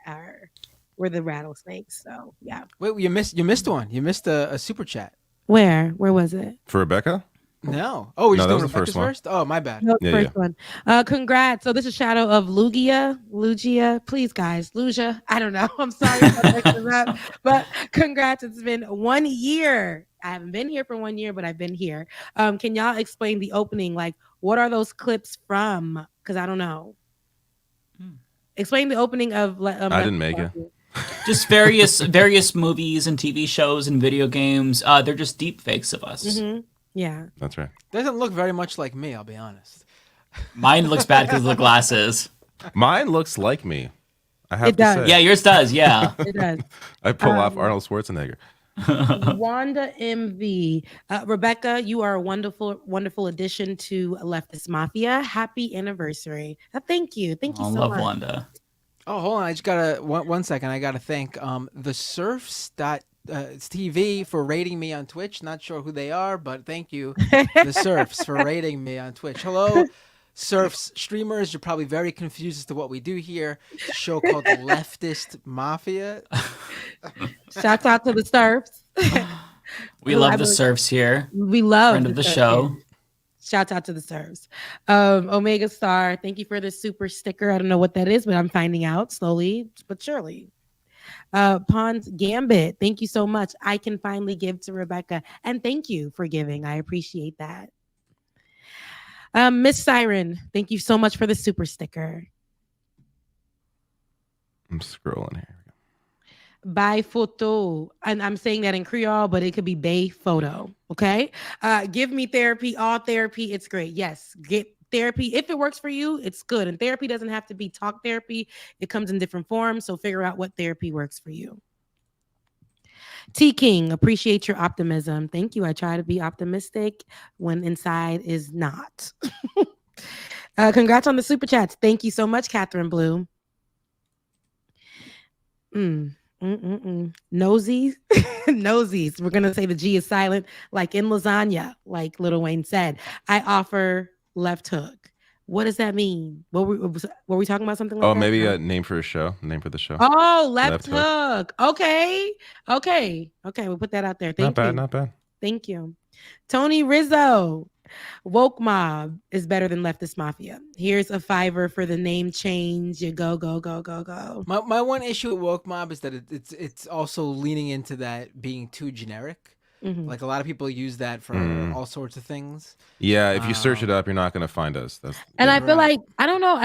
We're the Rattlesnakes. So yeah. Wait, you missed one. You missed a super chat. Where was it? For Rebecca? No. Oh, we're just doing the first one. first? Oh, my bad. No, first one. Congrats. So this is Shadow of Lugia. Please, guys. Lugia. I don't know. I'm sorry if I mixed this up. But congrats. It's been 1 year. I haven't been here for 1 year, but I've been here. Can y'all explain the opening? Like, what are those clips from? Because I don't know. Explain the opening of... I didn't make it. Just various movies and TV shows and video games. They're just deep fakes of us. Mm-hmm. Yeah. That's right. Doesn't look very much like me, I'll be honest. Mine looks bad because of the glasses. Mine looks like me. I have to say. Yeah, yours does. Yeah. It does. I pull off Arnold Schwarzenegger. Wanda MV. Rebecca, you are a wonderful, wonderful addition to Leftist Mafia. Happy anniversary. Thank you. Thank you so much. I love Wanda. Oh, hold on. I just gotta one second. I gotta thank the Serfs TV for rating me on Twitch. Not sure who they are, but thank you, the Serfs, for rating me on Twitch. Hello, Serfs streamers. You're probably very confused as to what we do here. It's a show called Leftist Mafia. Shouts out to the Serfs. We love the Serfs here. We love friend of the show. Shouts out to the Serfs. Omega Star, thank you for the super sticker. I don't know what that is, but I'm finding out slowly but surely. Pawns Gambit, thank you so much. I can finally give to Rebecca, and thank you for giving. I appreciate that. Miss Siren, thank you so much for the super sticker. I'm scrolling here. By photo, and I'm saying that in Creole, but it could be bay photo. Okay. Give me therapy, all therapy. It's great. Yes. Get therapy. If it works for you, it's good. And therapy doesn't have to be talk therapy. It comes in different forms. So figure out what therapy works for you. T King, appreciate your optimism. Thank you. I try to be optimistic when inside is not. Congrats on the super chats. Thank you so much, Catherine Blue. Nosies. Nosies. We're gonna say the G is silent, like in lasagna, like Lil Wayne said. I offer left hook. What does that mean? Were we talking about something like that? Oh, maybe a name for a show. Name for the show. Oh, left hook. Okay. We'll put that out there. Thank you. Not bad. Thank you. Tony Rizzo. Woke Mob is better than Leftist Mafia. Here's a $5 for the name change. You go. My one issue with Woke Mob is that it's also leaning into that being too generic. Like a lot of people use that for all sorts of things. Yeah, if you search it up, you're not going to find us. I feel like, I don't know.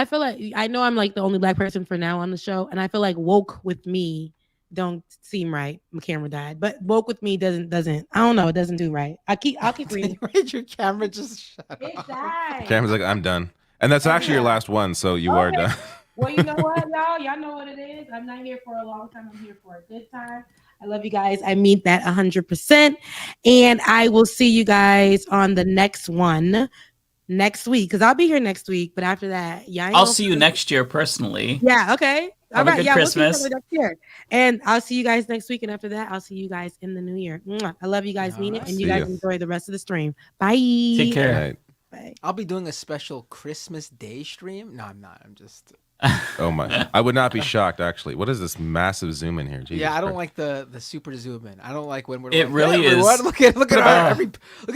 I know I'm like the only black person for now on the show. And I feel like woke with me don't seem right. My camera died, but woke with me doesn't. I don't know. It doesn't do right. I'll keep reading. Your camera just shut off. It died. Camera's like, I'm done. And that's actually your last one, so you are done. Well, you know what, y'all? Y'all know what it is. I'm not here for a long time. I'm here for a good time. I love you guys. I mean that 100%. And I will see you guys on the next one next week, because I'll be here next week. But after that, I'll see you next year personally. Yeah, okay. Have a good Christmas. We'll see each other next year. And I'll see you guys next week. And after that, I'll see you guys in the new year. Mwah. I love you guys, mean it. And you guys enjoy the rest of the stream. Bye. Take care. Bye. I'll be doing a special Christmas Day stream. No, I'm not. I'm just... Oh my! I would not be shocked actually. What is this massive zoom in here? Jesus yeah, I don't Christ. like the super zoom in. I don't like when we're. It like, really is. Look at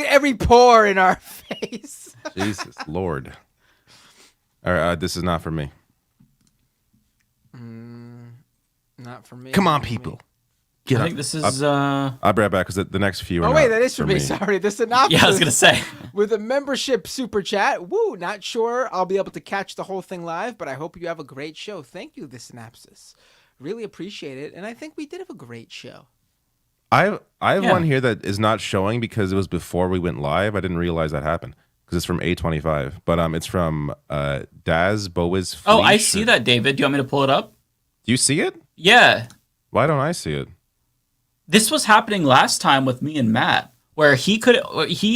every pore in our face. Jesus Lord! All right, this is not for me. Not for me. Come on, people. I think this is. I'll be right back because the next few are. Oh wait, that is for me. Sorry, the synopsis. Yeah, I was gonna say. With a membership super chat. Woo! Not sure I'll be able to catch the whole thing live, but I hope you have a great show. Thank you, the synopsis. Really appreciate it, and I think we did have a great show. I have one here that is not showing because it was before we went live. I didn't realize that happened because it's from 825, but it's from Daz Bowiz. Oh, I see that, David. Do you want me to pull it up? Do you see it? Yeah. Why don't I see it? This was happening last time with me and Matt, where he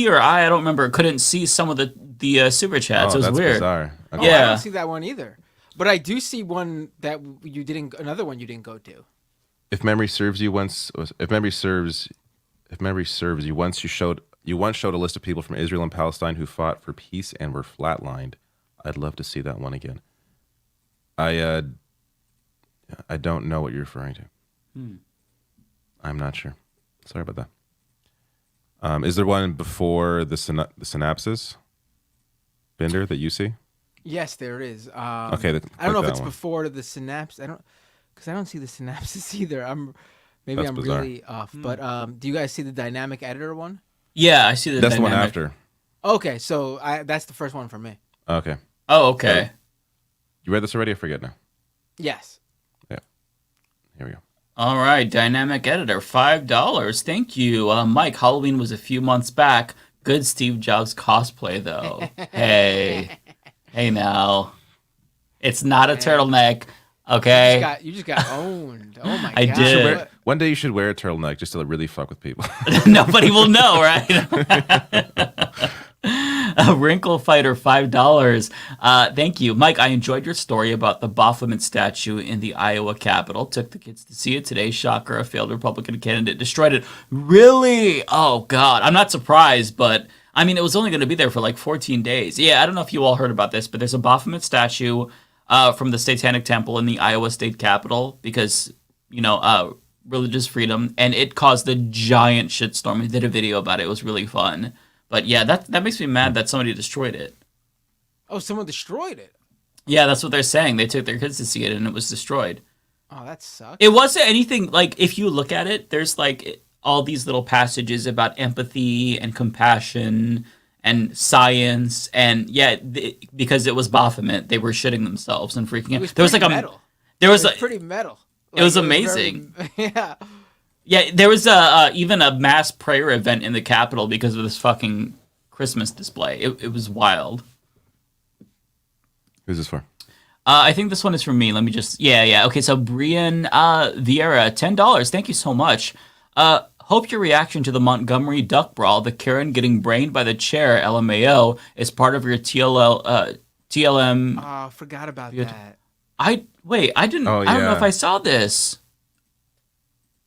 or I don't remember, couldn't see some of the super chats. It was that's weird. Bizarre. Okay. Yeah, I don't see that one either. But I do see one that another one you didn't go to. If memory serves you, once you showed a list of people from Israel and Palestine who fought for peace and were flatlined. I'd love to see that one again. I don't know what you're referring to. I'm not sure. Sorry about that. Is there one before the synapses, Bender, that you see? Yes, there is. Okay, I don't know if it's one. before the synapse. I don't see the synapses either. I'm Bizarre. really off. But do you guys see the dynamic editor one? Yeah, I see the. That's dynamic. the one after. Okay, so that's the first one for me. Okay. Oh, okay. You read this already? I forget now. Yes. Yeah. Here we go. All right, dynamic editor, $5. Thank you, Mike. Halloween was a few months back. Good Steve Jobs cosplay though. Hey now, it's not a turtleneck. Okay. You just got owned. Oh my god. I did. One day you should wear a turtleneck just to really fuck with people. Nobody will know, right? A wrinkle fighter, $5. Thank you, Mike. I enjoyed your story about the Baphomet statue in the Iowa Capitol. Took the kids to see it today. Shocker, a failed Republican candidate destroyed it. Really? Oh God, I'm not surprised, but I mean, it was only going to be there for like 14 days. Yeah, I don't know if you all heard about this, but there's a Baphomet statue from the Satanic Temple in the Iowa State Capitol because religious freedom, and it caused a giant shitstorm. We did a video about it. It was really fun. But yeah, that makes me mad that somebody destroyed it. Oh, someone destroyed it? Yeah, that's what they're saying. They took their kids to see it and it was destroyed. Oh, that sucks. It wasn't anything, like, if you look at it, there's like all these little passages about empathy and compassion and science. And yeah, because it was Baphomet, they were shitting themselves and freaking out. There was like metal. There was pretty metal. It was amazing. Yeah. Yeah, there was even a mass prayer event in the Capitol because of this fucking Christmas display. It was wild. Who's this for? I think this one is from me. Let me just... Yeah. Okay, so Brian Vieira, $10. Thank you so much. Hope your reaction to the Montgomery Duck Brawl, the Karen getting brained by the chair, LMAO, is part of your TLM. Oh, forgot about that. I didn't. Oh, I don't know yeah. if I saw this.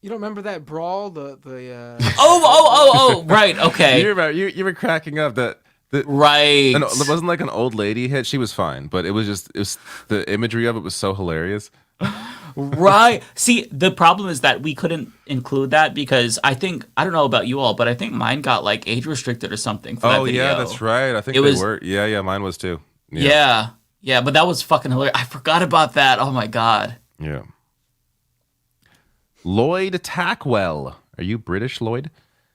You don't remember that brawl? Oh, right, okay. You were cracking up that. Right. It wasn't like an old lady hit. She was fine, but it was the imagery of it was so hilarious. Right. See, the problem is that we couldn't include that because I don't know about you all, but I think mine got like age restricted or something for that video. Yeah, that's right. I think they were. Yeah, mine was too. Yeah, but that was fucking hilarious. I forgot about that. Oh my god. Yeah. Lloyd Tackwell. Are you British, Lloyd?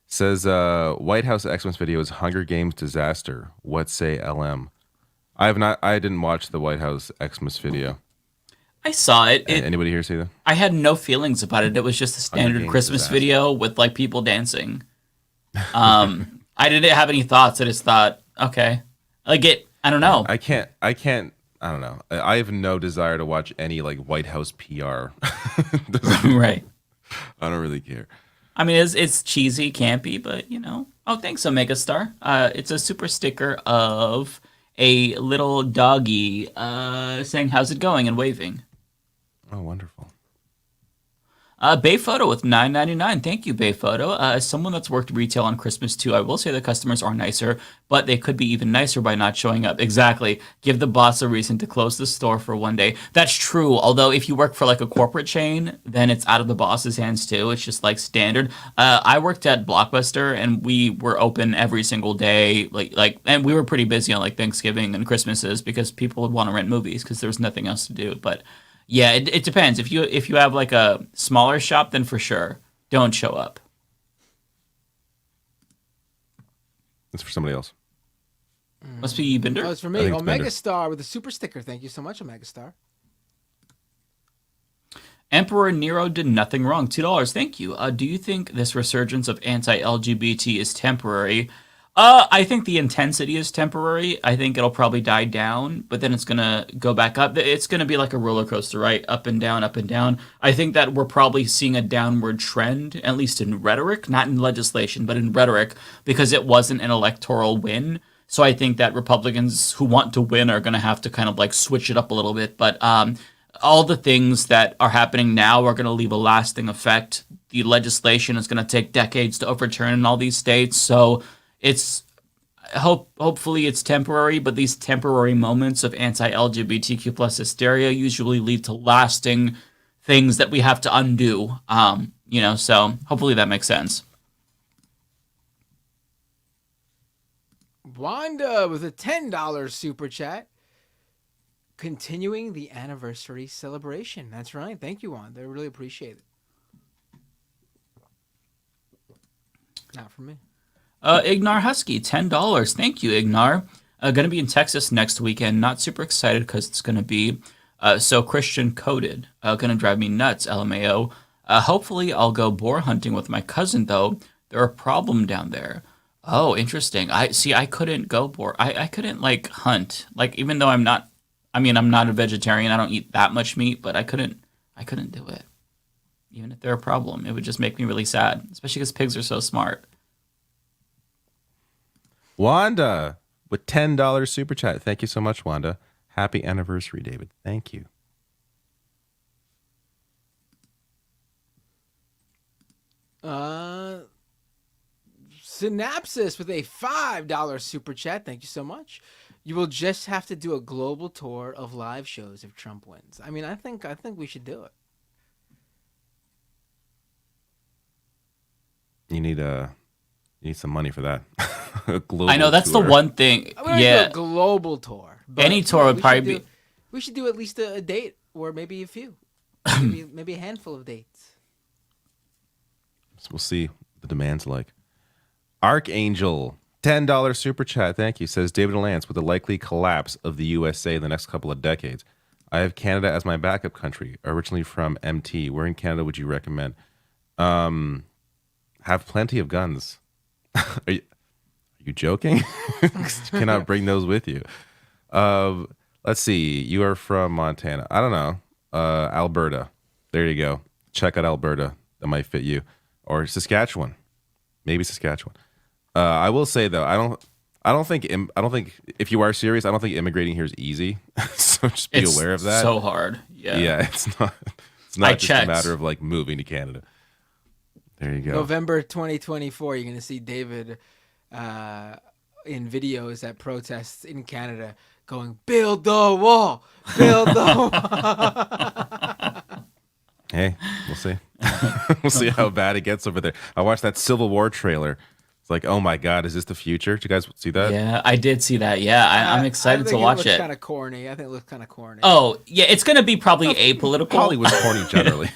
Says White House Xmas video is Hunger Games disaster. What say LM? I didn't watch the White House Xmas video. I saw it. Anybody here see that? I had no feelings about it. It was just a standard Christmas video with like people dancing. I didn't have any thoughts. I just thought, okay, like it. I don't know. I can't. I don't know. I have no desire to watch any like White House PR. Right. I don't really care. I mean, it's cheesy, campy, but you know. Oh, thanks, Omega Star. It's a super sticker of a little doggy saying "How's it going?" and waving. Oh, wonderful. Bay Photo with $9.99. Thank you, Bay Photo. As someone that's worked retail on Christmas too, I will say the customers are nicer, but they could be even nicer by not showing up. Exactly. Give the boss a reason to close the store for one day. That's true. Although if you work for like a corporate chain, then it's out of the boss's hands too. It's just like standard. I worked at Blockbuster and we were open every single day. And we were pretty busy on like Thanksgiving and Christmases because people would want to rent movies because there was nothing else to do. But yeah, it depends. If you have like a smaller shop, then for sure, don't show up. It's for somebody else. Must be Bender. Oh, it's for me. Omega Star with a super sticker. Thank you so much, Omega Star. Emperor Nero did nothing wrong. $2. Thank you. Do you think this resurgence of anti-LGBT is temporary? I think the intensity is temporary. I think it'll probably die down, but then it's going to go back up. It's going to be like a roller coaster, right? Up and down, up and down. I think that we're probably seeing a downward trend, at least in rhetoric, not in legislation, but in rhetoric, because it wasn't an electoral win. So I think that Republicans who want to win are going to have to kind of like switch it up a little bit. But all the things that are happening now are going to leave a lasting effect. The legislation is going to take decades to overturn in all these states. So it's hopefully it's temporary, but these temporary moments of anti-LGBTQ plus hysteria usually lead to lasting things that we have to undo. So hopefully that makes sense. Wanda with a $10 super chat. Continuing the anniversary celebration. That's right. Thank you, Wanda. I really appreciate it. Not for me. Ignar Husky, $10. Thank you, Ignar. Going to be in Texas next weekend. Not super excited because it's going to be so Christian coded. Going to drive me nuts, LMAO. Hopefully I'll go boar hunting with my cousin, though. They're a problem down there. Oh, interesting. I couldn't go boar. I couldn't like hunt. Like even though I'm not a vegetarian. I don't eat that much meat, but I couldn't do it. Even if they're a problem, it would just make me really sad, especially because pigs are so smart. Wanda with $10 super chat. Thank you so much, Wanda. Happy anniversary, David. Thank you. Synapsis with a $5 super chat. Thank you so much. You will just have to do a global tour of live shows if Trump wins. I mean, I think we should do it. You need some money for that. I know that's tour. The one thing. Do a global tour. Any tour would probably be. We should do at least a date, or maybe a few, maybe a handful of dates. So we'll see what the demand's like. Archangel, $10 super chat. Thank you. Says David Lance, with the likely collapse of the USA in the next couple of decades, I have Canada as my backup country. Originally from MT. Where in Canada would you recommend? Have plenty of guns. Are you joking? You cannot bring those with you. Let's see. You are from Montana. I don't know. Alberta. There you go. Check out Alberta. That might fit you. or Saskatchewan, maybe Saskatchewan. I will say though, I don't think if you are serious, I don't think immigrating here is easy. So just be aware of that. So hard. Yeah, it's not. It's not just a matter of like moving to Canada. There you go. November 2024, you're gonna see David in videos at protests in Canada going, "Build the wall, build the wall." Hey, we'll see. We'll see how bad it gets over there. I watched that Civil War trailer. It's like, oh my God, is this the future? Did you guys see that? Yeah, I did see that. Yeah, I'm excited to watch it. Kind of corny. I think it looks kind of corny. Oh, yeah, it's going to be probably apolitical. Hollywood's corny generally.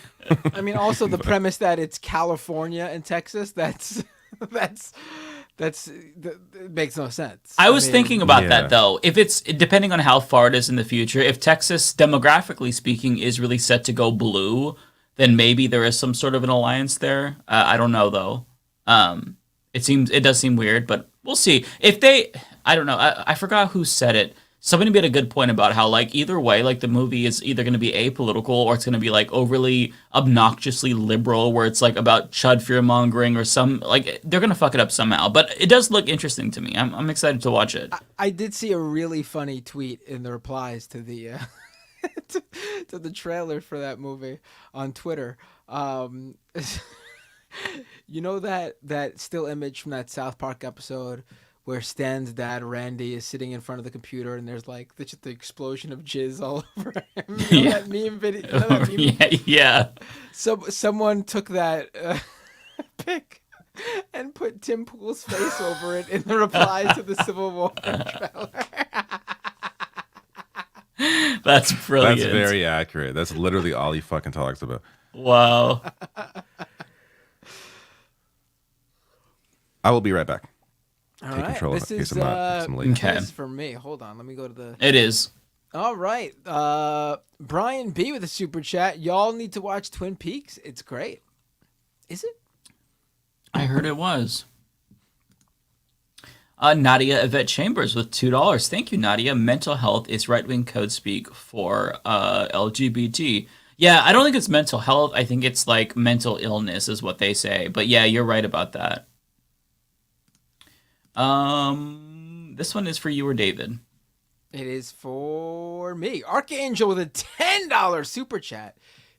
I mean, also the premise that it's California and Texas, that makes no sense. I was thinking about that though. If it's depending on how far it is in the future, if Texas, demographically speaking, is really set to go blue, then maybe there is some sort of an alliance there. I don't know though. It does seem weird, but we'll see. If I don't know. I forgot who said it. Somebody made a good point about how, like, either way, like, the movie is either going to be apolitical or it's going to be, like, overly obnoxiously liberal, where it's, like, about chud fear-mongering or some, like, they're going to fuck it up somehow. But it does look interesting to me. I'm excited to watch it. I did see a really funny tweet in the replies to the to the trailer for that movie on Twitter. You know that still image from that South Park episode where Stan's dad, Randy, is sitting in front of the computer and there's like the explosion of jizz all over him. You know that meme video? You know that meme? Yeah. So someone took that pic and put Tim Pool's face over it in the replies to the Civil War trailer. That's brilliant. That's very accurate. That's literally all he fucking talks about. Wow. I will be right back. All Take right, control this in case is I'm late. this is for me. Hold on, let me go to the. It is. All right, Brian B with a super chat. Y'all need to watch Twin Peaks. It's great. Is it? I heard it was. Nadia Yvette Chambers with $2. Thank you, Nadia. Mental health is right-wing code speak for LGBT. Yeah, I don't think it's mental health. I think it's like mental illness is what they say. But yeah, you're right about that. This one is for you or David. It is for me. Archangel with a $10 super chat.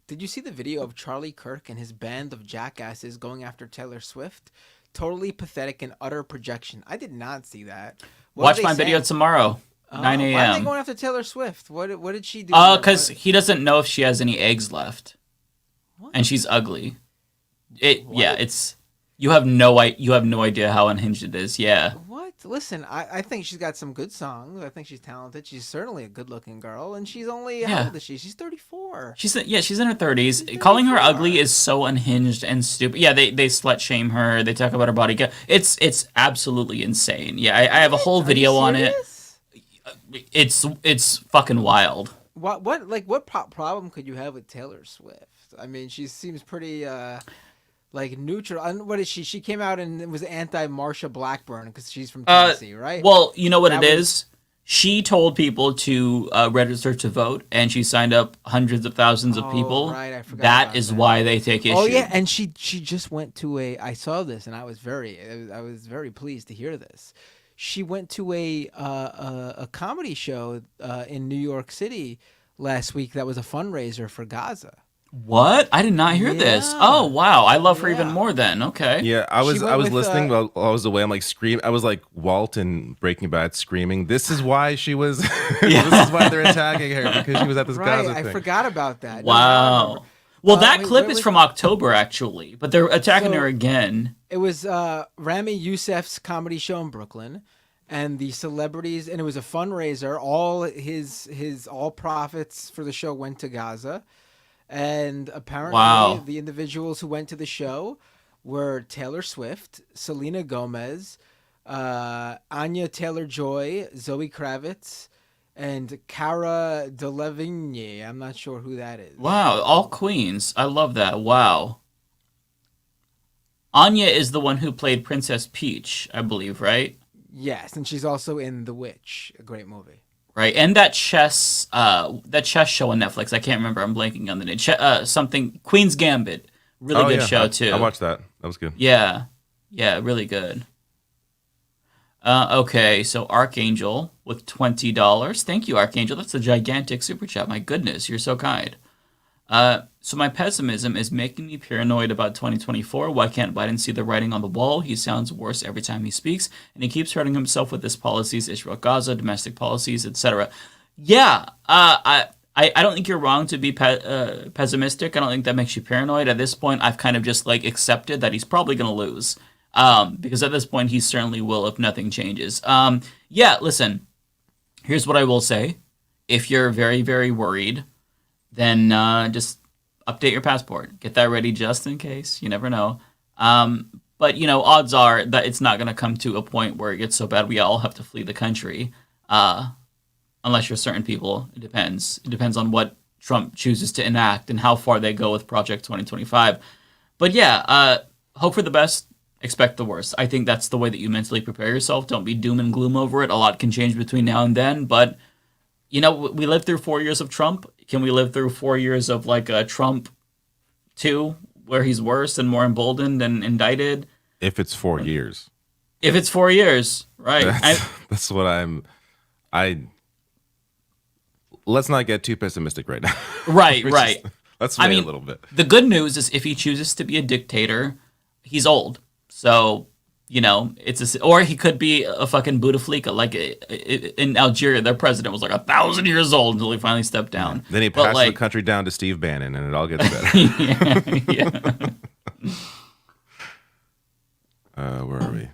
Did you see the video of Charlie Kirk and his band of jackasses going after Taylor Swift? Totally pathetic and utter projection. I did not see that. Watch my video tomorrow, 9 a.m. Why are they going after Taylor Swift? What did she do? Because he doesn't know if she has any eggs left, and she's ugly. It's you have no idea how unhinged it is. Yeah. What? Listen, I think she's got some good songs. I think she's talented. She's certainly a good-looking girl, and she's only how old is she? She's 34. She's in her 30s. Calling her ugly is so unhinged and stupid. Yeah, they slut shame her. They talk about her body. It's absolutely insane. Yeah, I have a whole video on it. It's fucking wild. What problem could you have with Taylor Swift? I mean, she seems pretty like neutral. What is she? She came out and was anti-Marsha Blackburn because she's from Tennessee, right? Well, you know what it is? She told people to register to vote, and she signed up hundreds of thousands of people. Right, I forgot. That is why they take issue. Oh yeah, and she just went to I saw this, and I was very pleased to hear this. She went to a comedy show in New York City last week that was a fundraiser for Gaza. What? I did not hear this. Oh wow, I love her even more then. Okay. Yeah, I was listening while I was away. I'm like screaming. I was like Walt in Breaking Bad screaming. This is why she was. This is why they're attacking her, because she was at this Gaza thing. I forgot about that. Wow. Well, that clip is from October actually, but they're attacking her again. It was Rami Youssef's comedy show in Brooklyn, and the celebrities, and it was a fundraiser. All his profits for the show went to Gaza. And apparently the individuals who went to the show were Taylor Swift, Selena Gomez, Anya Taylor-Joy, Zoe Kravitz, and Cara Delevingne. I'm not sure who that is. Wow, all queens. I love that. Wow. Anya is the one who played Princess Peach, I believe, right? Yes, and she's also in The Witch, a great movie. Right, and that chess show on Netflix, I can't remember, I'm blanking on the name. Something Queen's Gambit, Really good show too. I watched that. That was good. Yeah, really good. Okay, so Archangel with $20. Thank you, Archangel. That's a gigantic super chat. My goodness, you're so kind. So my pessimism is making me paranoid about 2024. Why can't Biden see the writing on the wall? He sounds worse every time he speaks, and he keeps hurting himself with his policies, Israel, Gaza, domestic policies, etc. Yeah, I don't think you're wrong to be pessimistic. I don't think that makes you paranoid. At this point, I've kind of just like accepted that he's probably going to lose. Because at this point, he certainly will if nothing changes. Yeah, listen, here's what I will say. If you're very, very worried, then just update your passport. Get that ready just in case. You never know. But, you know, odds are that it's not going to come to a point where it gets so bad we all have to flee the country. Unless you're certain people. It depends. It depends on what Trump chooses to enact and how far they go with Project 2025. But yeah, hope for the best. Expect the worst. I think that's the way that you mentally prepare yourself. Don't be doom and gloom over it. A lot can change between now and then, but you know, we lived through 4 years of Trump. Can we live through 4 years of like Trump 2, where he's worse and more emboldened and indicted? If it's 4 years. If it's 4 years, right? That's what let's not get too pessimistic right now. Right. Let's wait a little bit. The good news is if he chooses to be a dictator, he's old. So, you know, or he could be a fucking Bouteflika. Like in Algeria, their president was like 1,000 years old until he finally stepped down. Yeah. Then he passed the country down to Steve Bannon, and it all gets better. yeah. Where are we?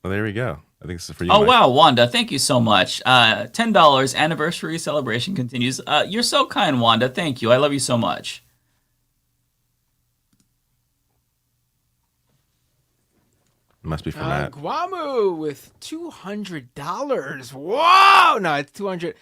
Well, there we go. I think this is for you. Oh, Mike. wow, Wanda, thank you so much. $10 anniversary celebration continues. You're so kind, Wanda. Thank you. I love you so much. Must be for Matt. Guamu with $200. Whoa! No, it's 200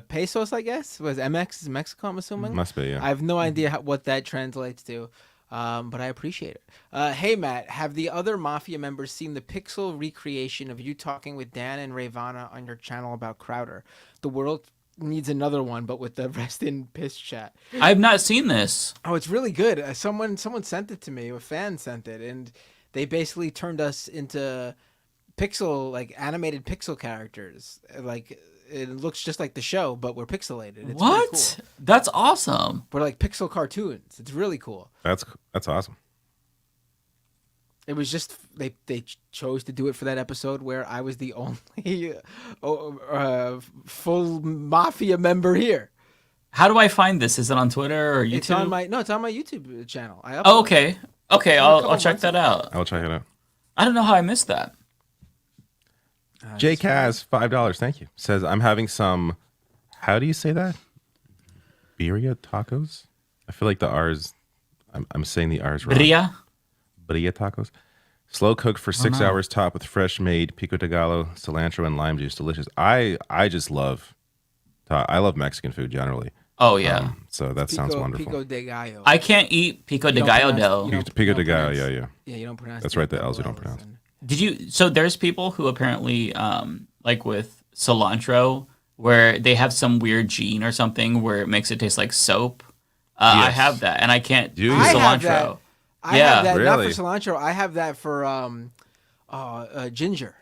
pesos, I guess. Was MX is Mexico, I'm assuming? Must be, yeah. I have no idea what that translates to, but I appreciate it. Hey, Matt, have the other Mafia members seen the pixel recreation of you talking with Dan and Ravana on your channel about Crowder? The world needs another one, but with the rest in piss chat. I have not seen this. Oh, it's really good. Someone sent it to me. A fan sent it, and they basically turned us into animated pixel characters. Like, it looks just like the show, but we're pixelated. It's what? Cool. That's awesome. We're like pixel cartoons. It's really cool. That's awesome. It was just they chose to do it for that episode where I was the only full Mafia member here. How do I find this? Is it on Twitter or YouTube? It's on my YouTube channel. Okay. Okay, I'll check that out. I'll check it out. I don't know how I missed that. Jake has $5. Thank you. Says, I'm having some, how do you say that? Birria tacos? I feel like the R's, I'm saying the R's wrong. Birria tacos. Slow cooked for 6 hours, topped with fresh made pico de gallo, cilantro, and lime juice. Delicious. I just love, I love Mexican food generally. Oh, yeah. So that sounds wonderful. Pico de gallo. I can't eat pico de gallo, though. Pico de gallo, yeah. Yeah, you don't pronounce That's right, the L's you don't pronounce. So there's people who apparently, like with cilantro, where they have some weird gene or something where it makes it taste like soap. Yes. I have that, and I can't do cilantro. I have that, not for cilantro. I have that for ginger.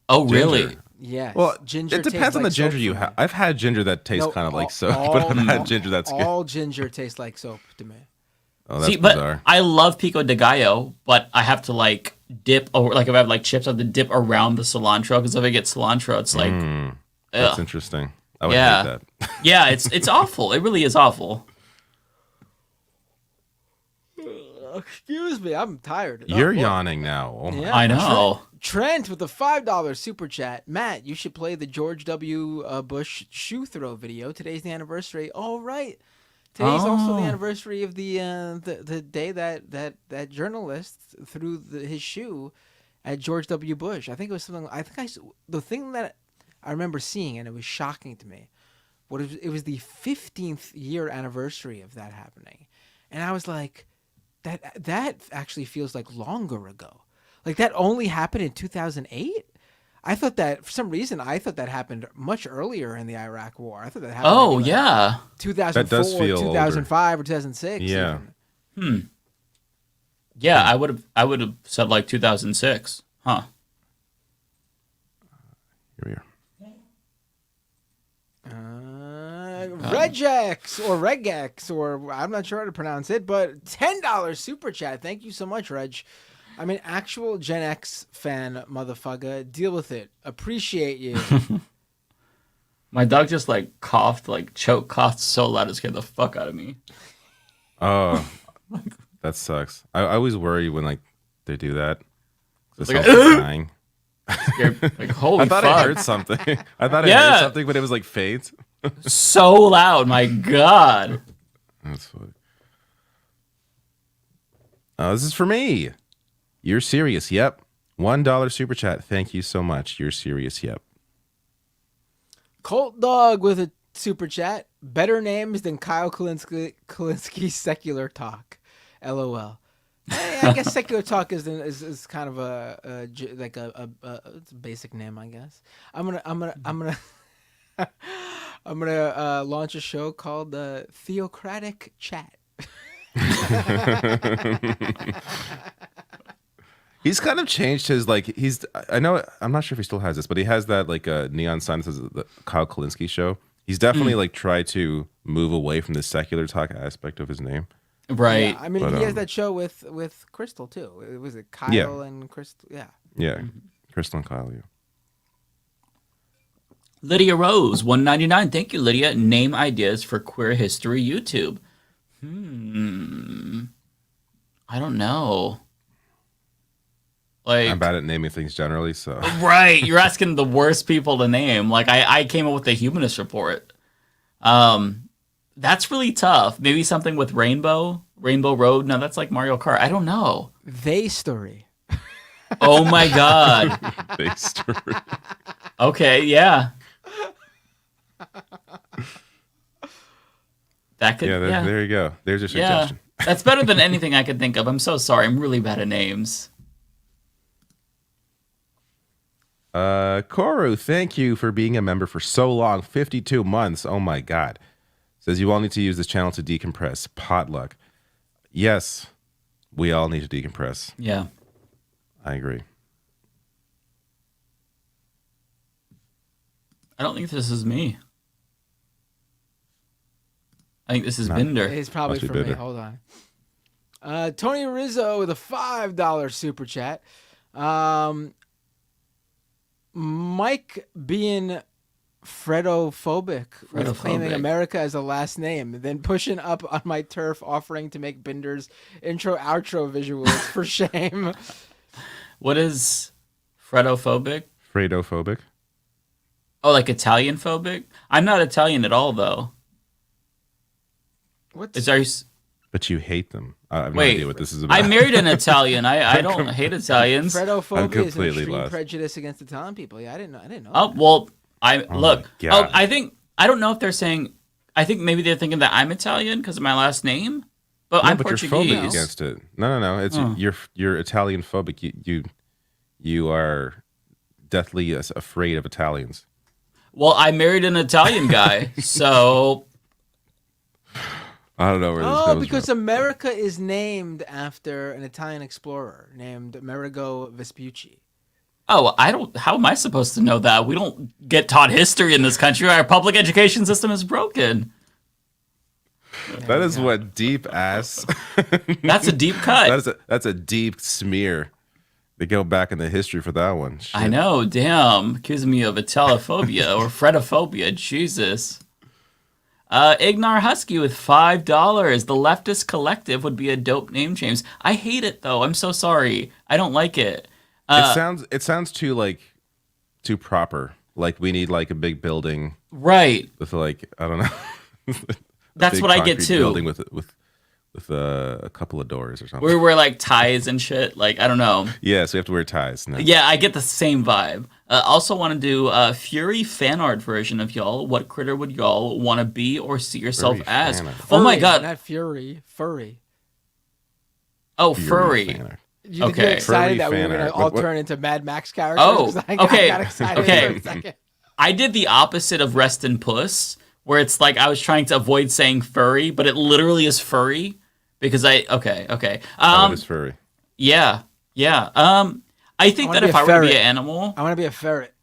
Oh, really? Yeah. Well, ginger. It depends on the ginger you have. I've had ginger that tastes kind of like soap, but I've had ginger that's good. All ginger tastes like soap to me. Oh, that's bizarre. But I love pico de gallo, but I have to like dip, or like if I have like chips, I have to dip around the cilantro because if I get cilantro, it's like that's interesting. I would hate that. Yeah, it's awful. It really is awful. Excuse me, I'm tired. You're yawning now. Oh I know. Trent with a $5 super chat. Matt, you should play the George W. Bush shoe throw video. Today's the anniversary. All right. Today's also the anniversary of the day that journalist threw his shoe at George W. Bush. I think it was something. The thing that I remember seeing, and it was shocking to me, it was the 15th year anniversary of that happening, and I was like, that actually feels like longer ago. Like that only happened in 2008. I thought that for some reason that happened much earlier in the Iraq War. I thought that happened. Oh yeah, 2004, 2005, or 2006. Yeah. Even. Yeah, I would have said like 2006. Huh. Here we are. Regex or Regex, or I'm not sure how to pronounce it, but $10 super chat. Thank you so much, Reg. I'm an actual Gen X fan, motherfucker. Deal with it. Appreciate you. My dog just like coughed, like coughed so loud it scared the fuck out of me. Oh, that sucks. I always worry when like they do that. It's like dying. Like holy I thought fuck. I heard something. I thought I heard something, but it was like faint. So loud, my god. That's funny. This is for me. You're serious, yep. $1 super chat. Thank you so much. You're serious, yep. Colt Dog with a super chat. Better names than Kyle Kulinski's Secular Talk. LOL. I guess Secular Talk is kind of a it's a basic name, I guess. I'm gonna launch a show called Theocratic Chat. He's kind of changed his I'm not sure if he still has this, but he has that neon sign that says the Kyle Kulinski show. He's definitely tried to move away from the secular talk aspect of his name. Right. Yeah, I mean, he has that show with Crystal too. Was it Kyle and Crystal? Yeah. Yeah. Crystal and Kyle, yeah. Lydia Rose, $1.99. Thank you, Lydia. Name ideas for queer history YouTube. I don't know. I'm bad at naming things generally, so. Right. You're asking the worst people to name. Like I came up with the Humanist Report. That's really tough. Maybe something with Rainbow Road. No, that's like Mario Kart. I don't know. They Story. Oh my god. They Story. Okay, yeah. That could. Yeah, there you go. There's your suggestion. Yeah, that's better than anything I could think of. I'm so sorry. I'm really bad at names. Koru, thank you for being a member for so long. 52 months. Oh my god. Says you all need to use this channel to decompress. Potluck. Yes, we all need to decompress. Yeah. I agree. I don't think this is me. I think this is Binder. It's probably for me. Hold on. Tony Rizzo with a $5 super chat. Mike being Fredophobic with claiming America as a last name, then pushing up on my turf, offering to make Binder's intro-outro visuals for shame. What is Fredophobic? Fredophobic. Oh, like Italian phobic? I'm not Italian at all, though. But you hate them. I have no idea what this is about. I married an Italian. I don't hate Italians. Fredophobia is an extreme prejudice against Italian people. Yeah, I didn't know. Oh, well, I don't know if they're saying, I think maybe they're thinking that I'm Italian because of my last name, but I'm Portuguese. You're phobic against it. No. It's you're Italian phobic. You are deathly afraid of Italians. Well, I married an Italian guy, so I don't know where this goes. Oh, because America is named after an Italian explorer named Amerigo Vespucci. Oh, how am I supposed to know that? We don't get taught history in this country. Our public education system is broken. That is what deep ass. That's a deep cut. That's a deep smear. They go back in the history for that one. Shit. I know, damn. Accusing me of Italophobia or Fredophobia. Jesus. Ignar Husky with $5. The Leftist Collective would be a dope name, James. I hate it though. I'm so sorry. I don't like it. It sounds too proper. Like we need like a big building, right? With like I don't know. That's what I get too. Building with a couple of doors or something. We wear like ties and shit. Like I don't know. Yeah, so we have to wear ties now. Yeah, I get the same vibe. Also want to do a Fury fan art version of y'all. What critter would y'all want to be or see yourself as? Furry, oh my god, not Fury, furry. Oh, furry. You're excited that we were going to all turn into Mad Max characters? Oh, I got excited for a second. I did the opposite of Rest in Puss, where it's like I was trying to avoid saying furry, but it literally is furry because it is furry. Yeah. I think that if I were to be an animal, I want to be a ferret.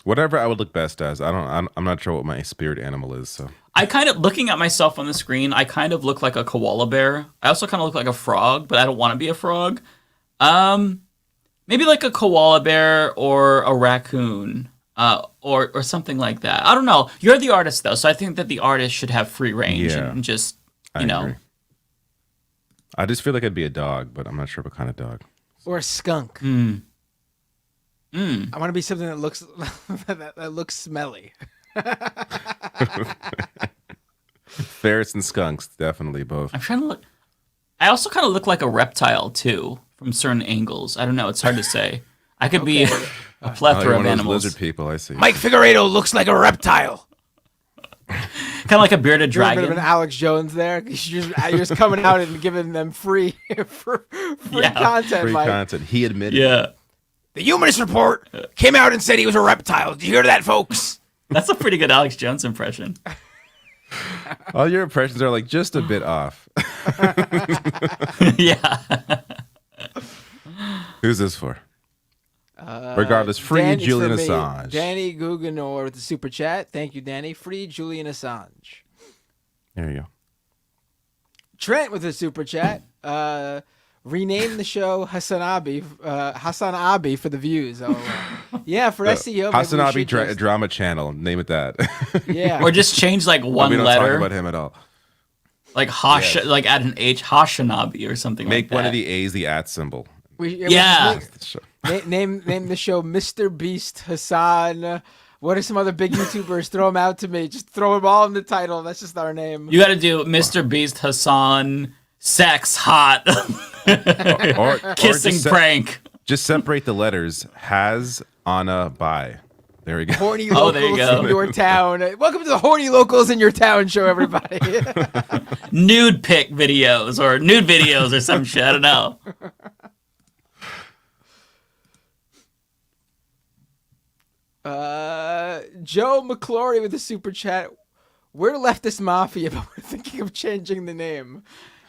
Whatever I would look best as. I'm not sure what my spirit animal is. So I kind of, looking at myself on the screen, I kind of look like a koala bear. I also kind of look like a frog, but I don't want to be a frog. Maybe like a koala bear or a raccoon, or something like that. I don't know. You're the artist though, so I think that the artist should have free range and just I agree. I just feel like I'd be a dog, but I'm not sure what kind of dog. Or a skunk. I want to be something that looks that looks smelly. Ferrets and skunks, definitely both. I'm trying to look. I also kind of look like a reptile too, from certain angles. I don't know. It's hard to say. I could be a plethora of animals. Lizard people, I see. Mike Figueredo looks like a reptile. Kind of like a bearded dragon. There's a bit of an Alex Jones there. You're just coming out and giving them free content. Free Mike. content. He admitted. Yeah. The Humanist Report came out and said he was a reptile. Did you hear that, folks? That's a pretty good Alex Jones impression. All your impressions are like just a bit off. Yeah. Who's this for? Regardless, free Julian Assange. Danny Guggenor with the super chat. Thank you, Danny. Free Julian Assange. There you go. Trent with a super chat. Rename the show Hassan Abi for the views. Yeah, for SEO. Hassan Abi drama channel. Name it that. Yeah. Or just change like one we don't letter. talk about him at all. Like like add an H, Hashanabi or something like that. Make one of the A's the @ symbol. Name the show Mr. Beast Hassan. What are some other big YouTubers? Throw them out to me. Just throw them all in the title. That's just our name. You got to do Mr. Beast Hassan sex hot or kissing prank. Just separate the letters. Has Anna by. There we go. Horny locals there you go. in your town. Welcome to the Horny Locals in Your Town show, everybody. Nude pic videos or some shit. I don't know. Joe McClory with the super chat. We're Leftist Mafia, but we're thinking of changing the name.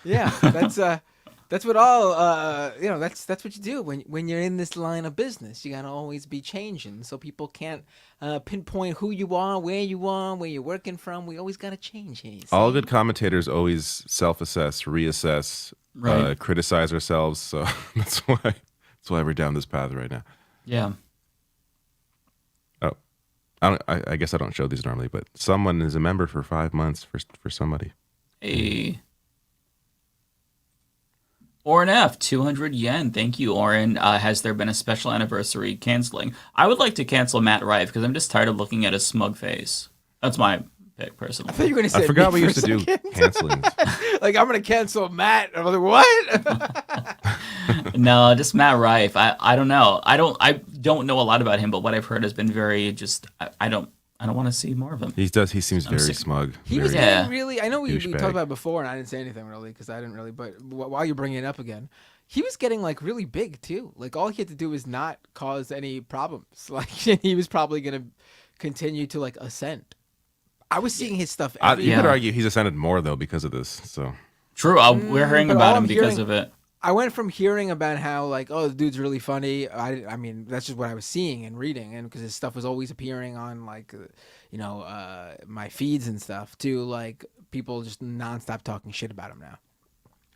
Yeah, that's what all that's what you do when you're in this line of business. You gotta always be changing, so people can't pinpoint who you are, where you're working from. We always gotta change. All good commentators always self-assess, reassess, right. Criticize ourselves. So that's why we're down this path right now. Yeah. I guess I don't show these normally, but someone is a member for 5 months for somebody. Hey. Oren F, 200 yen. Thank you, Oren. Has there been a special anniversary canceling? I would like to cancel Matt Rife because I'm just tired of looking at his smug face. That's my pick, personally. I thought you were going to say I forgot we used to do canceling. Like, I'm going to cancel Matt. I'm like, what? No, just Matt Rife. I don't know. I don't know a lot about him, but what I've heard has been very just. I don't want to see more of him. He seems very smug. He was getting really. I know we talked about it before, and I didn't say anything really because I didn't really. But while you're bringing it up again, he was getting like really big too. Like all he had to do was not cause any problems. Like he was probably gonna continue to like ascend. I was seeing his stuff. You could argue he's ascended more though because of this. So true. We're hearing about him because of it. I went from hearing about how like, oh, the dude's really funny. I mean, that's just what I was seeing and reading, and because his stuff was always appearing on like, my feeds and stuff, to like people just nonstop talking shit about him now.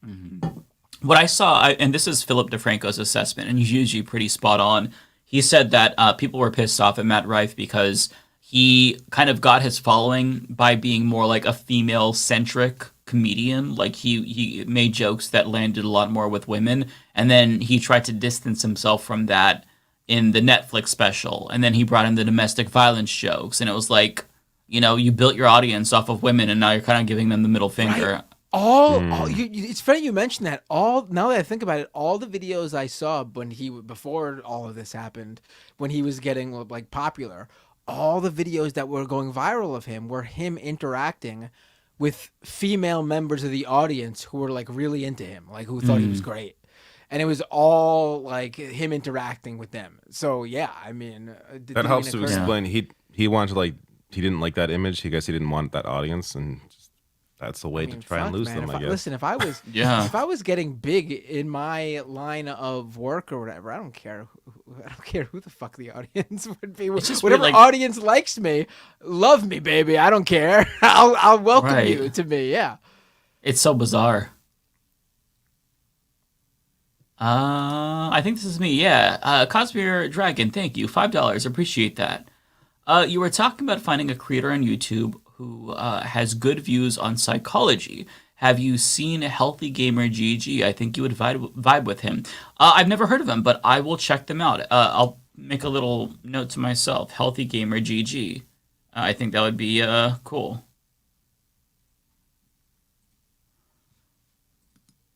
Mm-hmm. What I saw, and this is Philip DeFranco's assessment, and he's usually pretty spot on. He said that people were pissed off at Matt Rife because he kind of got his following by being more like a female-centric comedian. Like he made jokes that landed a lot more with women, and then he tried to distance himself from that in the Netflix special, and then he brought in the domestic violence jokes, and it was like, you built your audience off of women, and now you're kind of giving them the middle finger. Right. It's funny you mentioned that. Now that I think about it, all the videos I saw before all of this happened, when he was getting like popular, all the videos that were going viral of him were him interacting with female members of the audience who were like really into him, like who thought he was great. and it was all like him interacting with them. So yeah, I mean, that helps to explain. He wanted to he didn't like that image. He didn't want that audience, and that's the way to try and lose them. I guess. Listen, if I was if I was getting big in my line of work or whatever, I don't care. I don't care who the fuck the audience would be. Whatever weird, audience likes me, love me, baby. I don't care. I'll welcome you to me. Yeah. It's so bizarre. I think this is me. Yeah. Cosmere Dragon, thank you. $5. Appreciate that. You were talking about finding a creator on YouTube who has good views on psychology. Have you seen Healthy Gamer GG? I think you would vibe with him. I've never heard of him, but I will check them out. I'll make a little note to myself. Healthy Gamer GG. I think that would be cool.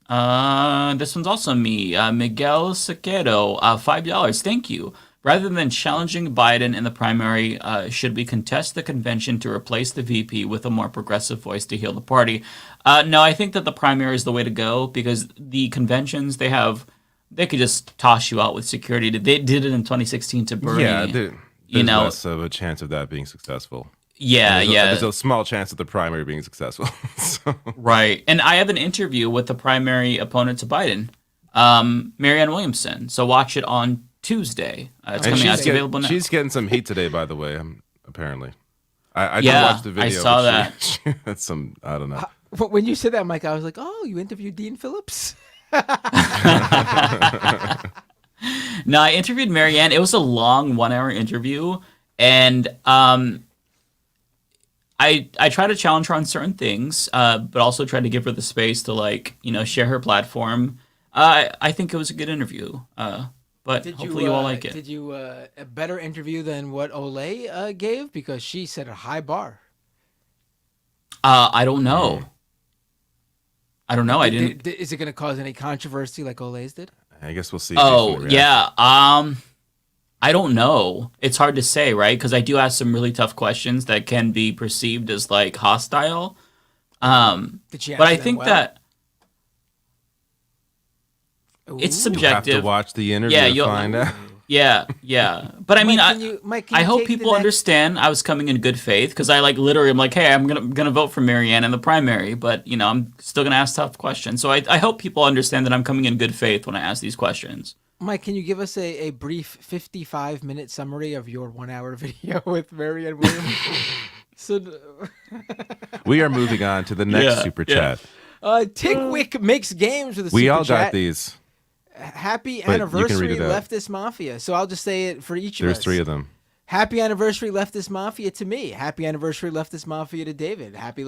This one's also me. Miguel Sequeiro, $5. Thank you. Rather than challenging Biden in the primary, should we contest the convention to replace the VP with a more progressive voice to heal the party? No, I think that the primary is the way to go because the conventions they could just toss you out with security. They did it in 2016 to Bernie. Yeah, there's less of a chance of that being successful. Yeah, there's a small chance of the primary being successful. So. Right, and I have an interview with the primary opponent to Biden, Marianne Williamson. So watch it on Tuesday. It's coming out. It's available now. She's getting some heat today, by the way. Apparently, I did watch the video. I saw that. She had some. I don't know. When you said that, Mike, I was like, "Oh, you interviewed Dean Phillips." No, I interviewed Marianne. It was a long 1-hour interview, and I tried to challenge her on certain things, but also tried to give her the space to share her platform. I think it was a good interview. But hopefully you all like it. Did you a better interview than what Olay gave? Because she set a high bar. I don't know. I don't know. I didn't. Is it going to cause any controversy like Olay's did? I guess we'll see. Oh, yeah. I don't know. It's hard to say, right? Because I do ask some really tough questions that can be perceived as hostile. Did she but I think that it's subjective. You have to watch the interview to find out. Yeah. But I mean, Mike, I hope people understand I was coming in good faith because I literally I'm like, hey, I'm gonna vote for Marianne in the primary, but I'm still gonna ask tough questions. So I hope people understand that I'm coming in good faith when I ask these questions. Mike, can you give us a brief 55-minute summary of your 1-hour video with Marianne Williams? We are moving on to the next super chat. Tickwick makes games with a super chat. We all got these. Happy anniversary, Leftist Mafia. So I'll just say it for each of us. There's 3 of them. Happy anniversary, Leftist Mafia to me. Happy anniversary, Leftist Mafia to David. Happy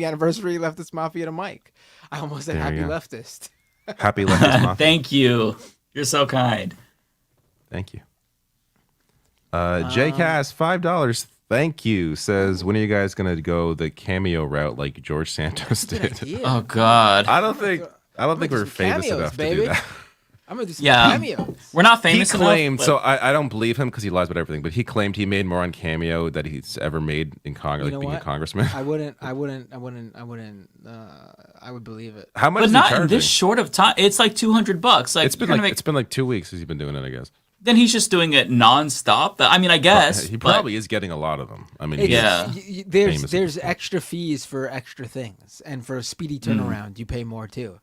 anniversary, Leftist Mafia to Mike. I almost said happy leftist. Happy Leftist Mafia. Thank you. You're so kind. Thank you. JCast, $5. Thank you. Says, when are you guys going to go the cameo route like George Santos did? Oh, God. I don't think we're famous enough to do that. I'm going to do some cameos. We're not famous enough. He claimed, so I don't believe him because he lies about everything, but he claimed he made more on Cameo that he's ever made in Congress, being a congressman. I would believe it. How much but is not he charging? In this short of time. It's like $200. It's been like 2 weeks since he's been doing it, I guess. Then he's just doing it nonstop. I mean, I guess he probably is getting a lot of them. I mean, there's extra fees for extra things, and for a speedy turnaround, you pay more too.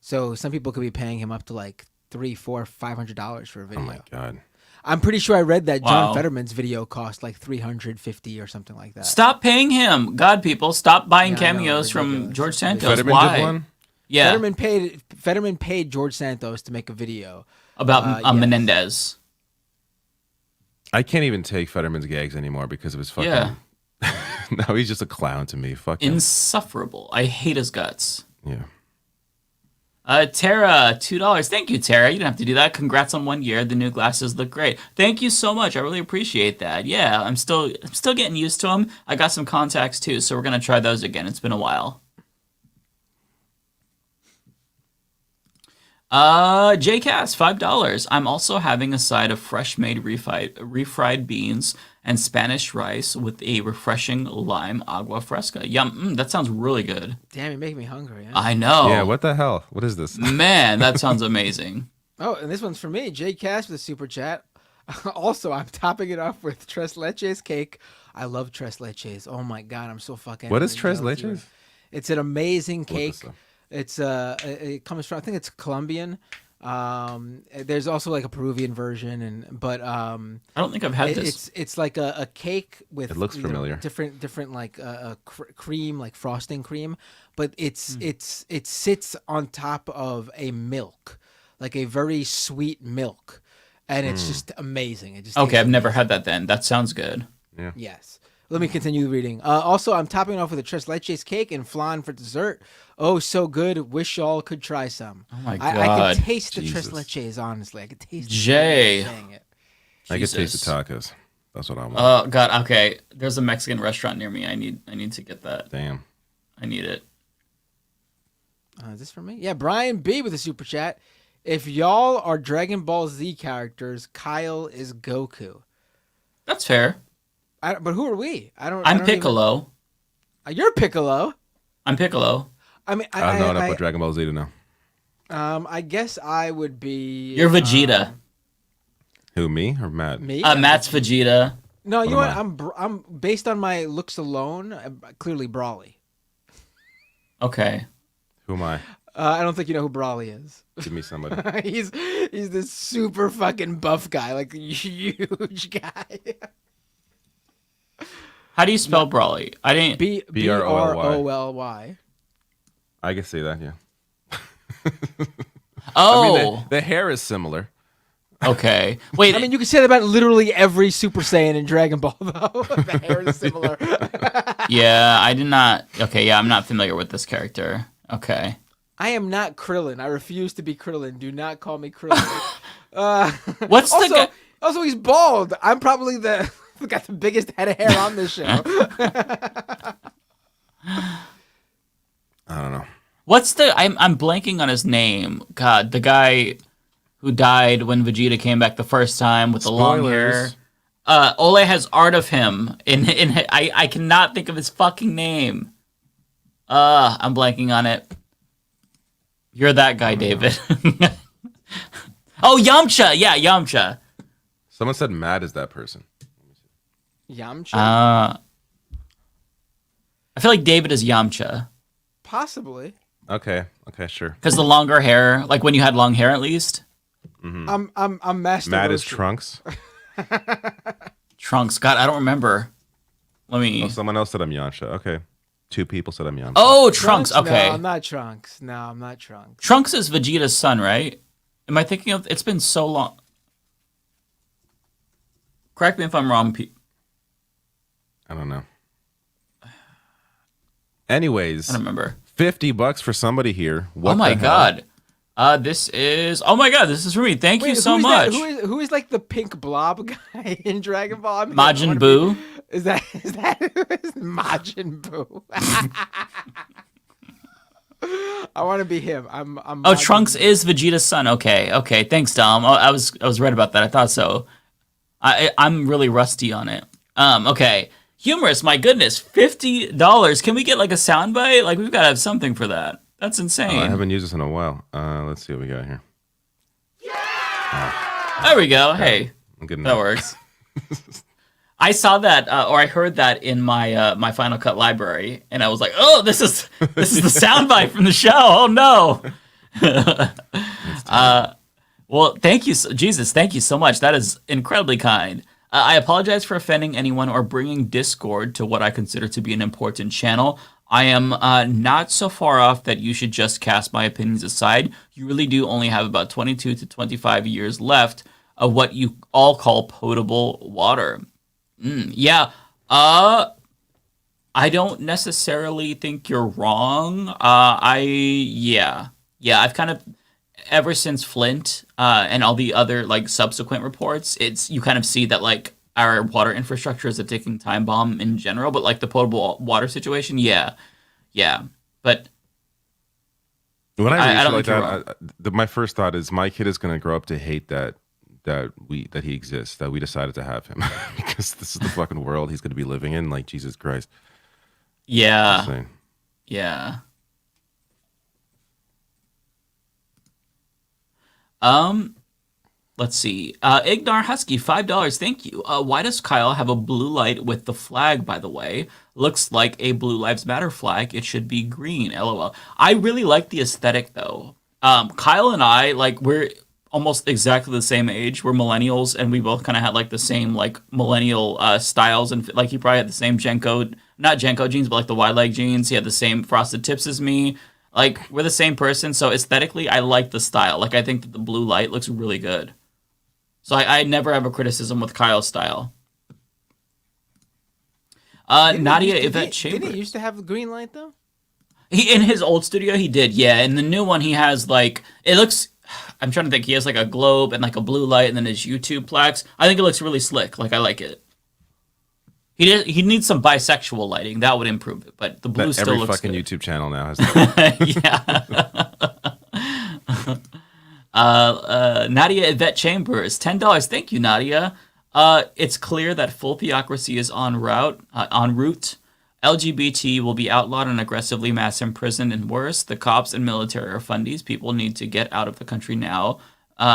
So some people could be paying him up to like $300, $400, $500 for a video. Oh my God! I'm pretty sure I read that John Fetterman's video cost like $350 or something like that. Stop paying him, God, people! Stop buying cameos from George Santos. Fetterman Why? did one? Yeah, Fetterman paid George Santos to make a video about Menendez. I can't even take Fetterman's gags anymore because of his fucking. Yeah. No, he's just a clown to me. Fuck him. Insufferable. I hate his guts. Yeah. Tara, $2. Thank you, Tara. You didn't have to do that. Congrats on 1 year. The new glasses look great. Thank you so much. I really appreciate that. Yeah, I'm still getting used to them. I got some contacts too, so we're gonna try those again. It's been a while. JCast, $5. I'm also having a side of fresh-made refried beans and Spanish rice with a refreshing lime agua fresca. Yum, that sounds really good. Damn, you're making me hungry. Yeah? I know. Yeah, what the hell? What is this? Man, that sounds amazing. Oh, and this one's for me. JCast with a super chat. Also, I'm topping it off with tres leches cake. I love tres leches. Oh my god, I'm so fucking. What is tres leches? It's an amazing cake. It's it comes from, I think it's Colombian. There's also like a Peruvian version, but I don't think I've had this. It's like a cake with, it looks familiar. Different like cream, like frosting cream, but it sits on top of a milk, like a very sweet milk, and it's just amazing. It just okay. I've never had that. Then that sounds good. Yeah. Yes. Let me continue reading. Also, I'm topping it off with a tres leches cake and flan for dessert. Oh, so good. Wish y'all could try some. Oh my god! I can taste the tres leches. Honestly, I can taste. Jay, it. I can taste the tacos. That's what I want. Oh god. Okay, there's a Mexican restaurant near me. I need to get that. Damn. I need it. Is this for me? Yeah, Brian B with a super chat. If y'all are Dragon Ball Z characters, Kyle is Goku. That's fair. But who are we? I'm Piccolo. You're Piccolo. I'm Piccolo. I mean, I don't know enough about Dragon Ball Z to know. I guess I would be. You're Vegeta. Who, me or Matt? Me. Matt's Vegeta. No, you know what? I'm based on my looks alone. I'm clearly Brawly. Okay. Who am I? I don't think you know who Brawly is. Give me somebody. he's this super fucking buff guy, like huge guy. How do you spell Brawly? I didn't. Broly. I can see that, yeah. Oh. I mean, the hair is similar. Okay. Wait. I mean, you can say that about literally every Super Saiyan in Dragon Ball, though. The hair is similar. Yeah, I did not. Okay, yeah, I'm not familiar with this character. Okay. I am not Krillin. I refuse to be Krillin. Do not call me Krillin. What's also, the guy? Also, he's bald. I'm probably got the biggest head of hair on this show. I don't know. What's the? I'm blanking on his name. God, the guy who died when Vegeta came back the first time with the long hair. Ole has art of him. I cannot think of his fucking name. I'm blanking on it. You're that guy, David. Oh, Yamcha. Yeah, Yamcha. Someone said Matt is that person. Yamcha? I feel like David is Yamcha. Possibly. Okay, sure. Because the longer hair, like when you had long hair at least. Mm-hmm. I'm Master Matt Roshi. is Trunks. Trunks. God, I don't remember. Let me. Oh, someone else said I'm Yamcha. Okay. 2 people said I'm Yamcha. Oh, Trunks. Okay. No, I'm not Trunks. No, I'm not Trunks. Trunks is Vegeta's son, right? Am I thinking of? It's been so long. Correct me if I'm wrong, Pete. I don't know. Anyways, I don't remember. $50 for somebody here. What oh my the hell? god. This is. Oh my god, this is for me. Thank you so much. Who is like the pink blob guy in Dragon Ball? I mean, Majin Buu. Is that Majin Buu? I want to be him. I'm oh, Trunks is Vegeta's son. Okay. Thanks, Dom. I was right about that. I thought so. I'm really rusty on it. Okay. Humorous, my goodness, $50. Can we get like a soundbite? Like we've got to have something for that. That's insane. Oh, I haven't used this in a while. Let's see what we got here. There we go. Hey, good that works. I saw that, or I heard that in my my Final Cut library, and I was like, "Oh, this is the soundbite from the show." Oh no! Well, thank you, Jesus. Thank you so much. That is incredibly kind. I apologize for offending anyone or bringing discord to what I consider to be an important channel. I am not so far off that you should just cast my opinions aside. You really do only have about 22 to 25 years left of what you all call potable water. Yeah. I don't necessarily think you're wrong. Yeah, I've kind of, ever since Flint and all the other like subsequent reports, you kind of see that like our water infrastructure is a ticking time bomb in general, but like the potable water situation, yeah. But When I read don't like think you're that, my first thought is my kid is going to grow up to hate that he exists, that we decided to have him, because this is the fucking world he's going to be living in. Like, Jesus Christ. Yeah. Insane. Yeah. Let's see. Ignar Husky, $5. Thank you. Why does Kyle have a blue light with the flag, by the way? Looks like a Blue Lives Matter flag. It should be green. LOL. I really like the aesthetic, though. Kyle and I, like, we're almost exactly the same age. We're millennials, and we both kind of had, like, the same, like, millennial styles. And, like, he probably had the same not Jenko jeans, but, like, the wide leg jeans. He had the same frosted tips as me. Like, we're the same person. So, aesthetically, I like the style. Like, I think that the blue light looks really good. So I never have a criticism with Kyle's style. Nadia Yvette Chamber. Didn't he used to have the green light though? He in his old studio he did, yeah. In the new one he has like it looks. I'm trying to think. He has like a globe and like a blue light, and then his YouTube plaques. I think it looks really slick. Like I like it. He needs some bisexual lighting. That would improve it. But the blue still looks fucking good. YouTube channel now has that. Yeah. Nadia Yvette Chambers, $10. Thank you, Nadia. It's clear that full theocracy is en route. LGBT will be outlawed and aggressively mass imprisoned, and worse, the cops and military are fundies. People need to get out of the country now.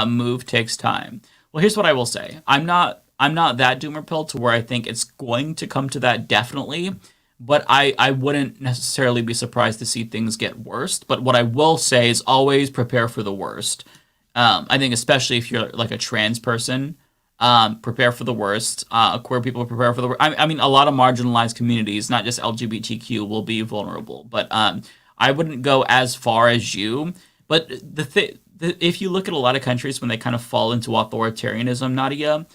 Move takes time. Well, here's what I will say. I'm not that doomer pill to where I think it's going to come to that, definitely. But I wouldn't necessarily be surprised to see things get worse. But what I will say is always prepare for the worst. I think especially if you're like a trans person, prepare for the worst. Queer people prepare for the worst. I mean, a lot of marginalized communities, not just LGBTQ, will be vulnerable. But I wouldn't go as far as you. But if you look at a lot of countries when they kind of fall into authoritarianism, Nadia,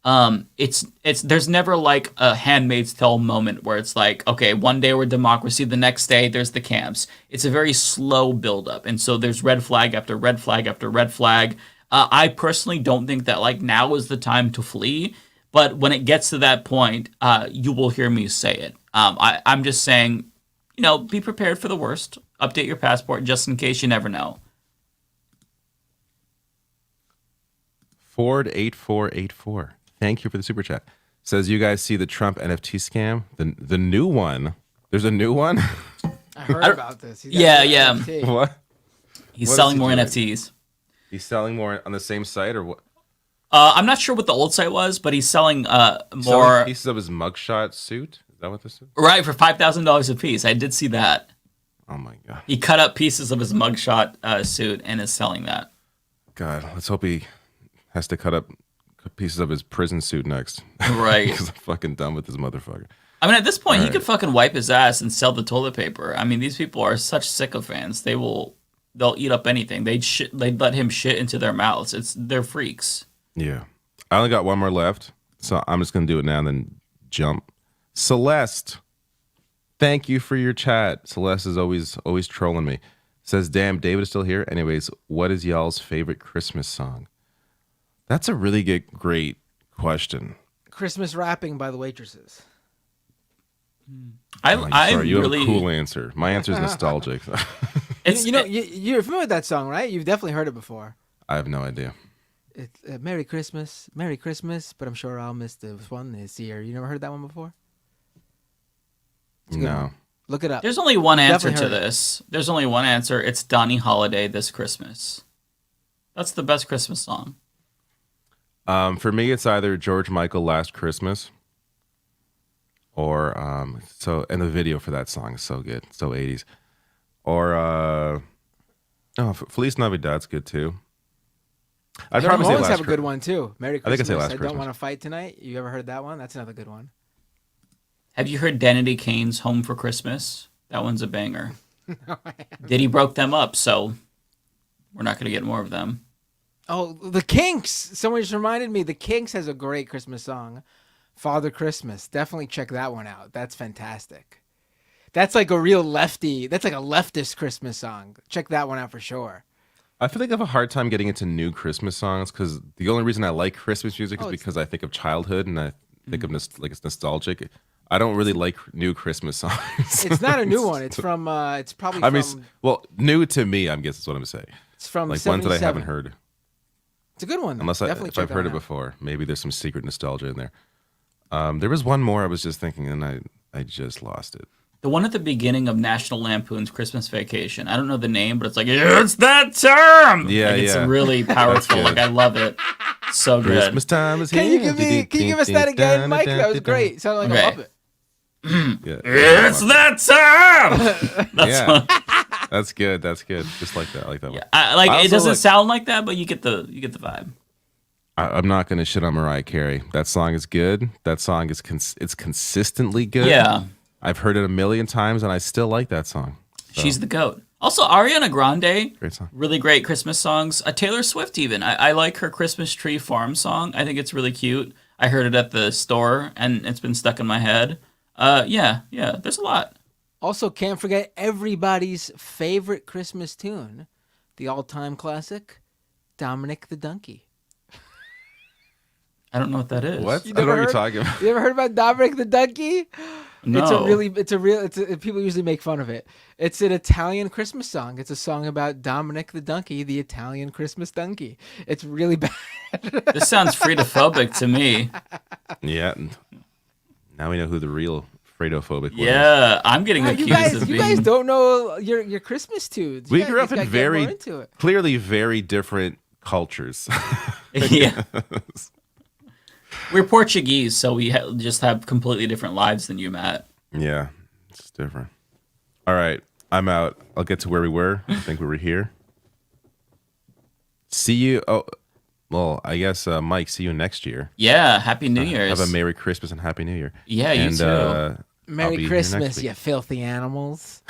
there's never like a Handmaid's Tale moment where it's like, okay, one day we're democracy, the next day there's the camps. It's a very slow buildup, and so there's red flag after red flag after red flag. I personally don't think that like now is the time to flee, but when it gets to that point, you will hear me say it. I'm just saying, be prepared for the worst. Update your passport just in case, you never know. Ford8484. Thank you for the super chat. Says, you guys see the Trump NFT scam? The new one. There's a new one? I heard about this. Yeah. What? He's selling more NFTs. He's selling more on the same site or what? I'm not sure what the old site was, but he's selling more selling pieces of his mugshot suit. Is that what this is? Right, for $5,000 a piece. I did see that. Oh my god. He cut up pieces of his mugshot suit and is selling that. God, let's hope he has to cut up pieces of his prison suit next. Right. Because I'm fucking done with this motherfucker. I mean, at this point, he could fucking wipe his ass and sell the toilet paper. I mean, these people are such sycophants. They'll eat up anything. They'd let him shit into their mouths. They're freaks. Yeah. I only got one more left, so I'm just gonna do it now and then jump. Celeste, thank you for your chat. Celeste is always trolling me. Says, damn, David is still here. Anyways, what is y'all's favorite Christmas song? That's a really great question. Christmas wrapping by the waitresses. Sorry, you have a cool answer. My answer is nostalgic. You're familiar with that song, right? You've definitely heard it before. I have no idea. It's Merry Christmas, but I'm sure I'll miss this one this year. You never heard that one before? No. Look it up. There's only one answer to this. There's only one answer. It's Donny Holiday, This Christmas. That's the best Christmas song. For me, it's either George Michael, Last Christmas, or and the video for that song is so good, so 80s, or Feliz Navidad's good too. I'd probably say Last have a good one too. Merry Christmas. I think I'd say Last Christmas. Don't Want to Fight Tonight. You ever heard that one? That's another good one. Have you heard Danity Kane's Home for Christmas? That one's a banger. Diddy broke them up, so we're not going to get more of them. Oh, The Kinks. Someone just reminded me. The Kinks has a great Christmas song, Father Christmas. Definitely check that one out. That's fantastic. That's like a real lefty. That's like a leftist Christmas song. Check that one out for sure. I feel like I have a hard time getting into new Christmas songs because the only reason I like Christmas music is because I think of childhood and I think of it's nostalgic. I don't really like new Christmas songs. It's not a new one. It's from. It's probably. I mean, from, well, new to me, I guess is what I'm saying. It's from like ones that I 77. haven't heard. It's a good one. Unless if I've heard it before, maybe there's some secret nostalgia in there. There was one more I was just thinking, and I just lost it. The one at the beginning of National Lampoon's Christmas Vacation. I don't know the name, but it's like, it's that time! Yeah, like, it's yeah. really powerful. Like, I love it. So good. Christmas time is here. Can you give us that again, Mike? That was great. Sounded like a Muppet. Yeah. It's that time! That's good. That's good. Just like that. I like that one. It doesn't sound like that, but you get the vibe. I'm not going to shit on Mariah Carey. That song is good. That song is it's consistently good. Yeah. I've heard it a million times, and I still like that song. So. She's the GOAT. Also, Ariana Grande, great song. Really great Christmas songs. Taylor Swift even. I like her Christmas Tree Farm song. I think it's really cute. I heard it at the store, and it's been stuck in my head. Yeah, there's a lot. Also, can't forget everybody's favorite Christmas tune, the all-time classic, Dominic the Donkey. I don't know what that is. What? I don't know what you're talking about. You ever heard about Dominic the Donkey? No. People usually make fun of it. It's an Italian Christmas song. It's a song about Dominic the Donkey, the Italian Christmas donkey. It's really bad. This sounds Frito-phobic to me. Yeah. Now we know who the real Frito-phobic was. Yeah, I'm getting accused of being... You guys don't know your Christmas tunes. We grew up in clearly very different cultures. Yeah. We're Portuguese, so we just have completely different lives than you, Matt. Yeah, it's different. All right, I'm out. I'll get to where we were. I think we were here. See you. Oh, well, I guess, Mike, see you next year. Yeah, Happy New Year's. Have a Merry Christmas and Happy New Year. Yeah, you too. Merry Christmas, you filthy animals.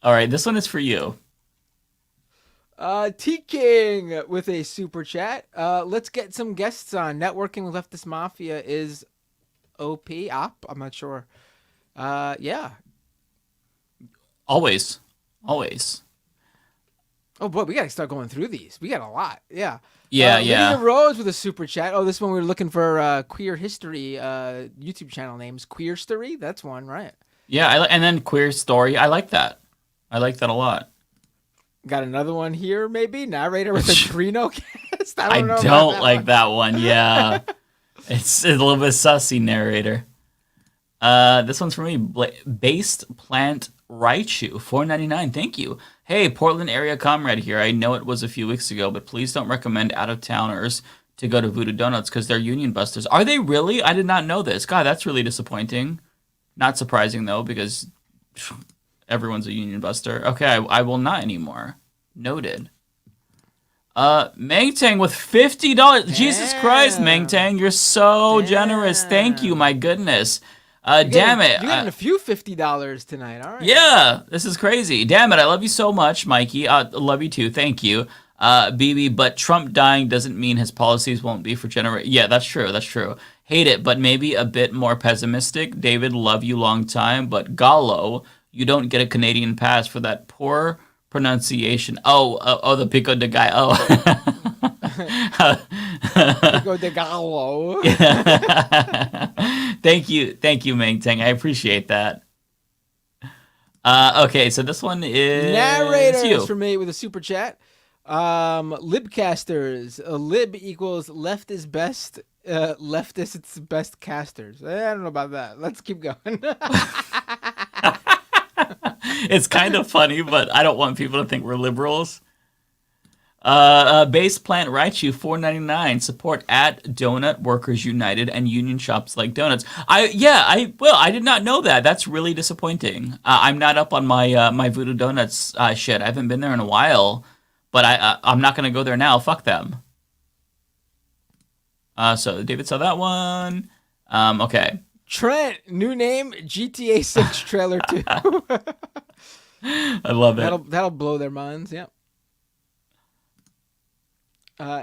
All right, this one is for you. T-King with a super chat. Let's get some guests on. Networking with Leftist Mafia is OP. I'm not sure. Yeah. Always. Oh boy, we gotta start going through these. We got a lot. Yeah. Yeah. Lydia Rose with a super chat. Oh, this one we were looking for queer history YouTube channel names. Queer Story. That's one, right? Yeah, and then Queer Story. I like that. I like that a lot. Got another one here, maybe? Narrator with a Trino cast? I don't like that one, yeah. It's a little bit sussy, narrator. This one's for me. Based Plant Raichu, $4.99. Thank you. Hey, Portland area comrade here. I know it was a few weeks ago, but please don't recommend out-of-towners to go to Voodoo Donuts because they're union busters. Are they really? I did not know this. God, that's really disappointing. Not surprising, though, because... everyone's a union buster. Okay, I will not anymore. Noted. Mangtang with $50. Damn. Jesus Christ, Mangtang, you're so generous. Thank you, my goodness. Damn it. You're getting a few $50 tonight. All right. Yeah, this is crazy. Damn it, I love you so much, Mikey. Love you too. Thank you. BB, but Trump dying doesn't mean his policies won't be for generations. Yeah, that's true. That's true. Hate it, but maybe a bit more pessimistic. David, love you long time, but Gallo, you don't get a Canadian pass for that poor pronunciation. Oh, the Pico de Gallo. Pico de Gallo. Thank you, Meng Teng. I appreciate that. Okay, so this one is narrators for me with a super chat. Libcasters. Lib equals left is best. Leftist, it's best casters. I don't know about that. Let's keep going. It's kind of funny, but I don't want people to think we're liberals. Base Plant Raichu, $4.99. Support at Donut Workers United and union shops like donuts. I did not know that. That's really disappointing. I'm not up on my my Voodoo Donuts shit. I haven't been there in a while, but I'm not gonna go there now. Fuck them. So David saw that one. Okay. Trent, new name, GTA 6 trailer 2. I love it. That'll blow their minds. Yep.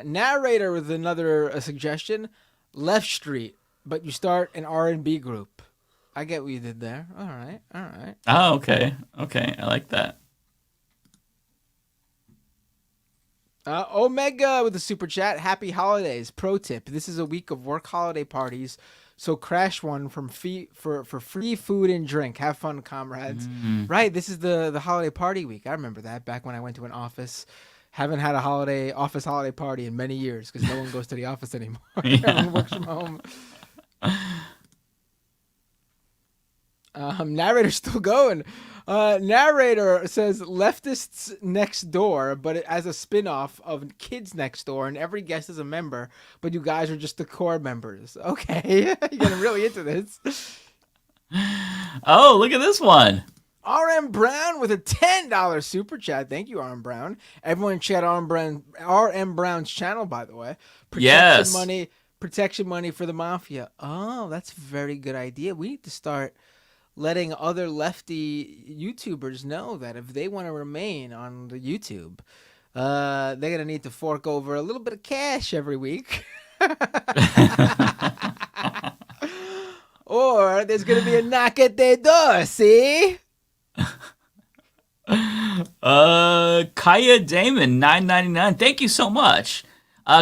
Narrator with another suggestion. Left Street, but you start an R&B group. I get what you did there. All right. Oh, okay. I like that. Omega with the super chat. Happy holidays. Pro tip: this is a week of work holiday parties, so crash one for free food and drink. Have fun, comrades. Right, this is the holiday party week. I remember that back when I went to an office. Haven't had a office holiday party in many years because no one goes to the office anymore. Everyone works from home. Narrator's still going. Narrator says Leftists Next Door, but as a spin-off of Kids Next Door, and every guest is a member, but you guys are just the core members. Okay, you're getting really into this. Oh, look at this one. RM Brown with a $10 super chat. Thank you, RM Brown. Everyone chat RM Brown's channel, by the way. Protection money for the mafia. Oh, that's a very good idea. We need to start letting other lefty YouTubers know that if they want to remain on the YouTube, they're going to need to fork over a little bit of cash every week. Or there's going to be a knock at their door, see? Kaya Damon, $9.99. Thank you so much.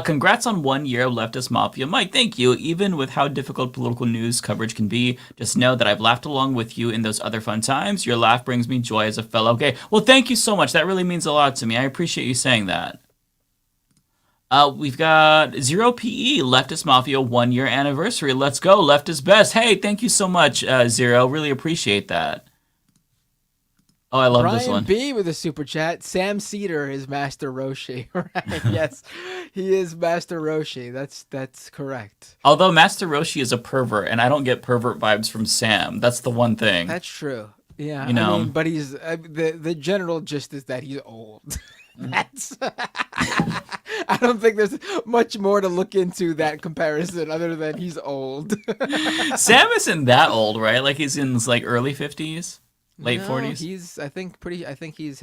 Congrats on 1 year of Leftist Mafia. Mike, thank you. Even with how difficult political news coverage can be, just know that I've laughed along with you in those other fun times. Your laugh brings me joy as a fellow gay. Well, thank you so much. That really means a lot to me. I appreciate you saying that. We've got 0PE, Leftist Mafia 1 year anniversary. Let's go. Left is best. Hey, thank you so much, Zero. Really appreciate that. Oh, I love this one. Brian B with a super chat. Sam Cedar is Master Roshi. Right? Yes, he is Master Roshi. That's correct. Although Master Roshi is a pervert, and I don't get pervert vibes from Sam. That's the one thing. That's true. Yeah, you know, I mean, but he's the general gist is that he's old. That's. I don't think there's much more to look into that comparison other than he's old. Sam isn't that old, right? Like he's in his early 50s. Late 40s. He's I think he's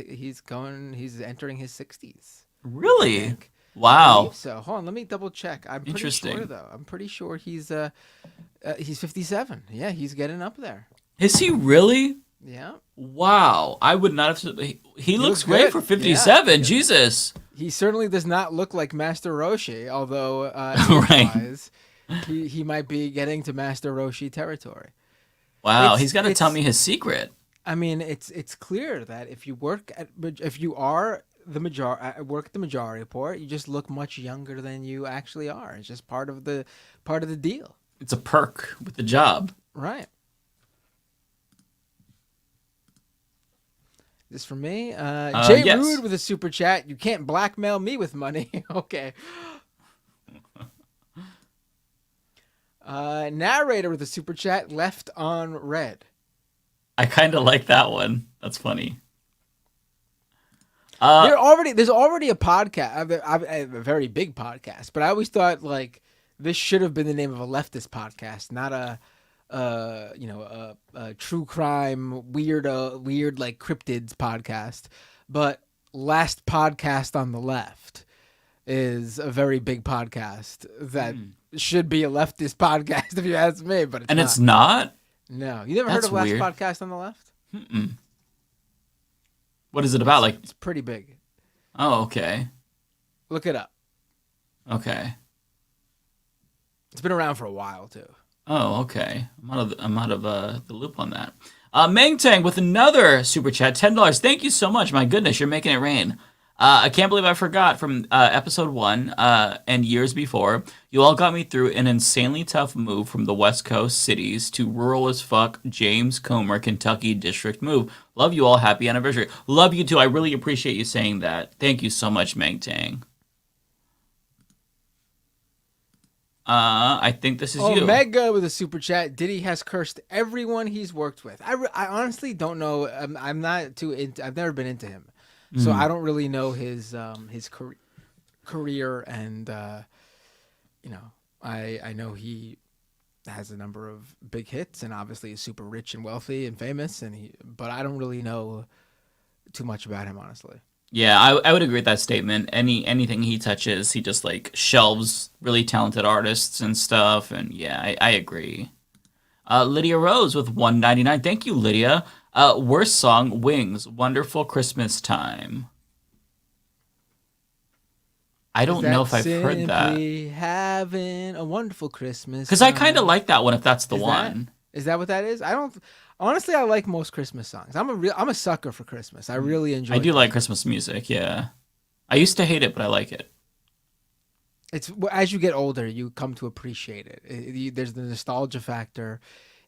entering his 60s. Really? Wow. So hold on, let me double check. I'm pretty sure though. I'm pretty sure he's 57. Yeah, he's getting up there. Is he really? Yeah. Wow. I would not have. He looks great for 57. Yeah. Jesus. He certainly does not look like Master Roshi, although right. he might be getting to Master Roshi territory. Wow, he's got to tell me his secret. I mean, it's clear that if you work at the Majority Report, you just look much younger than you actually are. It's just part of the deal. It's a perk with the job, right? This for me, Jay yes. Rude with a super chat. You can't blackmail me with money. Okay. Narrator with a super chat. Left on red. I kind of like that one. That's funny. There's already a podcast, a very big podcast, but I always thought this should have been the name of a leftist podcast, not a true crime weird like cryptids podcast. But Last Podcast on the Left is a very big podcast that should be a leftist podcast if you ask me, but it's not. No, you never heard of Last Podcast on the Left? Mm-mm. What is it about? It's pretty big. Oh, okay. Look it up. Okay. It's been around for a while too. Oh, okay. I'm out of the loop on that. Meng Tang with another super chat, $10. Thank you so much. My goodness, you're making it rain. I can't believe I forgot from episode 1 and years before. You all got me through an insanely tough move from the West Coast cities to rural as fuck James Comer, Kentucky district move. Love you all. Happy anniversary. Love you too. I really appreciate you saying that. Thank you so much, Meng Tang. I think this is you. Omega with a super chat. Diddy has cursed everyone he's worked with. I honestly don't know. I'm not too into. I've never been into him. So I don't really know his career, and I know he has a number of big hits, and obviously is super rich and wealthy and famous, but I don't really know too much about him, honestly. Yeah, I would agree with that statement. Anything he touches, he just shelves really talented artists and stuff, and yeah, I agree. Lydia Rose with $1.99. Thank you, Lydia. Worst song, Wings, Wonderful Christmas Time. I don't know if I've heard that. Simply having a wonderful Christmas. Because I kind of like that one. If that's the Is one. Is that what that is? I don't. Honestly, I like most Christmas songs. I'm a sucker for Christmas. I really enjoy. I do like Christmas music. Yeah, I used to hate it, but I like it. It's as you get older, you come to appreciate it. There's the nostalgia factor.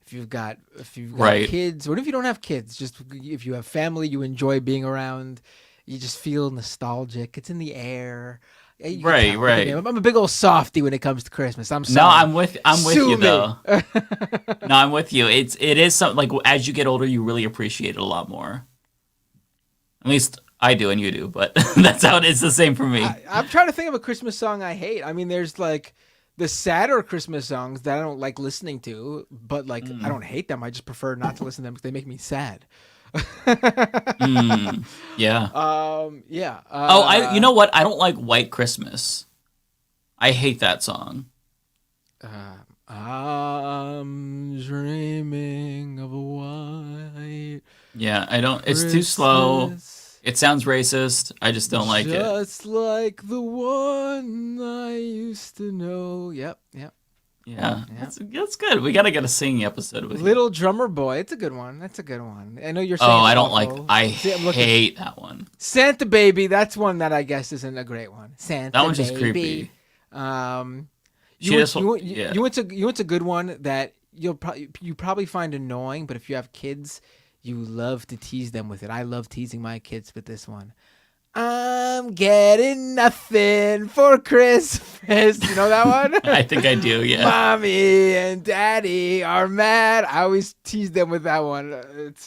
If you've got Right. kids, what if you don't have kids? Just if you have family, you enjoy being around. You just feel nostalgic. It's in the air. You can Right, tell. right. I'm a big old softy when it comes to Christmas. I'm sorry. No, I'm with Sue you me. though. No, I'm with you. It is something like as you get older, you really appreciate it a lot more. At least I do, and you do. But that's how it is. The same for me. I'm trying to think of a Christmas song I hate. I mean, there's like the sadder Christmas songs that I don't like listening to, but like I don't hate them. I just prefer not to listen to them because they make me sad. Yeah. Yeah. You know what? I don't like White Christmas. I hate that song. I'm dreaming of a white. Yeah, I don't. It's too slow. It sounds racist. I just don't like it. Just like the one I used to know. Yep. Yeah, that's good. We gotta get a singing episode with you. Little Drummer Boy. It's a good one. That's a good one. I know you're Oh, saying. I don't awful. like. I See, I'm looking- hate that one. Santa Baby. That's one that I guess isn't a great one. Santa That one's Baby. just creepy. You went to good one that you probably find annoying, but if you have kids, you love to tease them with it. I love teasing my kids with this one. I'm getting nothing for Christmas. You know that one? I think I do. Yeah. Mommy and Daddy are mad. I always tease them with that one.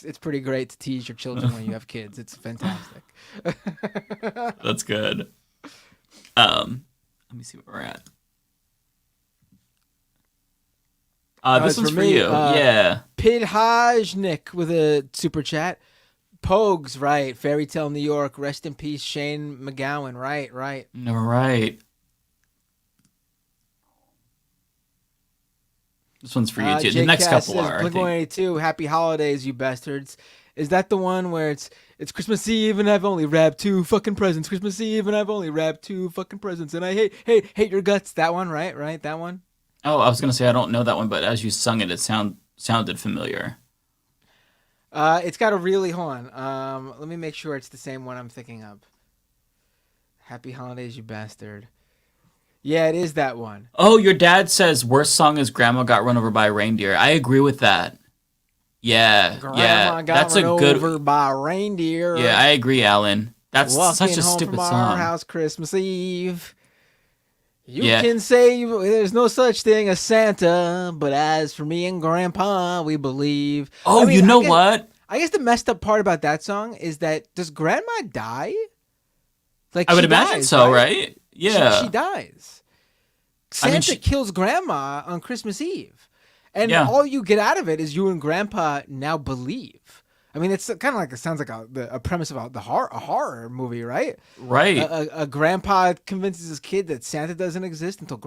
It's pretty great to tease your children when you have kids. It's fantastic. That's good. Let me see where we're at. This one's for me, you. Yeah. Pidhajnik with a super chat. Pogues, right. Fairy Tale New York. Rest in peace, Shane McGowan. Right. No, right. This one's for you too. The next couple are. I think. Blink-182. Happy holidays, you bastards. Is that the one where it's Christmas Eve and I've only wrapped 2 fucking presents? Christmas Eve and I've only wrapped 2 fucking presents and I hate your guts. That one, right? That one. Oh, I was gonna say I don't know that one, but as you sung it, it sounded familiar. It's got a really hold on. Let me make sure it's the same one I'm thinking of. Happy holidays, you bastard. Yeah, it is that one. Oh, your dad says worst song is Grandma Got Run Over by a Reindeer. I agree with that. Yeah, Grandma got that's a run good. over by a reindeer. Yeah, I agree, Alan. That's such a home stupid from song. Our house Christmas Eve. You Yeah. can say there's no such thing as Santa, but as for me and Grandpa, we believe. Oh, I mean, you know I guess, what? I guess the messed up part about that song is that does Grandma die? Like I would she imagine dies, so, right? Yeah. She dies. I mean, Santa kills Grandma on Christmas Eve, and Yeah. all you get out of it is you and Grandpa now believe. I mean, it's kind of like it sounds like a premise about a horror movie, right? Right. A grandpa convinces his kid that Santa doesn't exist until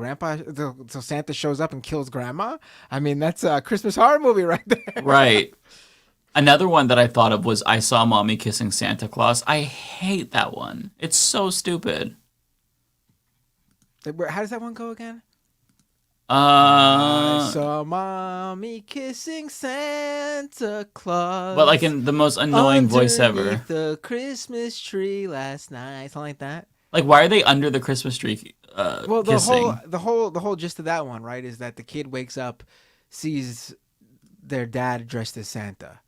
Santa shows up and kills Grandma. I mean, that's a Christmas horror movie right there. Right. Another one that I thought of was I Saw Mommy Kissing Santa Claus. I hate that one. It's so stupid. How does that one go again? I saw Mommy kissing Santa Claus. But like in the most annoying voice ever. Underneath the Christmas tree last night, something like that. Like, why are they under the Christmas tree? Well, kissing? the whole gist of that one, right, is that the kid wakes up, sees their dad dressed as Santa,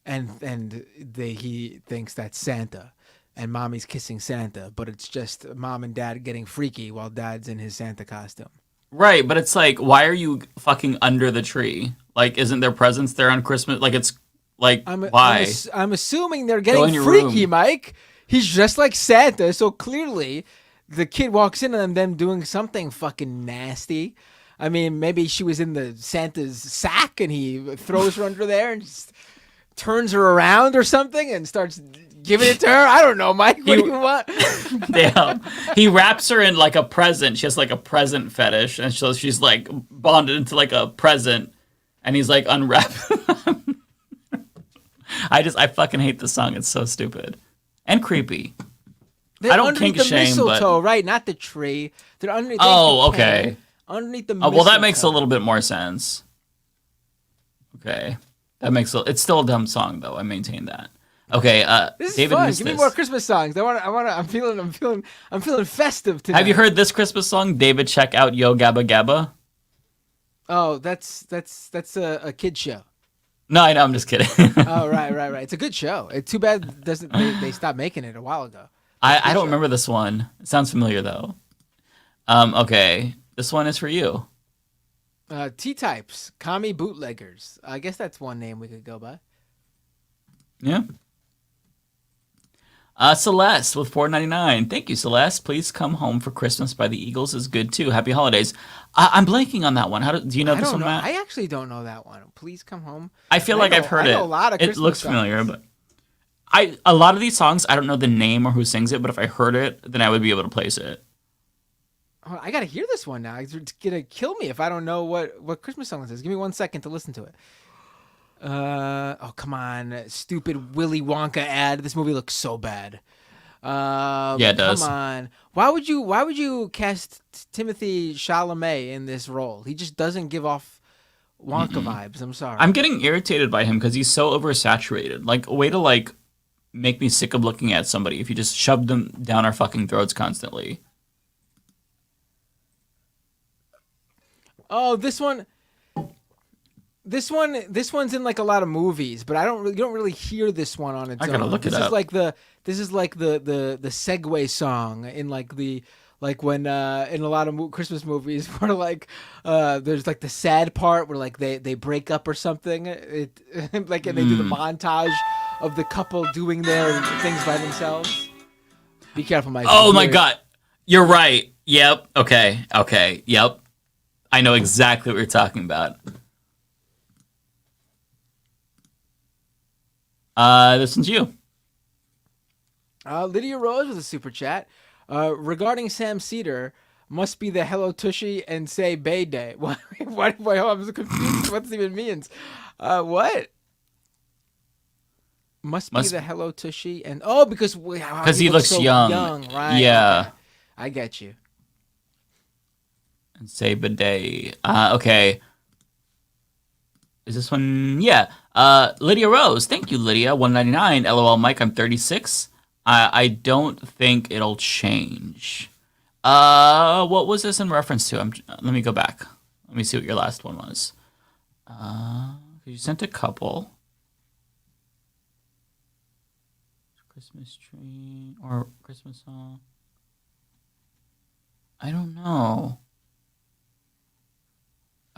and he thinks that's Santa, and Mommy's kissing Santa, but it's just mom and dad getting freaky while dad's in his Santa costume. Right, but it's like, why are you fucking under the tree? Like, isn't there presents there on Christmas? Like, it's like, why? I'm assuming they're Go in getting your freaky, room. Mike. He's dressed like Santa, so clearly the kid walks in on them doing something fucking nasty. I mean, maybe she was in the Santa's sack and he throws her under there and just turns her around or something and starts giving it to her. I don't know, Mike. What do you want? Damn. He wraps her in like a present. She has like a present fetish, and so she's like bonded into like a present, and he's like unwrapping them. I fucking hate the song. It's so stupid and creepy. They're I don't underneath kink the shame, mistletoe, but right? Not the tree. They're underneath. oh, okay. Underneath the. Well, that makes a mistletoe. little bit more sense. Okay, that makes it's still a dumb song though. I maintain that. Okay, This is David fun. missed Give me this. more Christmas songs. I'm feeling festive tonight. Have you heard this Christmas song? David, check out Yo Gabba Gabba. Oh, that's a kid show. No, I know. I'm just kidding. Oh, right. It's a good show. It's too bad they stopped making it a while ago. I don't remember this one. It sounds familiar though. Okay, this one is for you. T-types, commie bootleggers. I guess that's one name we could go by. Yeah. Celeste with $4.99. Thank you, Celeste. Please Come Home for Christmas by the Eagles is good too. Happy holidays. I'm blanking on that one. Do you know this one, Matt? I actually don't know that one. Please Come Home. I feel like I've heard it. I know a lot of it Christmas looks songs. familiar, but a lot of these songs I don't know the name or who sings it, but if I heard it, then I would be able to place it. Oh, I gotta hear this one now. It's gonna kill me if I don't know what Christmas song this is. Give me 1 second to listen to it. Oh come on, stupid Willy Wonka ad. This movie looks so bad. Yeah, it does. Come on. Why would you cast Timothy Chalamet in this role? He just doesn't give off Wonka vibes. I'm sorry. I'm getting irritated by him because he's so oversaturated. Like a way to make me sick of looking at somebody if you just shove them down our fucking throats constantly. Oh, this one's in like a lot of movies, but you don't really hear this one on its own. I gotta look it up. This is like the segue song in when in a lot of Christmas movies where there's like the sad part where like they break up or something. And they do the montage of the couple doing their things by themselves. Be careful, Mike. Oh my God, you're right. Yep. Okay. Yep. I know exactly what you're talking about. This one's you. Lydia Rose with a super chat. Regarding Sam Cedar, must be the Hello Tushy and say Bay Day. What? I'm so confused what this even means. What? Must be the Hello Tushy and because he looks so young, right? Yeah. Okay. I get you. And say bidet. Okay. Is this one? Yeah. Lydia Rose. Thank you, Lydia. $1.99. LOL, Mike. I'm 36. I don't think it'll change. What was this in reference to? Let me go back. Let me see what your last one was. You sent a couple. Christmas tree or Christmas song. I don't know.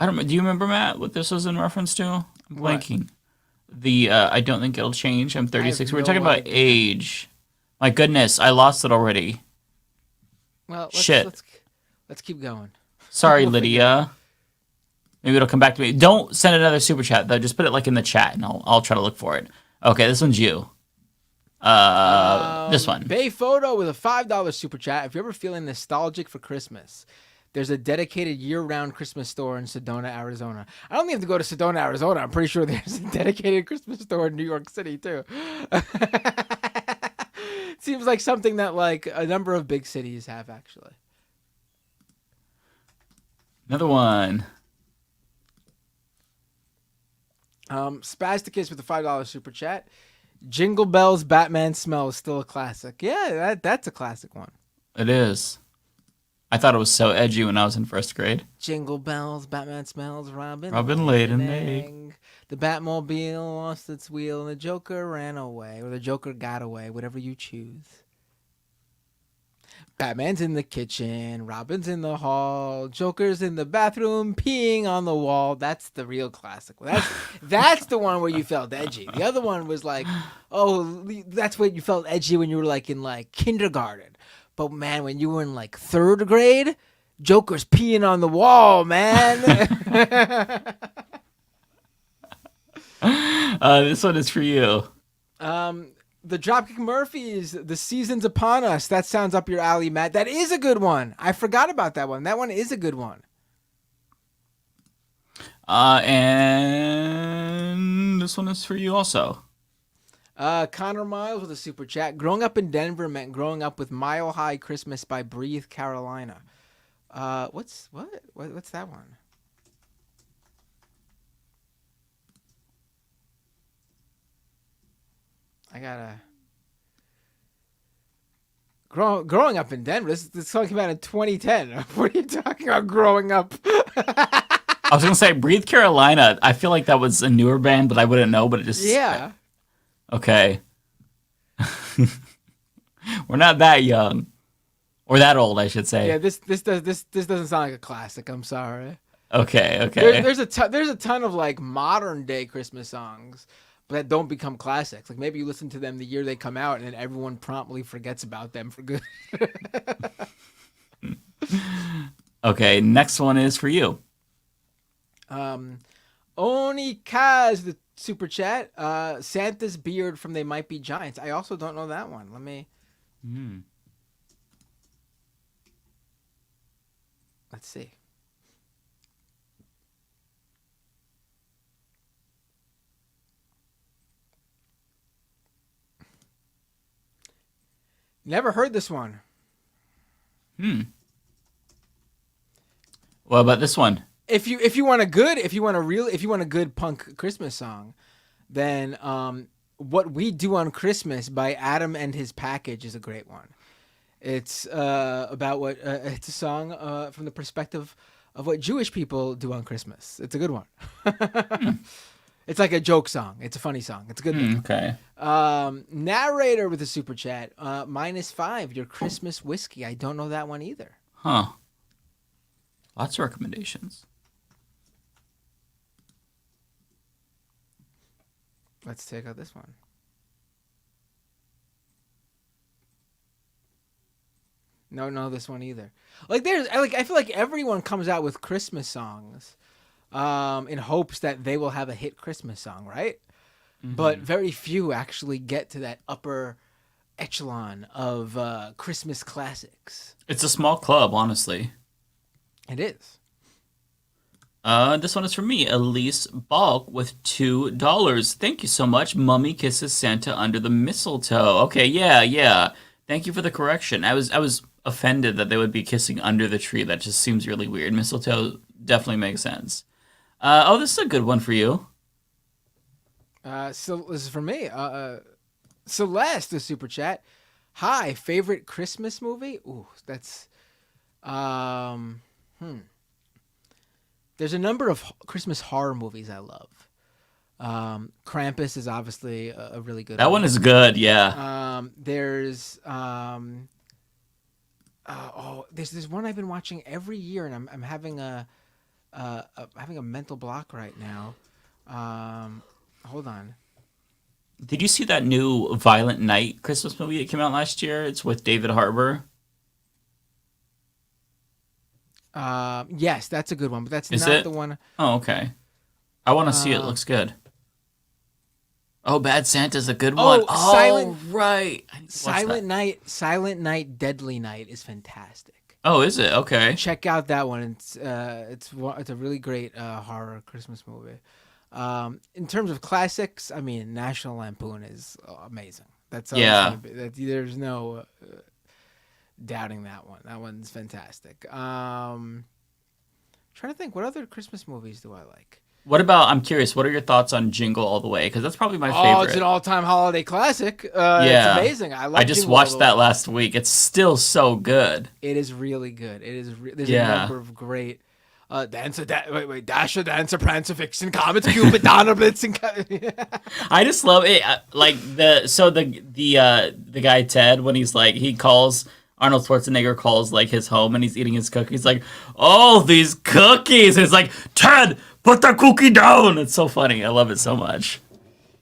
Do you remember, Matt, what this was in reference to? I'm blanking. I don't think it'll change. I'm 36. We were talking about age. My goodness, I lost it already. Well, let's keep going. Sorry, Lydia. Maybe it'll come back to me. Don't send another super chat though. Just put it in the chat, and I'll try to look for it. Okay, this one's you. This one. Bay Photo with a $5 super chat. If you're ever feeling nostalgic for Christmas, there's a dedicated year-round Christmas store in Sedona, Arizona. I don't even have to go to Sedona, Arizona. I'm pretty sure there's a dedicated Christmas store in New York City, too. Seems like something that a number of big cities have, actually. Another one. Spasticus with a $5 super chat. Jingle Bells, Batman Smell is still a classic. Yeah, that's a classic one. It is. I thought it was so edgy when I was in first grade. Jingle bells, Batman smells, Robin laid an egg. The Batmobile lost its wheel and the Joker ran away. Or the Joker got away, whatever you choose. Batman's in the kitchen, Robin's in the hall, Joker's in the bathroom, peeing on the wall. That's the real classic. That's the one where you felt edgy. The other one was that's when you felt edgy when you were in kindergarten. But man, when you were in third grade, Joker's peeing on the wall, man. This one is for you. The Dropkick Murphys, The Season's Upon Us. That sounds up your alley, Matt. That is a good one. I forgot about that one. That one is a good one. And this one is for you also. Connor Miles with a super chat. Growing up in Denver meant growing up with Mile High Christmas by Breathe Carolina. What's that one? I gotta. Growing up in Denver. This song came out in 2010. What are you talking about? Growing up. I was gonna say Breathe Carolina. I feel like that was a newer band, but I wouldn't know. But it just Okay. We're not that young, or that old, I should say. Yeah, this doesn't sound like a classic. I'm sorry. Okay. There's a ton of like modern day Christmas songs that don't become classics. Like maybe you listen to them the year they come out, and then everyone promptly forgets about them for good. Okay, next one is for you. Oni Kaz, the super chat. Santa's beard from They Might Be Giants. I also don't know that one. Let me. Let's see. Never heard this one. What about this one? If you want a good punk Christmas song, then What We Do on Christmas by Adam and His Package is a great one. It's about it's a song from the perspective of what Jewish people do on Christmas. It's a good one. It's like a joke song. It's a funny song. It's a good one. Okay. Narrator with a super chat. -5, Your Christmas Whiskey. I don't know that one either. Huh. Lots of recommendations. Let's check out this one. No, this one either. Like I feel like everyone comes out with Christmas songs in hopes that they will have a hit Christmas song, right? But very few actually get to that upper echelon of Christmas classics. It's a small club, honestly. It is. This one is from me, Elise Balk with $2. Thank you so much. Mummy kisses Santa under the mistletoe. Okay, yeah. Thank you for the correction. I was offended that they would be kissing under the tree. That just seems really weird. Mistletoe definitely makes sense. This is a good one for you. So this is for me. Celeste, the super chat. Hi, favorite Christmas movie? Ooh, that's There's a number of Christmas horror movies I love. Krampus is obviously a really good one. That one is good, yeah. There's there's one I've been watching every year, and I'm having a mental block right now. Hold on. Did you see that new Violent Night Christmas movie that came out last year? It's with David Harbour. Yes, that's a good one, but that's Is not it? the one. Oh, okay. I want to see it. It looks good. Oh, Bad Santa's a good one. Oh, right. Silent Night, Deadly Night is fantastic. Oh, is it? Okay. Check out that one. It's a really great horror Christmas movie. In terms of classics, I mean, National Lampoon is amazing. That's there's no doubting that one. That one's fantastic. Trying to think, what other Christmas movies do I like? What about, I'm curious, what are your thoughts on Jingle All the Way? Because that's probably my favorite. Oh, it's an all-time holiday classic. Yeah. It's amazing. I just Jingle watched that last week. It's still so good. It is really good. It is. There's a number of great Dancer, Dasher, Dancer, Prancer, Vixen, Comet, Cupid, Donner, Blitz, and I just love it. Like the guy Ted, when he calls Arnold Schwarzenegger calls like his home and he's eating his cookies, like, oh, these cookies. And it's like, Ted, put the cookie down. It's so funny. I love it so much.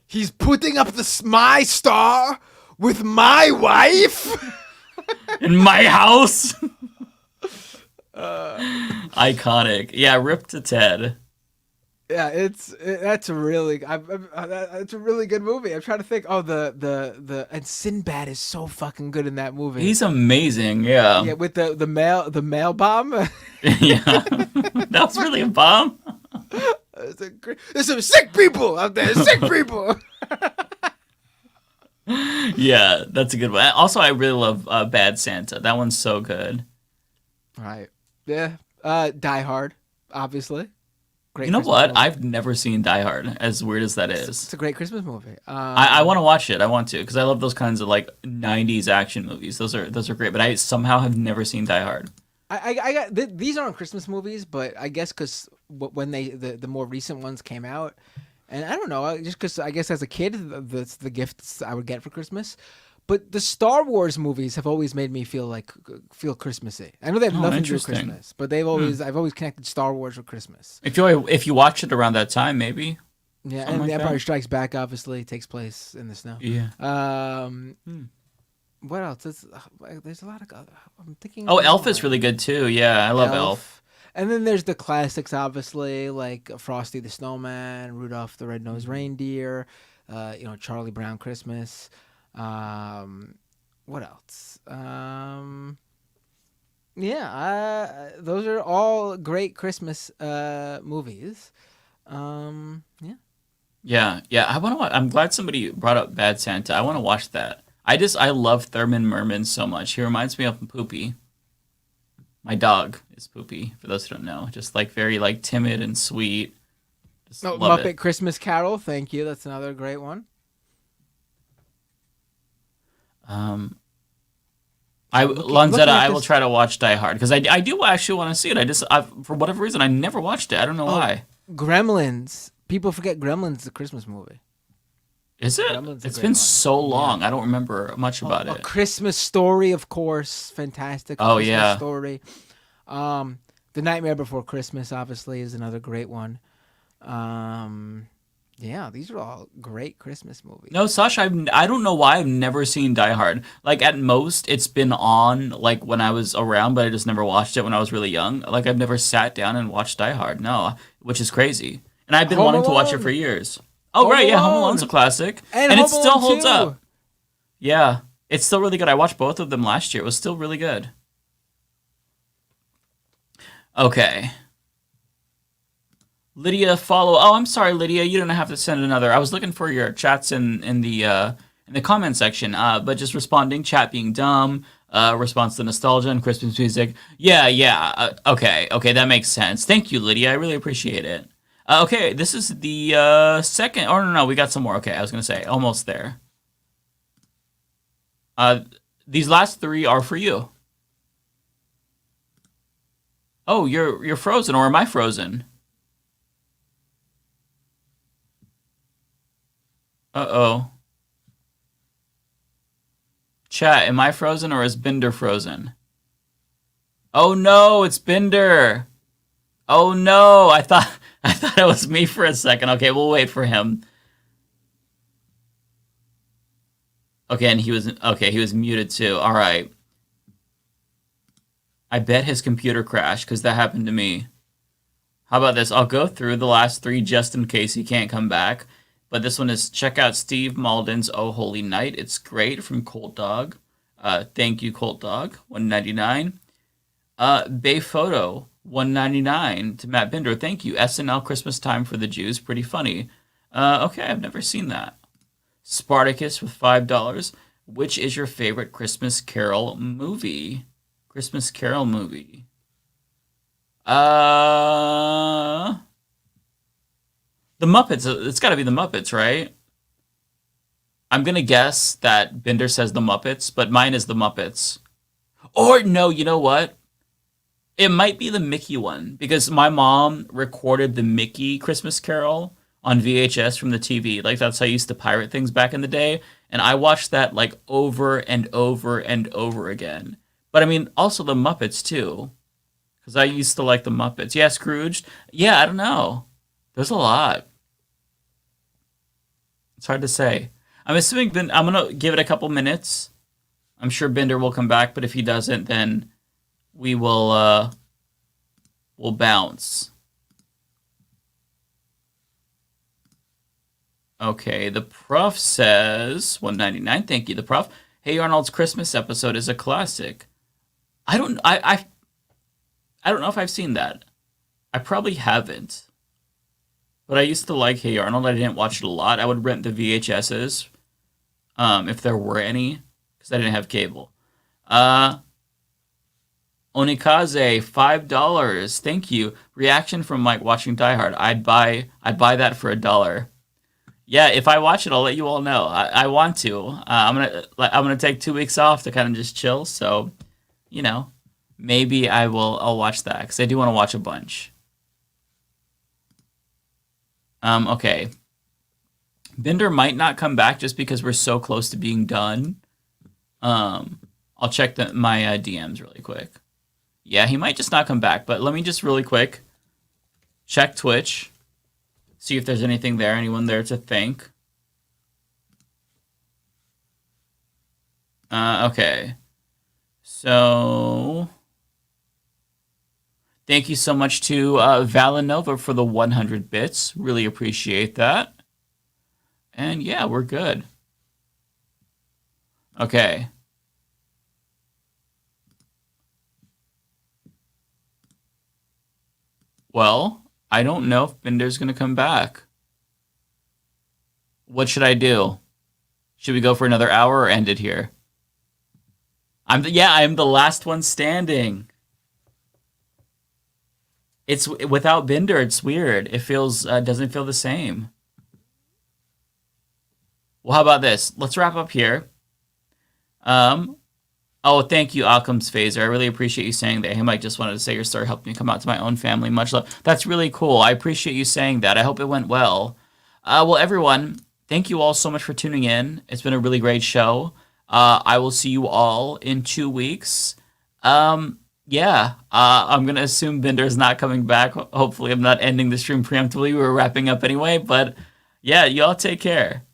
He's putting up my star with my wife in my house. Iconic. Yeah, rip to Ted. Yeah, that's a really good movie. I'm trying to think. Oh, and Sinbad is so fucking good in that movie. He's amazing. Yeah. Yeah, with the mail bomb. Yeah, that was really a bomb. There's some sick people out there. Sick people. Yeah, that's a good one. Also, I really love Bad Santa. That one's so good. Right. Yeah. Die Hard, obviously. Great. You know Christmas what? movie. I've never seen Die Hard, as weird as that is. It's a great Christmas movie. I want to watch it. I want to, because I love those kinds of like 90s action movies. Those are great, but I somehow have never seen Die Hard. I got these aren't Christmas movies, but I guess because when the more recent ones came out, and I don't know, just because I guess as a kid that's the gifts I would get for Christmas. But the Star Wars movies have always made me feel Christmassy. I know they have nothing to do with Christmas, but I've always connected Star Wars with Christmas. If you watch it around that time, maybe. Yeah, something and like The Empire that. Strikes Back obviously takes place in the snow. Yeah. What else? There's a lot of. I'm thinking. Oh, Elf is really good too. Yeah, I love Elf. And then there's the classics, obviously, like Frosty the Snowman, Rudolph the Red-Nosed Reindeer, Charlie Brown Christmas. What else? Those are all great Christmas movies. Yeah. I want to. I'm glad somebody brought up Bad Santa. I want to watch that. I love Thurman Merman so much. He reminds me of Poopy. My dog is Poopy. For those who don't know, just like very like timid and sweet. Just love Muppet it. Christmas Carol. Thank you. That's another great one. Lanzetta, I will try to watch Die Hard because I do actually want to see it. For whatever reason, I never watched it. I don't know why. Gremlins. People forget Gremlins is a Christmas movie. Is it? It's been so long. I don't remember much about it. A Christmas Story, of course. Fantastic. Oh, Christmas yeah. Story. The Nightmare Before Christmas, obviously, is another great one. Yeah, these are all great Christmas movies. No, Sasha, I don't know why I've never seen Die Hard. Like, at most, it's been on, like, when I was around, but I just never watched it when I was really young. Like, I've never sat down and watched Die Hard, no, which is crazy. And I've been Home wanting to watch it Alone. for years. Oh, right, yeah, Home Alone's a classic. And it Home still Alone holds 2. up. Yeah, it's still really good. I watched both of them last year. It was still really good. Okay. Lydia, follow. Oh, I'm sorry, Lydia. You don't have to send another. I was looking for your chats in the comment section, but just responding, chat being dumb, response to nostalgia and Christmas music. Yeah. Okay, that makes sense. Thank you, Lydia. I really appreciate it. Okay, this is the second. Oh no, we got some more. Okay, I was gonna say almost there. These last three are for you. Oh, you're frozen, or am I frozen? Uh-oh. Chat, am I frozen or is Binder frozen? Oh no, it's Binder. Oh no, I thought it was me for a second. Okay, we'll wait for him. Okay, and he was muted too. All right. I bet his computer crashed because that happened to me. How about this? I'll go through the last three just in case he can't come back. But this one is, check out Steve Malden's Oh Holy Night. It's great, from Colt Dog. Thank you, Colt Dog. $1.99. Bay Photo, $1.99 to Matt Binder. Thank you. SNL Christmas Time for the Jews. Pretty funny. Okay, I've never seen that. Spartacus with $5. Which is your favorite Christmas Carol movie? Christmas Carol movie. The Muppets. It's got to be the Muppets, right? I'm going to guess that Binder says the Muppets, but mine is the Muppets. Or no, you know what? It might be the Mickey one, because my mom recorded the Mickey Christmas Carol on VHS from the TV. Like, that's how I used to pirate things back in the day. And I watched that like over and over and over again. But I mean, also the Muppets too, because I used to like the Muppets. Yeah, Scrooged. Yeah, I don't know. There's a lot. It's hard to say. I'm assuming I'm going to give it a couple minutes. I'm sure Binder will come back, but if he doesn't, then we will we'll bounce. Okay, the Prof says $1.99. Thank you, the Prof. Hey Arnold's Christmas episode is a classic. I don't know if I've seen that. I probably haven't. But I used to like Hey Arnold. I didn't watch it a lot. I would rent the VHSs. if there were any, because I didn't have cable. Onikaze, $5. Thank you. Reaction from Mike watching Die Hard. I'd buy that for $1. Yeah, if I watch it, I'll let you all know. I want to. I'm gonna take 2 weeks off to kind of just chill. So, maybe I'll watch that because I do want to watch a bunch. Okay. Bender might not come back just because we're so close to being done. I'll check my DMs really quick. Yeah, he might just not come back, but let me just really quick check Twitch, see if there's anything there, anyone there to thank. Okay. So, thank you so much to Valinova for the 100 bits. Really appreciate that. And yeah, we're good. Okay. Well, I don't know if Bender's going to come back. What should I do? Should we go for another hour or end it here? I'm the last one standing. It's without Bender, it's weird. It feels doesn't feel the same. Well, how about this? Let's wrap up here. Oh, thank you, Occam's Phaser. I really appreciate you saying that. Hey, Mike, just wanted to say your story helped me come out to my own family. Much love. That's really cool. I appreciate you saying that. I hope it went well. Well, everyone, thank you all so much for tuning in. It's been a really great show. I will see you all in 2 weeks. I'm going to assume Bender is not coming back. Hopefully, I'm not ending the stream preemptively. We were wrapping up anyway. But yeah, y'all take care.